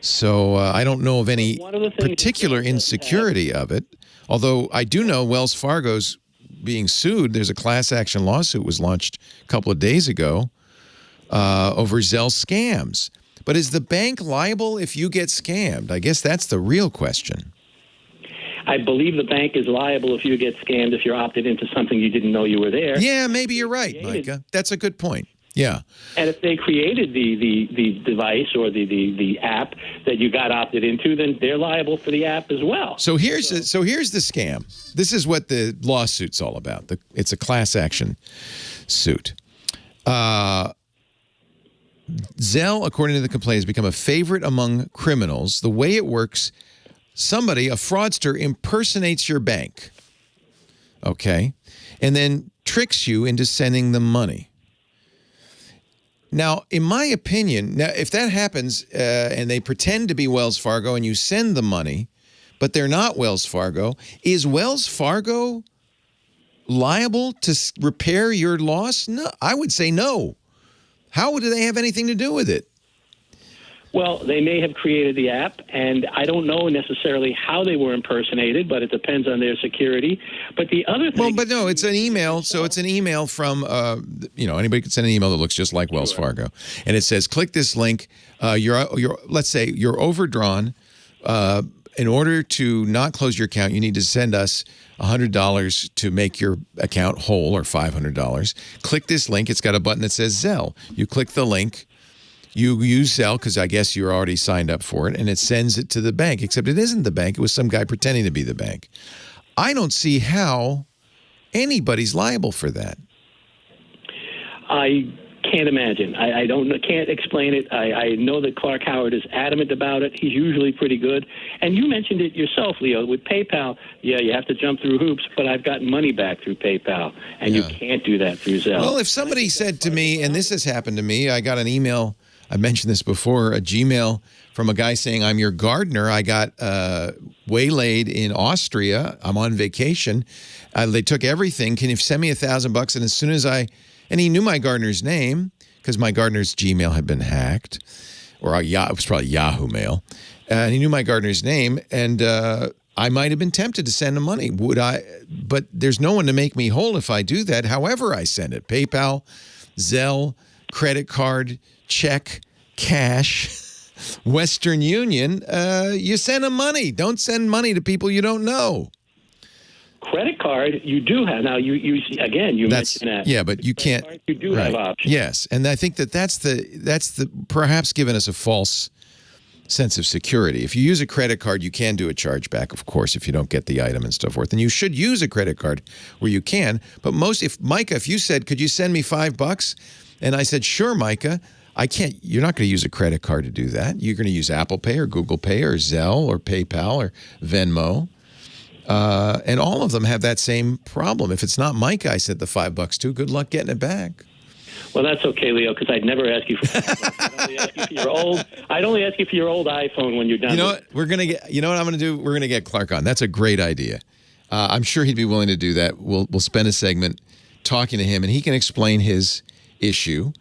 So I don't know of any particular insecurity of it. Although I do know Wells Fargo's being sued. There's a class action lawsuit was launched a couple of days ago over Zell scams. But is the bank liable if you get scammed? I guess that's the real question. I believe the bank is liable if you get scammed if you're opted into something you didn't know you were there. Yeah, maybe you're right, Micah. That's a good point. Yeah. And if they created the device or the app that you got opted into, then they're liable for the app as well. So here's the scam. This is what the lawsuit's all about. It's a class action suit. Zelle, according to the complaint, has become a favorite among criminals. The way it works, a fraudster, impersonates your bank, okay, and then tricks you into sending them money. Now, in my opinion, if that happens and they pretend to be Wells Fargo and you send the money, but they're not Wells Fargo, is Wells Fargo liable to repair your loss? No, I would say no. How do they have anything to do with it? Well, they may have created the app, and I don't know necessarily how they were impersonated, but it depends on their security. But the other thing... Well, but no, it's an email. So it's an email from, anybody can send an email that looks just like Wells Fargo. And it says, click this link. Let's say you're overdrawn. In order to not close your account, you need to send us $100 to make your account whole, or $500. Click this link. It's got a button that says Zelle. You click the link. You use Zelle because I guess you're already signed up for it, and it sends it to the bank, except it isn't the bank. It was some guy pretending to be the bank. I don't see how anybody's liable for that. I can't imagine. I can't explain it. I know that Clark Howard is adamant about it. He's usually pretty good. And you mentioned it yourself, Leo, with PayPal. Yeah, you have to jump through hoops, but I've gotten money back through PayPal, and you can't do that through Zelle. Well, if somebody said to me, and this has happened to me, I got an email, I mentioned this before, a Gmail from a guy saying, I'm your gardener. I got waylaid in Austria. I'm on vacation. They took everything. Can you send me $1,000? And as soon as and he knew my gardener's name because my gardener's Gmail had been hacked, or it was probably Yahoo Mail. And he knew my gardener's name, and I might have been tempted to send him money. Would I? But there's no one to make me whole if I do that. However I send it, PayPal, Zelle, credit card, check, cash, Western Union, you send them money. Don't send money to people you don't know. Credit card, you do have. Now, you mentioned that. Yeah, but you can't. Card, you do have options. Yes, and I think that's the perhaps given us a false sense of security. If you use a credit card, you can do a chargeback, of course, if you don't get the item and so forth. And you should use a credit card where you can. But Micah, if you said, could you send me $5? And I said, sure, Micah. I can't. You're not going to use a credit card to do that. You're going to use Apple Pay or Google Pay or Zelle or PayPal or Venmo. And all of them have that same problem. If it's not Micah I sent the $5 to, good luck getting it back. Well, that's okay, Leo, because I'd never ask you for I'd only ask you for your old iPhone when you're done. You know what? You know what I'm going to do? We're going to get Clark on. That's a great idea. I'm sure he'd be willing to do that. We'll spend a segment talking to him, and he can explain his issue,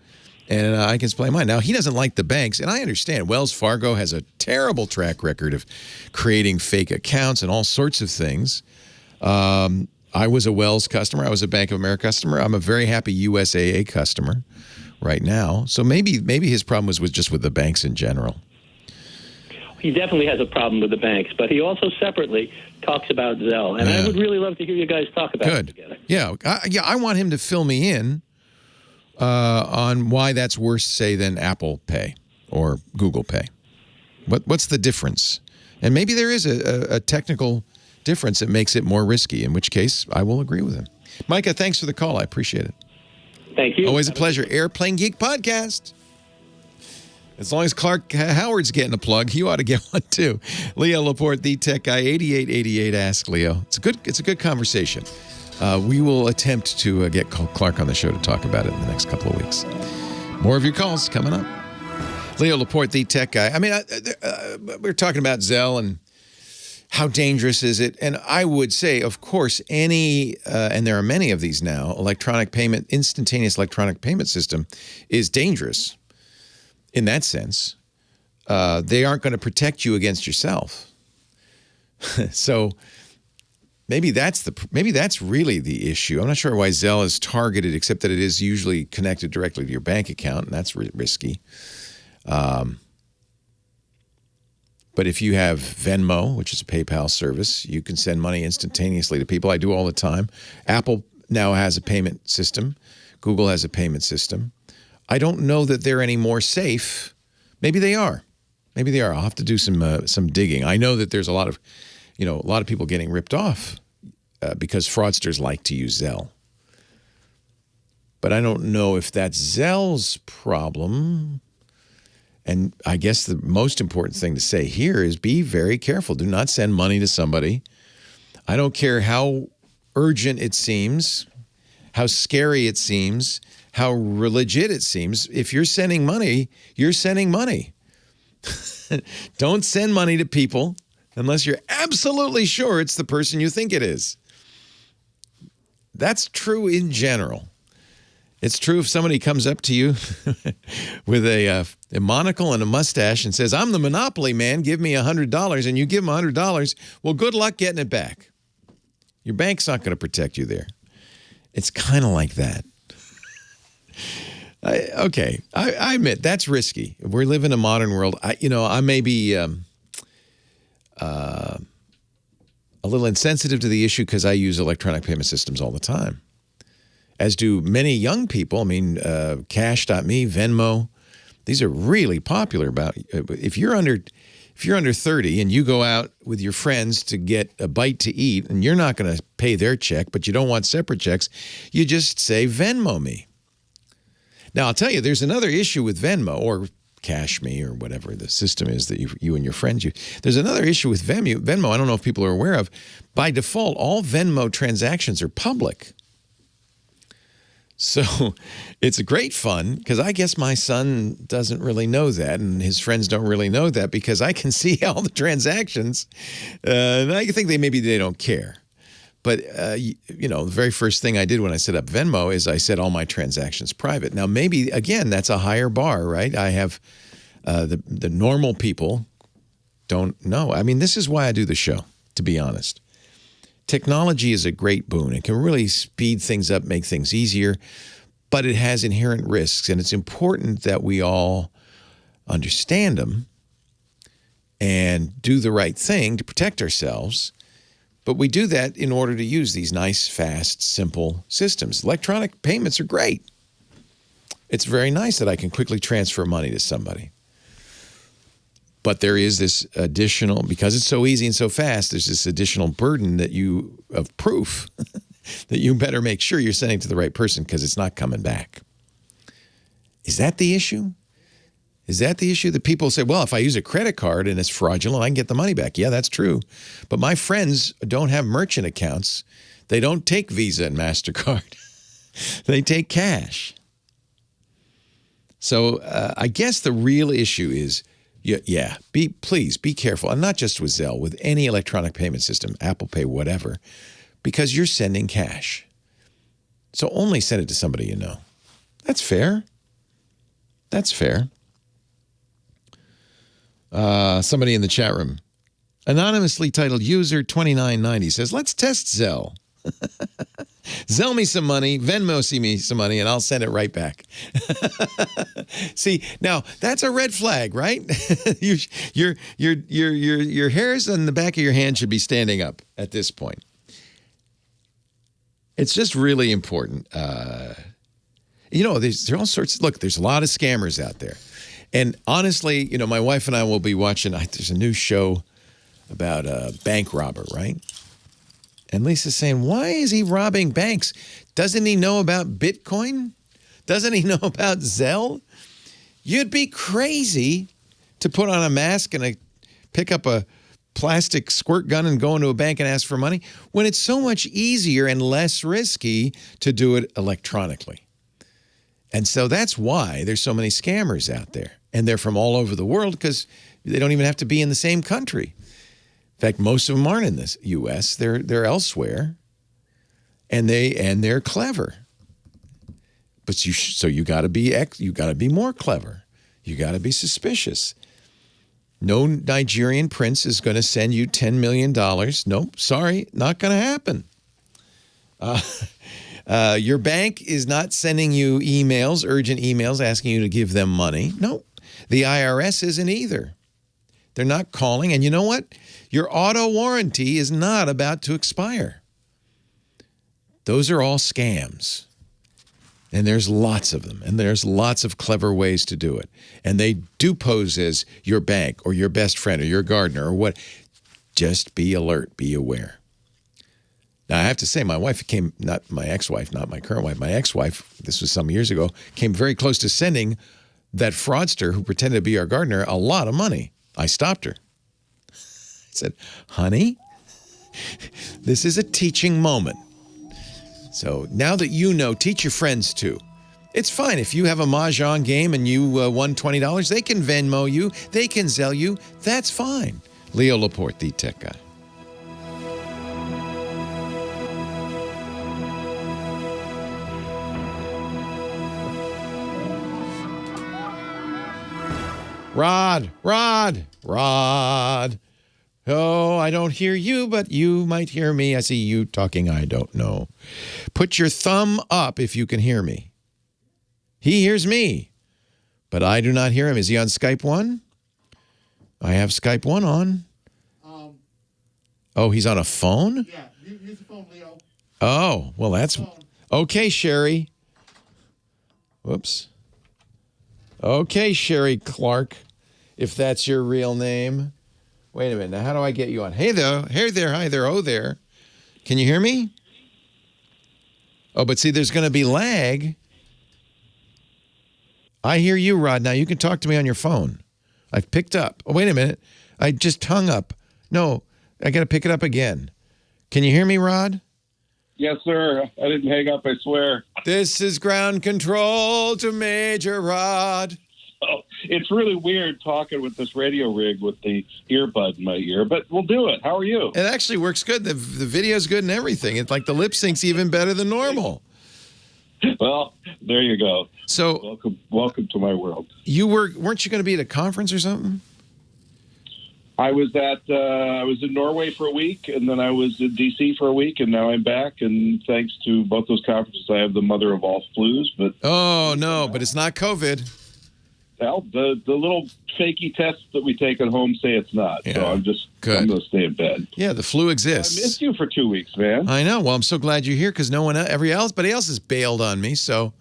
and I can explain mine. Now, he doesn't like the banks, and I understand. Wells Fargo has a terrible track record of creating fake accounts and all sorts of things. I was a Wells customer. I was a Bank of America customer. I'm a very happy USAA customer right now. So maybe his problem was just with the banks in general. He definitely has a problem with the banks, but he also separately talks about Zelle. And I would really love to hear you guys talk about it together. Yeah, I want him to fill me in on why that's worse, say, than Apple Pay or Google Pay. What's the difference? And maybe there is a technical difference that makes it more risky, in which case I will agree with him. Micah, thanks for the call. I appreciate it. Thank you. Always a pleasure. Airplane Geek Podcast. As long as Clark Howard's getting a plug, you ought to get one too. Leo Laporte, the tech guy, 8888 Ask Leo. It's a good conversation. We will attempt to get Clark on the show to talk about it in the next couple of weeks. More of your calls coming up. Leo Laporte, the tech guy. I mean, we're talking about Zelle and how dangerous is it? And I would say, of course, and there are many of these now, instantaneous electronic payment system is dangerous in that sense. They aren't going to protect you against yourself. So maybe that's really the issue. I'm not sure why Zelle is targeted, except that it is usually connected directly to your bank account, and that's risky. But if you have Venmo, which is a PayPal service, you can send money instantaneously to people. I do all the time. Apple now has a payment system. Google has a payment system. I don't know that they're any more safe. Maybe they are. Maybe they are. I'll have to do some digging. I know that there's a lot of people getting ripped off because fraudsters like to use Zelle. But I don't know if that's Zelle's problem. And I guess the most important thing to say here is be very careful. Do not send money to somebody. I don't care how urgent it seems, how scary it seems, how legit it seems. If you're sending money, you're sending money. Don't send money to people unless you're absolutely sure it's the person you think it is. That's true in general. It's true if somebody comes up to you with a monocle and a mustache and says, I'm the Monopoly man, give me $100, and you give them $100, well, good luck getting it back. Your bank's not going to protect you there. It's kind of like that. I admit that's risky. We live in a modern world. I may be a little insensitive to the issue because I use electronic payment systems all the time, as do many young people. I mean, Cash.me, Venmo, these are really popular. If you're under 30 and you go out with your friends to get a bite to eat and you're not going to pay their check, but you don't want separate checks, you just say Venmo me. Now, I'll tell you, there's another issue with Venmo or Cash Me or whatever the system is that you and your friends use. There's another issue with Venmo. I don't know if people are aware of. By default, all Venmo transactions are public. So it's great fun because I guess my son doesn't really know that and his friends don't really know that because I can see all the transactions. And I think maybe they don't care. But, the very first thing I did when I set up Venmo is I set all my transactions private. Now, maybe, again, that's a higher bar, right? I have the normal people don't know. I mean, this is why I do the show, to be honest. Technology is a great boon. It can really speed things up, make things easier, but it has inherent risks. And it's important that we all understand them and do the right thing to protect ourselves. But we do that in order to use these nice, fast, simple systems. Electronic payments are great. It's very nice that I can quickly transfer money to somebody. But there is this additional, because it's so easy and so fast, there's this additional burden of proof that you better make sure you're sending to the right person because it's not coming back. Is that the issue? Is that the issue that people say, well, if I use a credit card and it's fraudulent, I can get the money back? Yeah, that's true. But my friends don't have merchant accounts. They don't take Visa and MasterCard. They take cash. So I guess the real issue is, please be careful. And not just with Zelle, with any electronic payment system, Apple Pay, whatever, because you're sending cash. So only send it to somebody you know. That's fair. That's fair. Somebody in the chat room, anonymously titled User 2990, says, let's test Zelle. Zelle me some money, Venmo me some money, and I'll send it right back. See, now that's a red flag, right? Your hairs on the back of your hand should be standing up at this point. It's just really important. There's all sorts. Look, there's a lot of scammers out there. And honestly, my wife and I will be watching, there's a new show about a bank robber, right? And Lisa's saying, why is he robbing banks? Doesn't he know about Bitcoin? Doesn't he know about Zelle? You'd be crazy to put on a mask and pick up a plastic squirt gun and go into a bank and ask for money when it's so much easier and less risky to do it electronically. And so that's why there's so many scammers out there. And they're from all over the world because they don't even have to be in the same country. In fact, most of them aren't in the U.S. They're elsewhere. And they're clever. But you got to be more clever. You got to be suspicious. No Nigerian prince is going to send you $10 million. Nope, sorry, not going to happen. Your bank is not sending you urgent emails asking you to give them money. No, the IRS isn't either. They're not calling. And you know what? Your auto warranty is not about to expire. Those are all scams. And there's lots of them. And there's lots of clever ways to do it. And they do pose as your bank or your best friend or your gardener or what. Just be alert. Be aware. Now, I have to say, my wife came, not my ex-wife, not my current wife, my ex-wife, this was some years ago, came very close to sending that fraudster who pretended to be our gardener a lot of money. I stopped her. I said, honey, this is a teaching moment. So now that you know, teach your friends too. It's fine. If you have a Mahjong game and you won $20, they can Venmo you, they can Zelle you. That's fine. Leo Laporte, the tech guy. Rod. Oh, I don't hear you, but you might hear me. I see you talking. I don't know. Put your thumb up if you can hear me. He hears me, but I do not hear him. Is he on Skype 1? I have Skype 1 on. Oh, he's on a phone? Yeah, use the phone, Leo. Oh, well, that's... Okay, Sherry. Whoops. Okay, Sherry Clark, if that's your real name. Wait a minute. Now, how do I get you on? Hey there. Hi there. Oh, there. Can you hear me? Oh, but see, there's going to be lag. I hear you, Rod. Now, you can talk to me on your phone. I've picked up. Oh, wait a minute. I just hung up. No, I got to pick it up again. Can you hear me, Rod? Yes, sir. I didn't hang up, I swear. This is ground control to Major Rod. Oh, it's really weird talking with this radio rig with the earbud in my ear, but we'll do it. How are you? It actually works good. The video's good and everything. It's like the lip sync's even better than normal. Well, there you go. So welcome to my world. You weren't you going to be at a conference or something? I was in Norway for a week, and then I was in D.C. for a week, and now I'm back. And thanks to both those conferences, I have the mother of all flus. But but it's not COVID. Well, the little fakey tests that we take at home say it's not. Yeah. So I'm going to stay in bed. Yeah, the flu exists. I missed you for 2 weeks, man. I know. Well, I'm so glad you're here because everybody else has bailed on me. So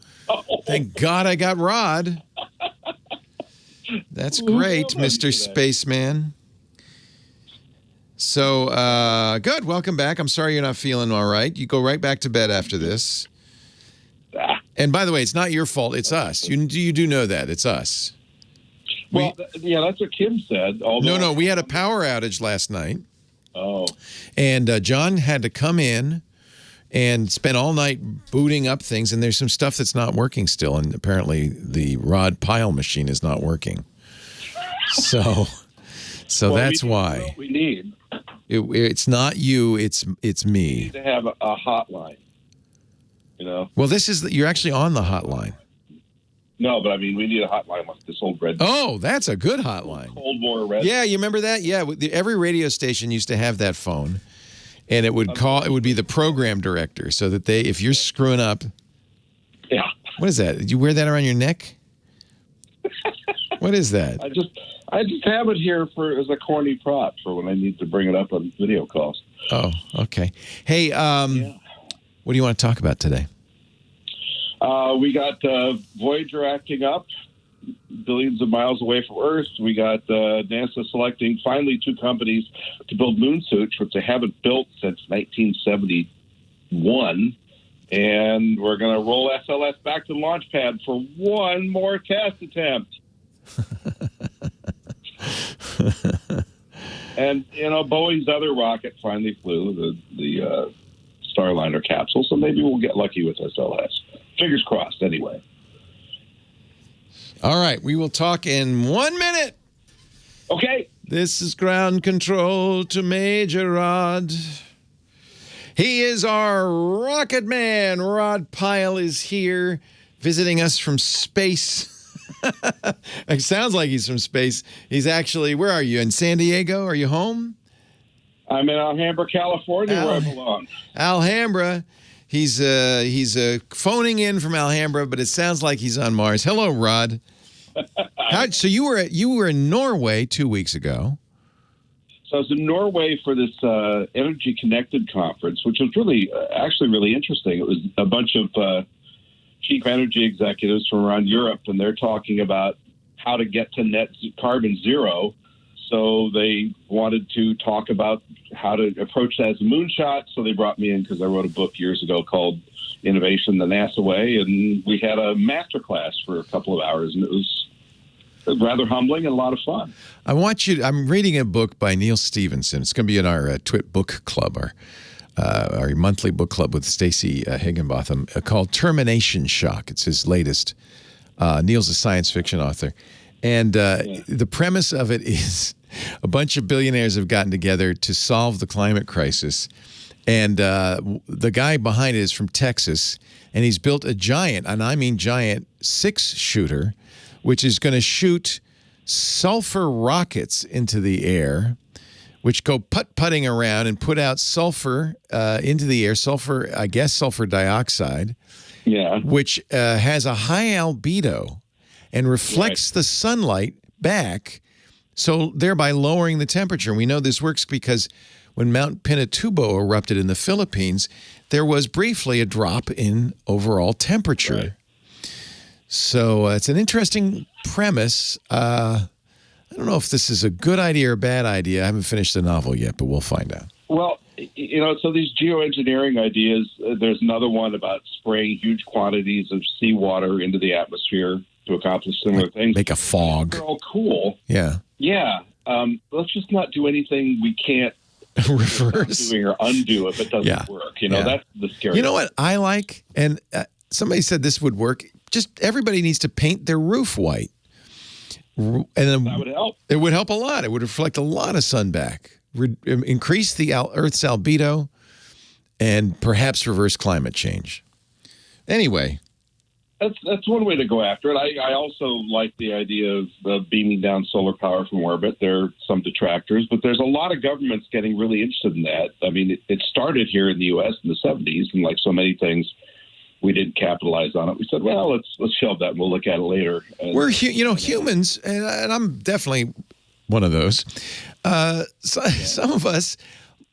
thank God I got Rod. That's great, Mr. Spaceman. So, good. Welcome back. I'm sorry you're not feeling all right. You go right back to bed after this. And by the way, it's not your fault. It's us. You do know that. It's us. Well, yeah, that's what Kim said. No, we had a power outage last night. Oh. And John had to come in and spend all night booting up things, and there's some stuff that's not working still, and apparently the Rod Pyle machine is not working. So that's why. What we need. It's not you, it's me. We need to have a hotline. You know? Well, you're actually on the hotline. No, but I mean, we need a hotline like this old red. Oh, that's a good hotline. Cold War red. Yeah, you remember that? Yeah, every radio station used to have that phone, and it would be the program director, so that if you're screwing up. Yeah. What is that? Did you wear that around your neck? What is that? I just have it here as a corny prop for when I need to bring it up on video calls. Oh, okay. Hey, what do you want to talk about today? We got Voyager acting up, billions of miles away from Earth. We got NASA selecting finally 2 companies to build moon suits, which they haven't built since 1971. And we're going to roll SLS back to the launch pad for one more test attempt. And, Boeing's other rocket finally flew, the Starliner capsule, so maybe we'll get lucky with SLS. Fingers crossed, anyway. All right, we will talk in 1 minute. Okay. This is ground control to Major Rod. He is our rocket man. Rod Pyle is here visiting us from space. It sounds like he's from space. He's actually, where are you? In San Diego? Are you home? I'm in Alhambra, California, where I belong. Alhambra. He's phoning in from Alhambra, but it sounds like he's on Mars. Hello, Rod. So you were in Norway 2 weeks ago. So I was in Norway for this Energy Connected conference, which was really, actually really interesting. It was a bunch of chief energy executives from around Europe, and they're talking about how to get to net carbon zero. So they wanted to talk about how to approach that as a moonshot. So they brought me in because I wrote a book years ago called Innovation the NASA Way, and we had a master class for a couple of hours, and it was rather humbling and a lot of fun. I'm reading a book by Neil Stevenson. It's going to be in our TWiT book club, our monthly book club with Stacey Higginbotham, called Termination Shock. It's his latest. Neil's a science fiction author. And the premise of it is a bunch of billionaires have gotten together to solve the climate crisis. And the guy behind it is from Texas, and he's built a giant, and I mean giant, 6-shooter, which is going to shoot sulfur rockets into the air, which go putt-putting around and put out sulfur into the air, sulfur dioxide, which has a high albedo and reflects the sunlight back, so thereby lowering the temperature. And we know this works because when Mount Pinatubo erupted in the Philippines, there was briefly a drop in overall temperature. Right. So it's an interesting premise. I don't know if this is a good idea or a bad idea. I haven't finished the novel yet, but we'll find out. Well, so these geoengineering ideas, there's another one about spraying huge quantities of seawater into the atmosphere to accomplish similar things. Make a fog. They're all cool. Yeah. Yeah. Let's just not do anything we can't reverse doing or undo if it doesn't work. That's the scary. You know what I like? And somebody said this would work. Just everybody needs to paint their roof white. And then that would help. It would help a lot. It would reflect a lot of sun back, increase the Earth's albedo, and perhaps reverse climate change. Anyway. That's one way to go after it. I also like the idea of beaming down solar power from orbit. There are some detractors, but there's a lot of governments getting really interested in that. I mean, it started here in the U.S. in the 70s, and like so many things, we didn't capitalize on it. We said, well, let's shelve that and we'll look at it later. And, we're humans, and I'm definitely one of those. Some of us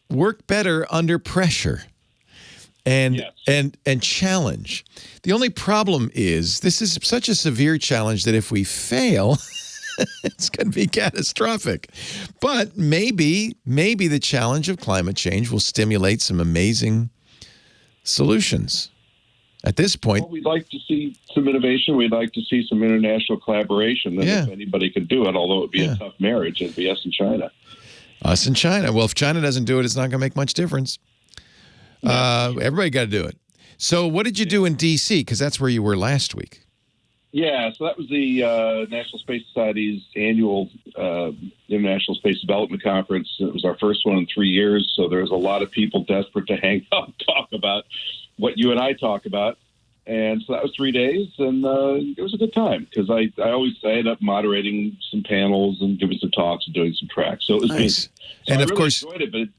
work better under pressure and challenge. The only problem is this is such a severe challenge that if we fail, it's going to be catastrophic. But maybe the challenge of climate change will stimulate some amazing solutions. At this point, we'd like to see some innovation. We'd like to see some international collaboration. And if anybody could do it, although it would be a tough marriage, it'd be us and China. Us and China. Well, if China doesn't do it, it's not going to make much difference. Everybody got to do it. So what did you do in D.C.? Because that's where you were last week. Yeah, so that was the National Space Society's annual International Space Development Conference. It was our first one in 3 years, so there was a lot of people desperate to hang out and talk about what you and I talk about. And so that was 3 days, and it was a good time because I always end up moderating some panels and giving some talks and doing some tracks. So it was nice. So and I really enjoyed it, but it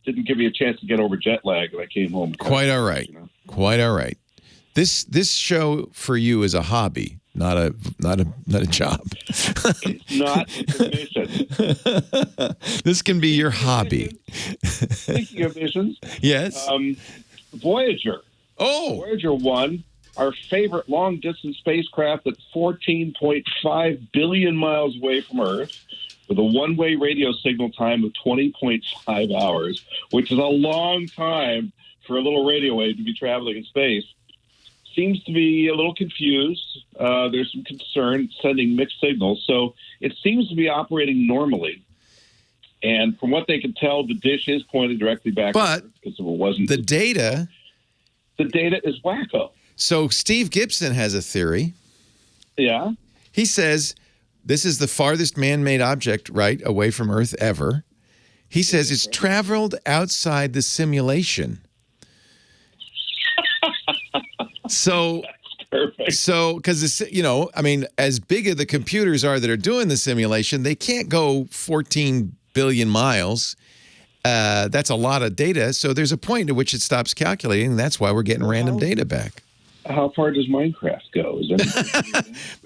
didn't give me a chance to get over jet lag, and I came home. Quite all right. Quite all right. This show for you is a hobby, not a job. It's not a mission. This can be your hobby. Speaking of missions, yes. Voyager. Oh, Voyager 1, our favorite long-distance spacecraft that's 14.5 billion miles away from Earth, with a one-way radio signal time of 20.5 hours, which is a long time for a little radio wave to be traveling in space. Seems to be a little confused. There's some concern sending mixed signals. So it seems to be operating normally. And from what they can tell, the dish is pointed directly back. But because if it wasn't the data is wacko. So Steve Gibson has a theory. Yeah. He says this is the farthest man-made object, right, away from Earth ever. He says it's traveled outside the simulation. So, because I mean, as big as the computers are that are doing the simulation, they can't go 14 billion miles. That's a lot of data. So there's a point at which it stops calculating. And that's why we're getting random data back. How far does Minecraft go?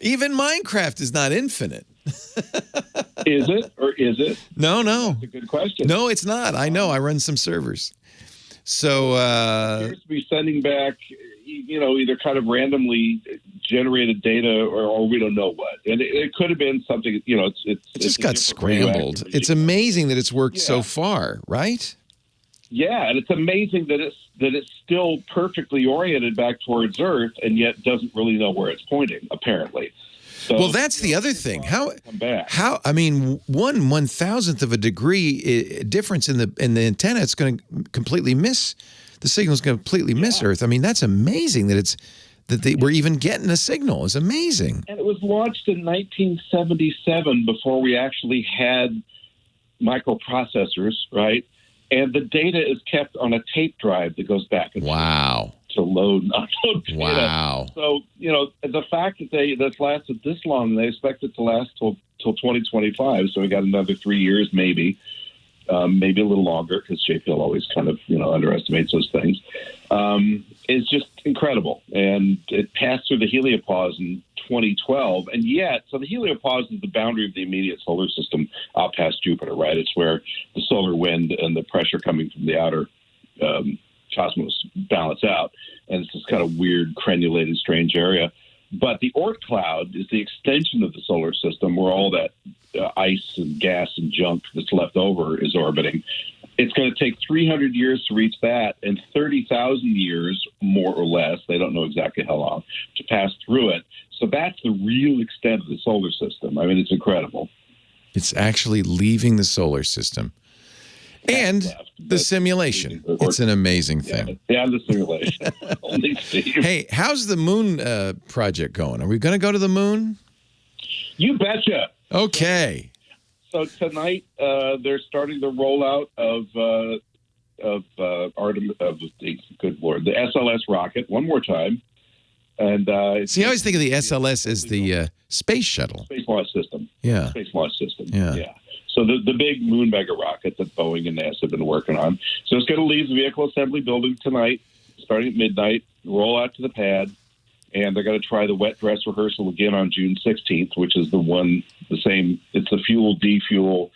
Even Minecraft is not infinite. Is it or is it? No. That's a good question. No, it's not. I know. I run some servers. So appears to be sending back, either kind of randomly generated data or we don't know what. And it could have been something, it just got scrambled. It's amazing that it's worked so far, right? Yeah, and it's amazing that it's still perfectly oriented back towards Earth and yet doesn't really know where it's pointing, apparently. So, well, that's the other thing. How 1/1000th of a degree difference in the antenna, it's going to completely miss the signal's going to completely miss Earth. I mean, that's amazing that we're even getting a signal. It's amazing. And it was launched in 1977 before we actually had microprocessors, right? And the data is kept on a tape drive that goes back and forth to load and upload data. Wow. So, the fact that that's lasted this long, they expect it to last till 2025. So we got another 3 years, maybe a little longer, because JPL always kind of, underestimates those things. It's just incredible. And it passed through the heliopause in 2012. And yet, so the heliopause is the boundary of the immediate solar system out past Jupiter, right? It's where the solar wind and the pressure coming from the outer cosmos balance out. And it's this kind of weird, crenulated, strange area. But the Oort cloud is the extension of the solar system where all that ice and gas and junk that's left over is orbiting. It's going to take 300 years to reach that and 30,000 years, more or less, they don't know exactly how long, to pass through it. So that's the real extent of the solar system. I mean, it's incredible. It's actually leaving the solar system. And the simulation. It's an amazing thing. Yeah, the simulation. Only Steve. Hey, how's the moon project going? Are we going to go to the moon? You betcha. Okay. So tonight they're starting the rollout of Artemis, good Lord, the SLS rocket one more time. And see, I always think of the SLS as the space shuttle. Space launch system. Yeah. Space launch system. Yeah. So the big moon mega rocket that Boeing and NASA have been working on. So it's going to leave the vehicle assembly building tonight, starting at midnight, roll out to the pad, and they're going to try the wet dress rehearsal again on June 16th, which is the same. It's the fuel, defuel,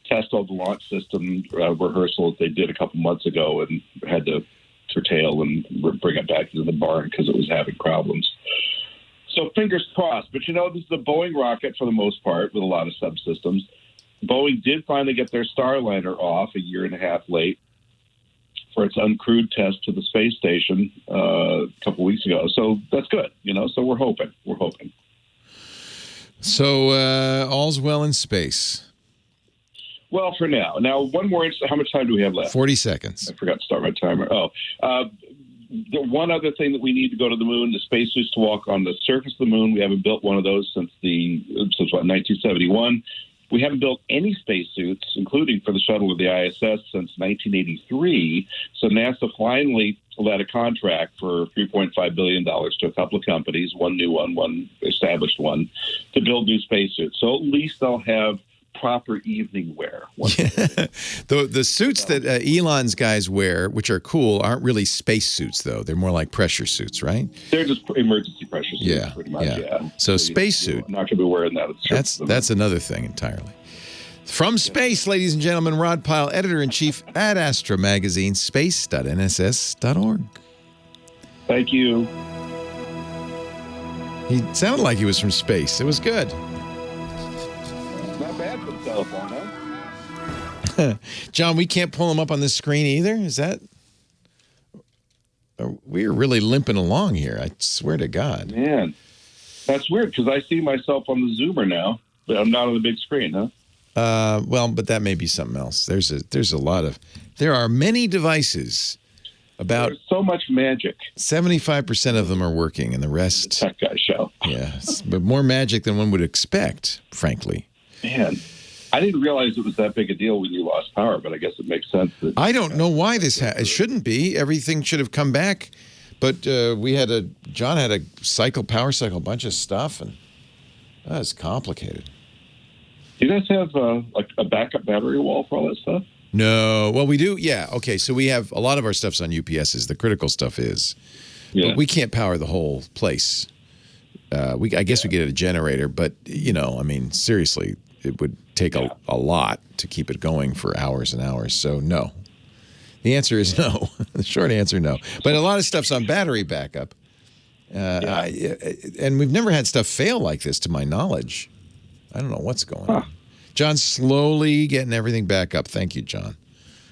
test of the launch system rehearsal that they did a couple months ago and had to curtail and bring it back into the barn because it was having problems. So fingers crossed. But, this is a Boeing rocket for the most part with a lot of subsystems. Boeing did finally get their Starliner off a year and a half late for its uncrewed test to the space station a couple weeks ago. So that's good, so we're hoping. So all's well in space. Well, for now. Now, one more instance. How much time do we have left? 40 seconds. I forgot to start my timer. The one other thing that we need to go to the moon, the spacesuits to walk on the surface of the moon. We haven't built one of those since 1971. We haven't built any spacesuits, including for the shuttle of the ISS, since 1983. So NASA finally let a contract for $3.5 billion to a couple of companies, one new one established one, to build new spacesuits. So at least they'll have proper evening wear. The suits that Elon's guys wear, which are cool, aren't really space suits, though. They're more like pressure suits, right? They're just emergency pressure suits, pretty much, yeah. So spacesuit. I'm not going to be wearing that. That's another thing entirely. From space, ladies and gentlemen, Rod Pyle, editor-in-chief at Astra Magazine, space.nss.org. Thank you. He sounded like he was from space. It was good. Not bad for the telephone, huh? John, we can't pull him up on this screen either? Is that... We're really limping along here, I swear to God. Man, that's weird, because I see myself on the Zoomer now, but I'm not on the big screen, huh? Well, but that may be something else. There are many devices. There's so much magic. 75% of them are working, and the rest... The tech guy show. Yeah, but more magic than one would expect, frankly. Man, I didn't realize it was that big a deal when you lost power, but I guess it makes sense. I don't know why it shouldn't be. Everything should have come back, but John had a power cycle, a bunch of stuff, and that's complicated. Do you guys have a backup battery wall for all that stuff? No. Well, we do. Yeah. Okay. So we have a lot of our stuff's on UPSs. The critical stuff is. Yeah. But we can't power the whole place. I guess we get a generator, but, seriously, it would take a lot to keep it going for hours and hours. So, no. The answer is no. The short answer, no. But a lot of stuff's on battery backup. And we've never had stuff fail like this, to my knowledge. I don't know what's going on. John's slowly getting everything back up. Thank you, John.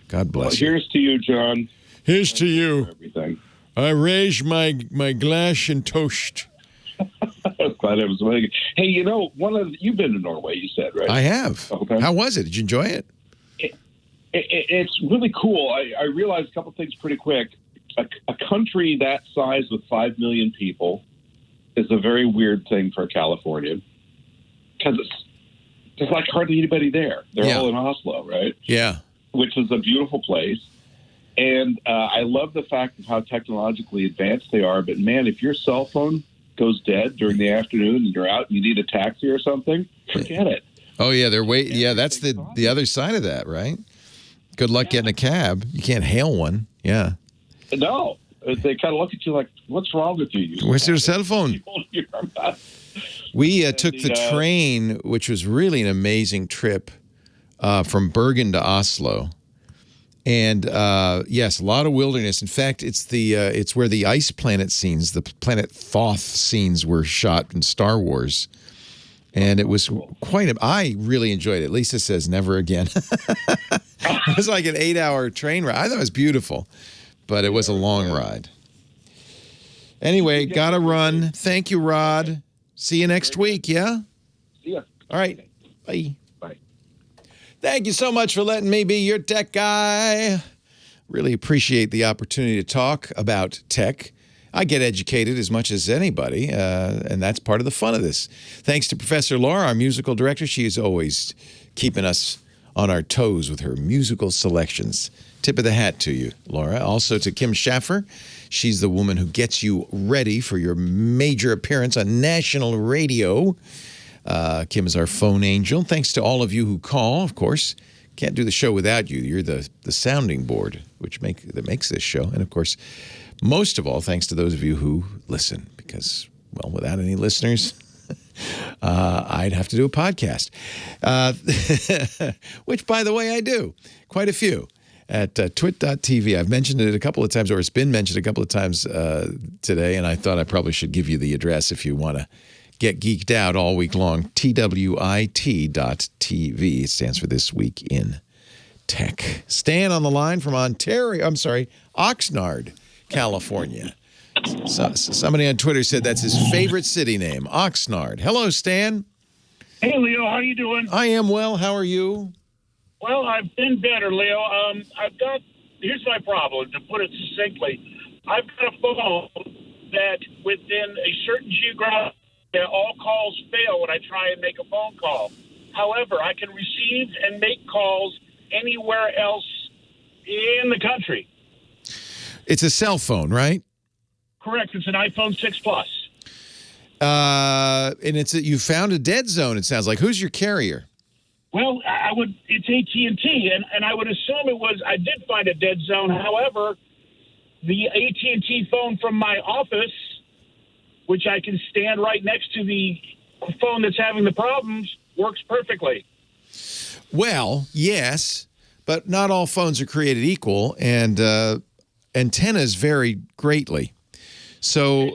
God bless you. Here's to you, John. Here's to you. Everything. I raise my glass and toast. I'm glad it was amazing. Hey, you know, you've been to Norway, you said, right? I have. Okay. How was it? Did you enjoy it? It's really cool. I realized a couple things pretty quick. A country that size with 5 million people is a very weird thing for California because there's like hardly anybody there. They're all in Oslo, right? Yeah. Which is a beautiful place. And I love the fact of how technologically advanced they are. But, man, if your cell phone goes dead during the afternoon and you're out and you need a taxi or something, forget it. Oh, yeah. Yeah, that's the other side of that, right? Good luck getting a cab. You can't hail one. Yeah. No. They kind of look at you like, what's wrong with you? Where's your cell phone? We took the train, which was really an amazing trip, from Bergen to Oslo. And yes, a lot of wilderness. In fact, it's where the ice planet scenes, the planet Thoth scenes, were shot in Star Wars. And it was I really enjoyed it. Lisa says never again. It was like an 8-hour train ride. I thought it was beautiful, but it was a long ride. Anyway, gotta run. Thank you, Rod. See you next week, yeah? See ya. All right. Bye. Bye. Thank you so much for letting me be your tech guy. Really appreciate the opportunity to talk about tech. I get educated as much as anybody, and that's part of the fun of this. Thanks to Professor Laura, our musical director. She is always keeping us on our toes with her musical selections. Tip of the hat to you, Laura. Also to Kim Schaffer. She's the woman who gets you ready for your major appearance on national radio. Kim is our phone angel. Thanks to all of you who call, of course. Can't do the show without you. You're the sounding board that makes this show. And, of course, most of all, thanks to those of you who listen, because, well, without any listeners, I'd have to do a podcast, which, by the way, I do. Quite a few at twit.tv. I've mentioned it a couple of times, or it's been mentioned a couple of times today, and I thought I probably should give you the address if you want to get geeked out all week long. TWiT.tv. It stands for This Week in Tech. Stan on the line from Oxnard, California. So, somebody on Twitter said that's his favorite city name, Oxnard. Hello, Stan. Hey, Leo. How you doing? I am well. How are you? Well, I've been better, Leo. Here's my problem, to put it succinctly. I've got a phone that within a certain geographic area, all calls fail when I try and make a phone call. However, I can receive and make calls anywhere else in the country. It's a cell phone, right? Correct. It's an iPhone 6 Plus. And you found a dead zone, it sounds like. Who's your carrier? Well, it's AT&T, and I would assume I did find a dead zone. However, the AT&T phone from my office, which I can stand right next to the phone that's having the problems, works perfectly. Well, yes, but not all phones are created equal, and antennas vary greatly. So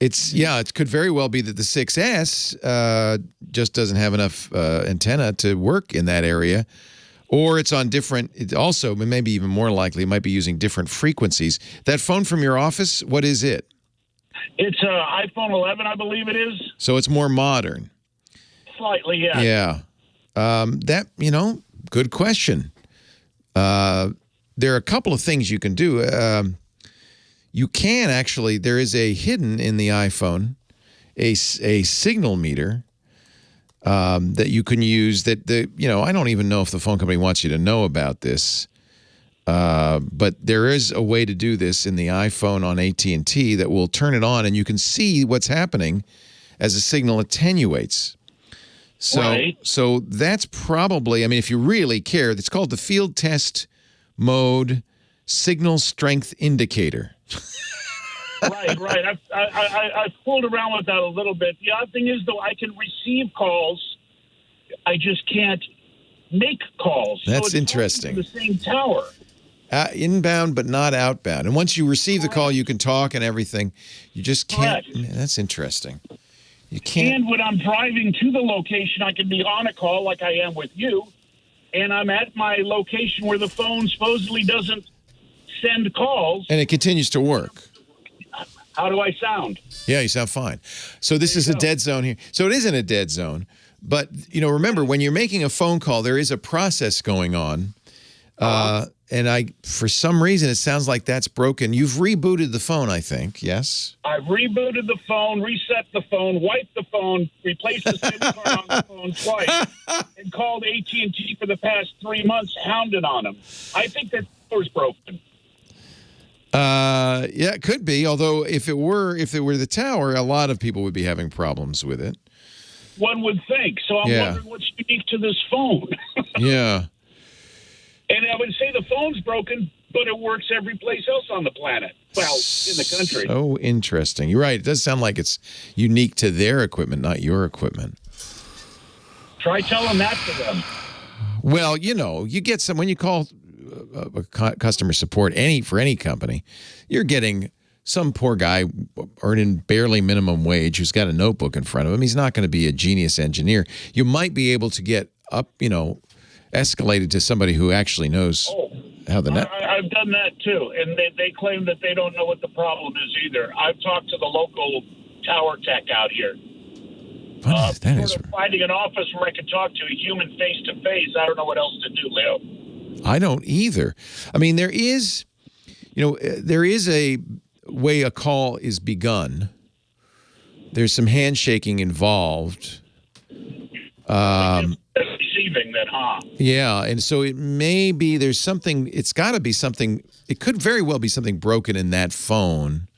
it could very well be that the 6S just doesn't have enough antenna to work in that area, or it's on different. It also, maybe even more likely, it might be using different frequencies. That phone from your office, what is it? It's an iPhone 11, I believe it is. So it's more modern. Slightly, yeah. Yeah. Good question. There are a couple of things you can do. You can actually, there is a hidden in the iPhone, a signal meter that you can use that I don't even know if the phone company wants you to know about this. But there is a way to do this in the iPhone on AT&T that will turn it on and you can see what's happening as the signal attenuates. So that's probably, if you really care, it's called the Field Test Mode Signal Strength Indicator. Right. I've fooled around with that a little bit. The odd thing is, though, I can receive calls. I just can't make calls. That's interesting. The same tower. Inbound, but not outbound. And once you receive the call, you can talk and everything. You just can't. Correct. Man, that's interesting. You can't. And when I'm driving to the location, I can be on a call like I am with you, and I'm at my location where the phone supposedly doesn't send calls. And it continues to work. How do I sound? Yeah, you sound fine. So this is a dead zone here. So it isn't a dead zone. But, remember, when you're making a phone call, there is a process going on. And for some reason, it sounds like that's broken. You've rebooted the phone, I think, yes? I've rebooted the phone, reset the phone, wiped the phone, replaced the SIM card on the phone twice, and called AT&T for the past 3 months, hounded on them. I think that phone's broken. Yeah, it could be. Although if it were the tower, a lot of people would be having problems with it. One would think. So I'm wondering what's unique to this phone. Yeah. And I would say the phone's broken, but it works every place else on the planet. Well, in the country. So interesting. You're right. It does sound like it's unique to their equipment, not your equipment. Try telling that to them. Well, you get when you call customer support for any company, you're getting some poor guy earning barely minimum wage who's got a notebook in front of him. He's not going to be a genius engineer. You might be able to get up, escalated to somebody who actually knows how the net. I've done that too, and they claim that they don't know what the problem is either. I've talked to the local tower tech out here. Finding an office where I can talk to a human face to face. I don't know what else to do, Leo. I don't either. I mean, there is a way a call is begun. There's some handshaking involved. Receiving that, huh? Yeah, and so it may be there's something. It's got to be something. It could very well be something broken in that phone.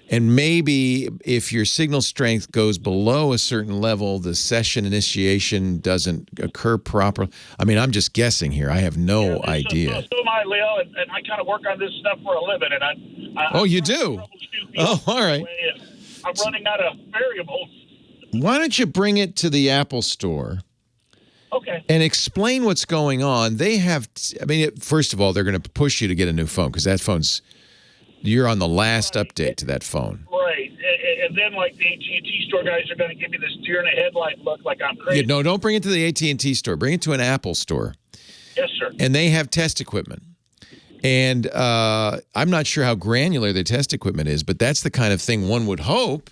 And maybe if your signal strength goes below a certain level, the session initiation doesn't occur properly. I mean, I'm just guessing here. I have no idea. So am I, Leo, and I kind of work on this stuff for a living. And Oh, you do? Oh, all right. I'm running out of variables. Why don't you bring it to the Apple Store? Okay. And explain what's going on. They have, first of all, they're going to push you to get a new phone because that you're on the last update to that phone. Right. And then, like, the AT&T store guys are going to give me this deer in a headlight look like I'm crazy. Yeah, no, don't bring it to the AT&T store. Bring it to an Apple store. Yes, sir. And they have test equipment. And I'm not sure how granular their test equipment is, but that's the kind of thing one would hope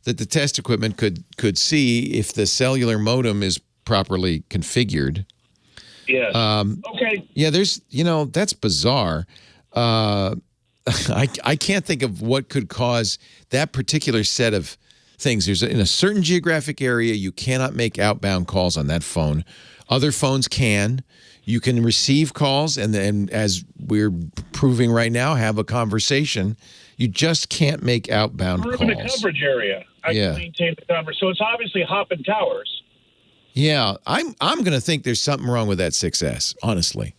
that the test equipment could see if the cellular modem is properly configured. Yes. Okay. Yeah, that's bizarre. I can't think of what could cause that particular set of things. In a certain geographic area, you cannot make outbound calls on that phone. Other phones can. You can receive calls and as we're proving right now, have a conversation. You just can't make outbound calls. We're in the coverage area. I can maintain the coverage. So it's obviously hopping towers. Yeah, I'm going to think there's something wrong with that 6S, honestly.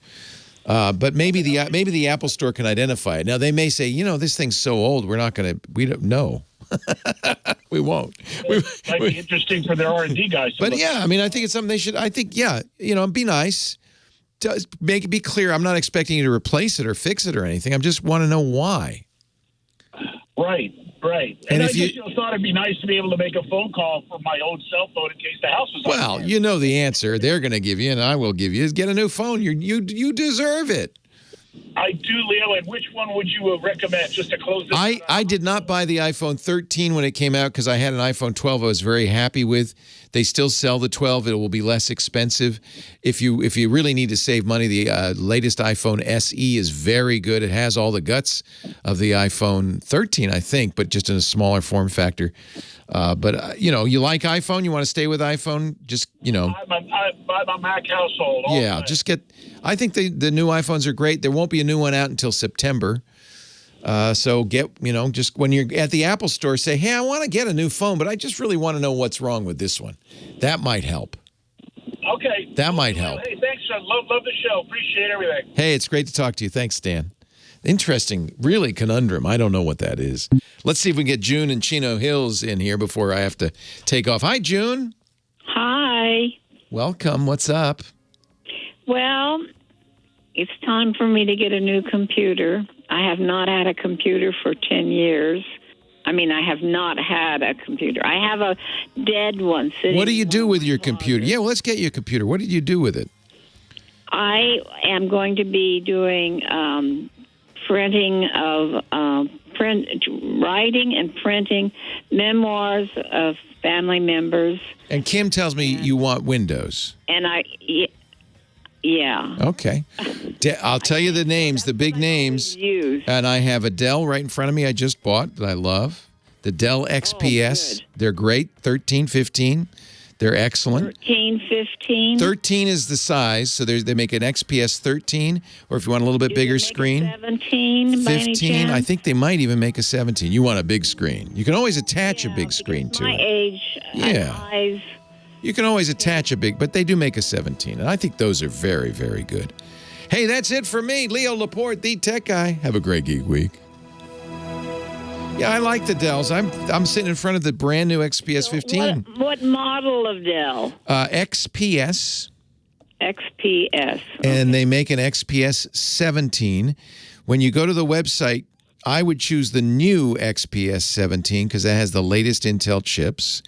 But maybe the Apple Store can identify it. Now they may say, this thing's so old, we don't know. We won't. It might be interesting for their R&D guys. But yeah, I think it's something they should. I think be nice. Make it be clear. I'm not expecting you to replace it or fix it or anything. I just want to know why. Right. And I just thought it'd be nice to be able to make a phone call from my own cell phone in case the house was on fire. Well, you know the answer they're going to give you, and I will give you, is get a new phone. You deserve it. I do, Leo. And which one would you recommend, just to close this? I did not buy the iPhone 13 when it came out because I had an iPhone 12 I was very happy with. They still sell the 12. It will be less expensive. If you really need to save money, the latest iPhone SE is very good. It has all the guts of the iPhone 13, I think, but just in a smaller form factor. But you like iPhone? You want to stay with iPhone? Just, I'm a Mac household. Just get. I think the new iPhones are great. There won't be a new one out until September. So get, just when you're at the Apple Store, say, hey, I want to get a new phone, but I just really want to know what's wrong with this one. That might help. Okay. That might help. Hey, thanks. I love the show. Appreciate everything. Hey, it's great to talk to you. Thanks, Dan. Interesting, really conundrum. I don't know what that is. Let's see if we can get June in Chino Hills in here before I have to take off. Hi, June. Hi. Welcome. What's up? Well, it's time for me to get a new computer. I have not had a computer for 10 years. I mean, I have not had a computer. I have a dead one sitting. What do you do with your computer? Yeah, well, let's get you a computer. What did you do with it? I am going to be doing printing of writing and printing memoirs of family members. And Kim tells me you want Windows. And yeah. Okay. I'll tell you the names, the big names. And I have a Dell right in front of me I just bought that I love. The Dell XPS. They're great. 13, 15. They're excellent. 13, 15. 13 is the size, so they make an XPS 13, or if you want a little bit bigger screen. 17, 15. I think they might even make a 17. You want a big screen. You can always attach a big screen to my it. age, Yeah. eyes. You can always attach a big, but they do make a 17, and I think those are very, very good. Hey, that's it for me, Leo Laporte, the tech guy. Have a great geek week. Yeah, I like the Dells. I'm sitting in front of the brand new XPS 15. What model of Dell? XPS. XPS. And they make an XPS 17. When you go to the website, I would choose the new XPS 17 because that has the latest Intel chips.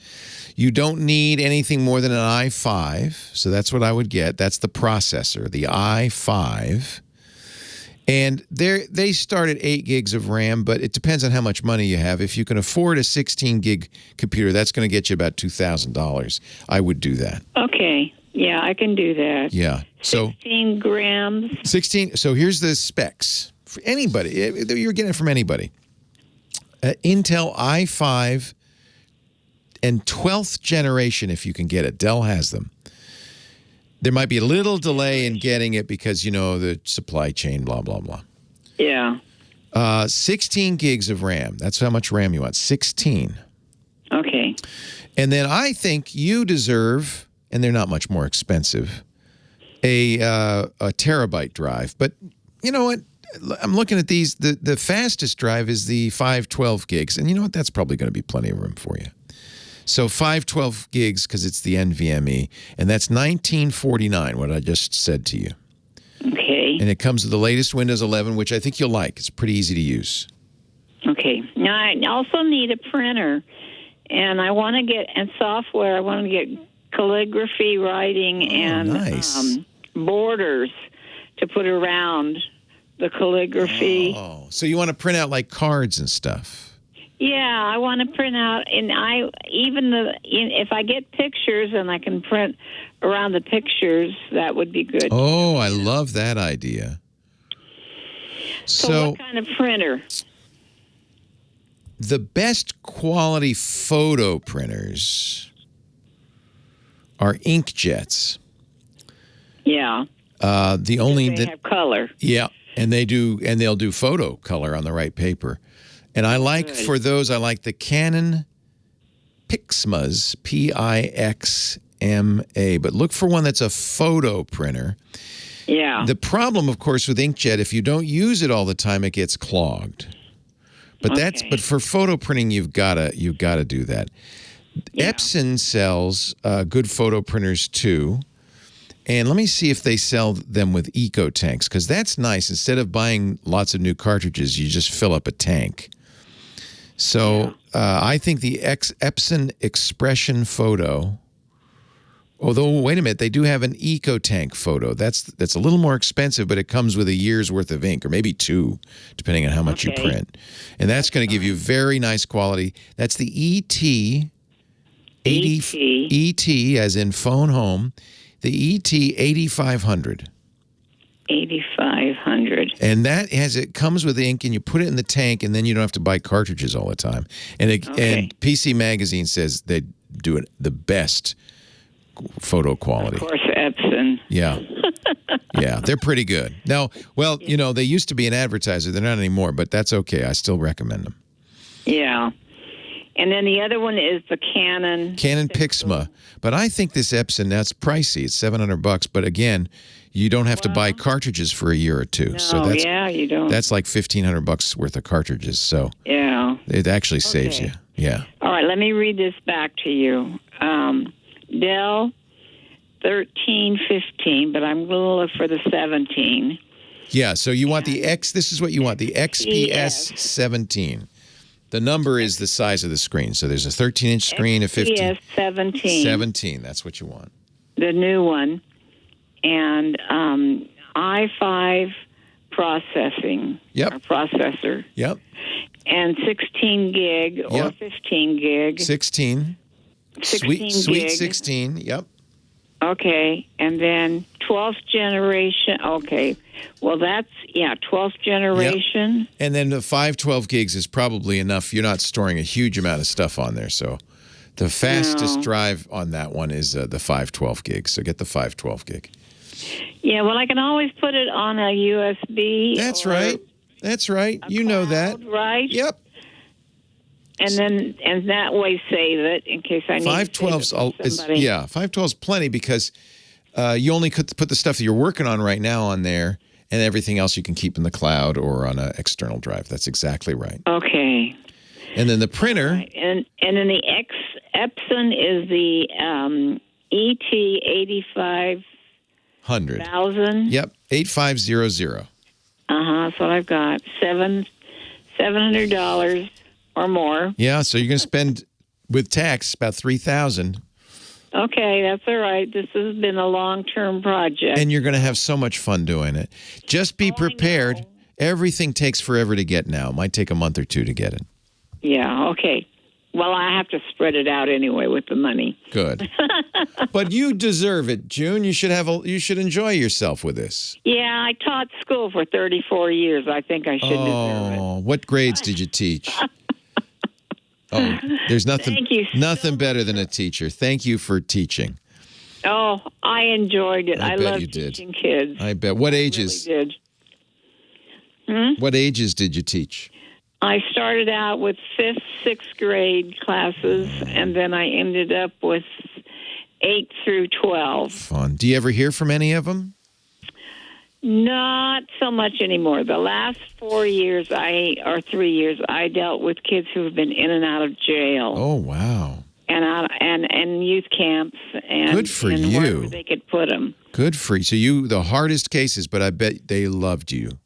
You don't need anything more than an i5, so that's what I would get. That's the processor, the i5. And they start at 8 gigs of RAM, but it depends on how much money you have. If you can afford a 16-gig computer, that's going to get you about $2,000. I would do that. Okay. Yeah, I can do that. Yeah. So 16 grams. 16. So here's the specs. For anybody. You're getting it from anybody. Intel i5 and 12th generation, if you can get it. Dell has them. There might be a little delay in getting it because, the supply chain, blah, blah, blah. Yeah. 16 gigs of RAM. That's how much RAM you want. 16. Okay. And then I think you deserve, and they're not much more expensive, a terabyte drive. But you know what? I'm looking at these. The fastest drive is the 512 gigs. And you know what? That's probably going to be plenty of room for you. So 512 gigs because it's the NVMe, and that's $19.49, what I just said to you. Okay. And it comes with the latest Windows 11, which I think you'll like. It's pretty easy to use. Okay. Now, I also need a printer, and I want to get, and software, I want to get calligraphy, writing, and nice. Borders to put around the calligraphy. Oh, so you want to print out like cards and stuff? Yeah, I want to print out, and if I get pictures and I can print around the pictures, that would be good. Oh, I love that idea. So what kind of printer? The best quality photo printers are inkjets. Yeah. They have color. Yeah, and they'll do photo color on the right paper. And I like, for those, I like the Canon Pixmas, Pixma. But look for one that's a photo printer. Yeah. The problem, of course, with inkjet, if you don't use it all the time, it gets clogged. But but for photo printing, you've got to do that. Yeah. Epson sells good photo printers too. And let me see if they sell them with eco tanks, because that's nice. Instead of buying lots of new cartridges, you just fill up a tank. So I think the Epson Expression Photo, although, wait a minute, they do have an EcoTank Photo. That's a little more expensive, but it comes with a year's worth of ink, or maybe 2, depending on how much you print. And that's going to give you very nice quality. That's the ET as in phone home, the ET 8500. 8500. And it comes with ink, and you put it in the tank, and then you don't have to buy cartridges all the time. And and PC Magazine says they do it the best photo quality. Of course, Epson. Yeah. Yeah, they're pretty good. Now, well, they used to be an advertiser. They're not anymore, but that's okay. I still recommend them. Yeah. And then the other one is the Canon Pixma. But I think this Epson, that's pricey. It's $700. But again, you don't have to buy cartridges for a year or two. No, so that's, you don't. That's like $1,500 worth of cartridges. So yeah, it actually saves you. Yeah. All right, let me read this back to you. Dell 1315, but I'm going to look for the 17. Yeah, so you want the X. This is what you want, the XPS 17. The number is the size of the screen. So there's a 13-inch screen, a 15. XPS 17. 17, that's what you want. The new one. And i5 processing. Yep. Or processor. Yep. And 16 gig or Yep. 15 gig. 16. 16 Sweet gig. 16, yep. Okay, and then 12th generation. Okay, well, that's, 12th generation. Yep. And then the 512 gigs is probably enough. You're not storing a huge amount of stuff on there. So the fastest drive on that one is the 512 gig. So get the 512 gig. Yeah, well, I can always put it on a USB. That's right. That's right. You know that. Right? Yep. And that way save it in case I need 512's to save it to somebody. 512's plenty because you only could put the stuff that you're working on right now on there, and everything else you can keep in the cloud or on an external drive. That's exactly right. Okay. And then the printer. Right. And then the Epson is the ET 85,000. Yep, 8500. That's what I've got. $700 or more. Yeah, so you're going to spend with tax about $3,000. Okay, that's all right. This has been a long-term project. And you're going to have so much fun doing it. Just be prepared. Everything takes forever to get now. It might take a month or two to get it. Yeah, okay. Well, I have to spread it out anyway with the money. Good. But you deserve it, June. You should enjoy yourself with this. Yeah, I taught school for 34 years. I think I should deserve it. Oh, what grades did you teach? Oh, there's nothing better than a teacher. Thank you for teaching. Oh, I enjoyed it. I bet love you did. teaching kids. I bet. What ages? I really did. What ages did you teach? I started out with 5th, 6th grade classes, and then I ended up with 8 through 12. Fun. Do you ever hear from any of them? Not so much anymore. The last 3 years, I dealt with kids who have been in and out of jail. Oh, wow. And youth camps and Good for and you. wherever they could put them. Good for you. So the hardest cases, but I bet they loved you.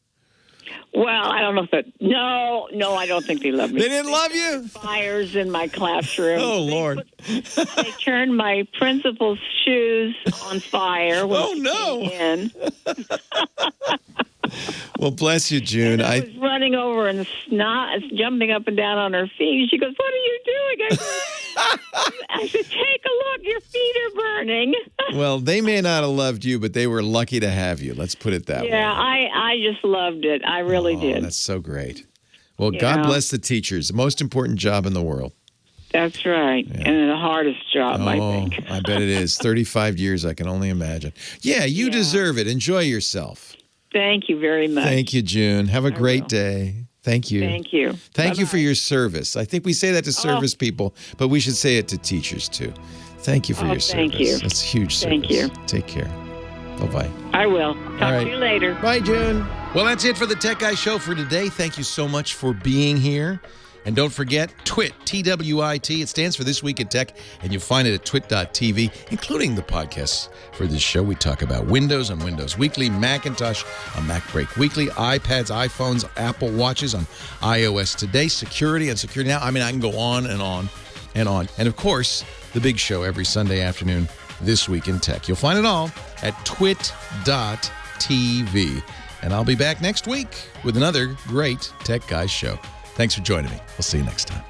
Well, I don't know if that. No, I don't think they love me. They didn't love you? Fires in my classroom. Oh, Lord. They turned my principal's shoes on fire when she came in. Well, bless you, June. I was running over and jumping up and down on her feet. She goes, "What are you doing?" I said, "Take a look. Your feet are burning." Well, they may not have loved you, but they were lucky to have you. Let's put it that way. Yeah, I just loved it. I really did. That's so great. Well, God bless the teachers. The most important job in the world. That's right. Yeah. And the hardest job, I think. I bet it is. 35 years, I can only imagine. Yeah, you deserve it. Enjoy yourself. Thank you very much. Thank you, June. Have a great day. Thank you. Thank you. Thank you for your service. I think we say that to service people, but we should say it to teachers, too. Thank you for your service. Thank you. That's a huge service. Thank you. Take care. Bye-bye. I will. Talk right. to you later. Bye, June. Well, that's it for the Tech Guy Show for today. Thank you so much for being here. And don't forget, TWiT, T-W-I-T. It stands for This Week in Tech, and you'll find it at twit.tv, including the podcasts for this show. We talk about Windows on Windows Weekly, Macintosh on MacBreak Weekly, iPads, iPhones, Apple Watches on iOS Today, security on Security Now. I mean, I can go on and on and on. And, of course, the big show every Sunday afternoon, This Week in Tech. You'll find it all at twit.tv. And I'll be back next week with another great Tech Guys show. Thanks for joining me. We'll see you next time.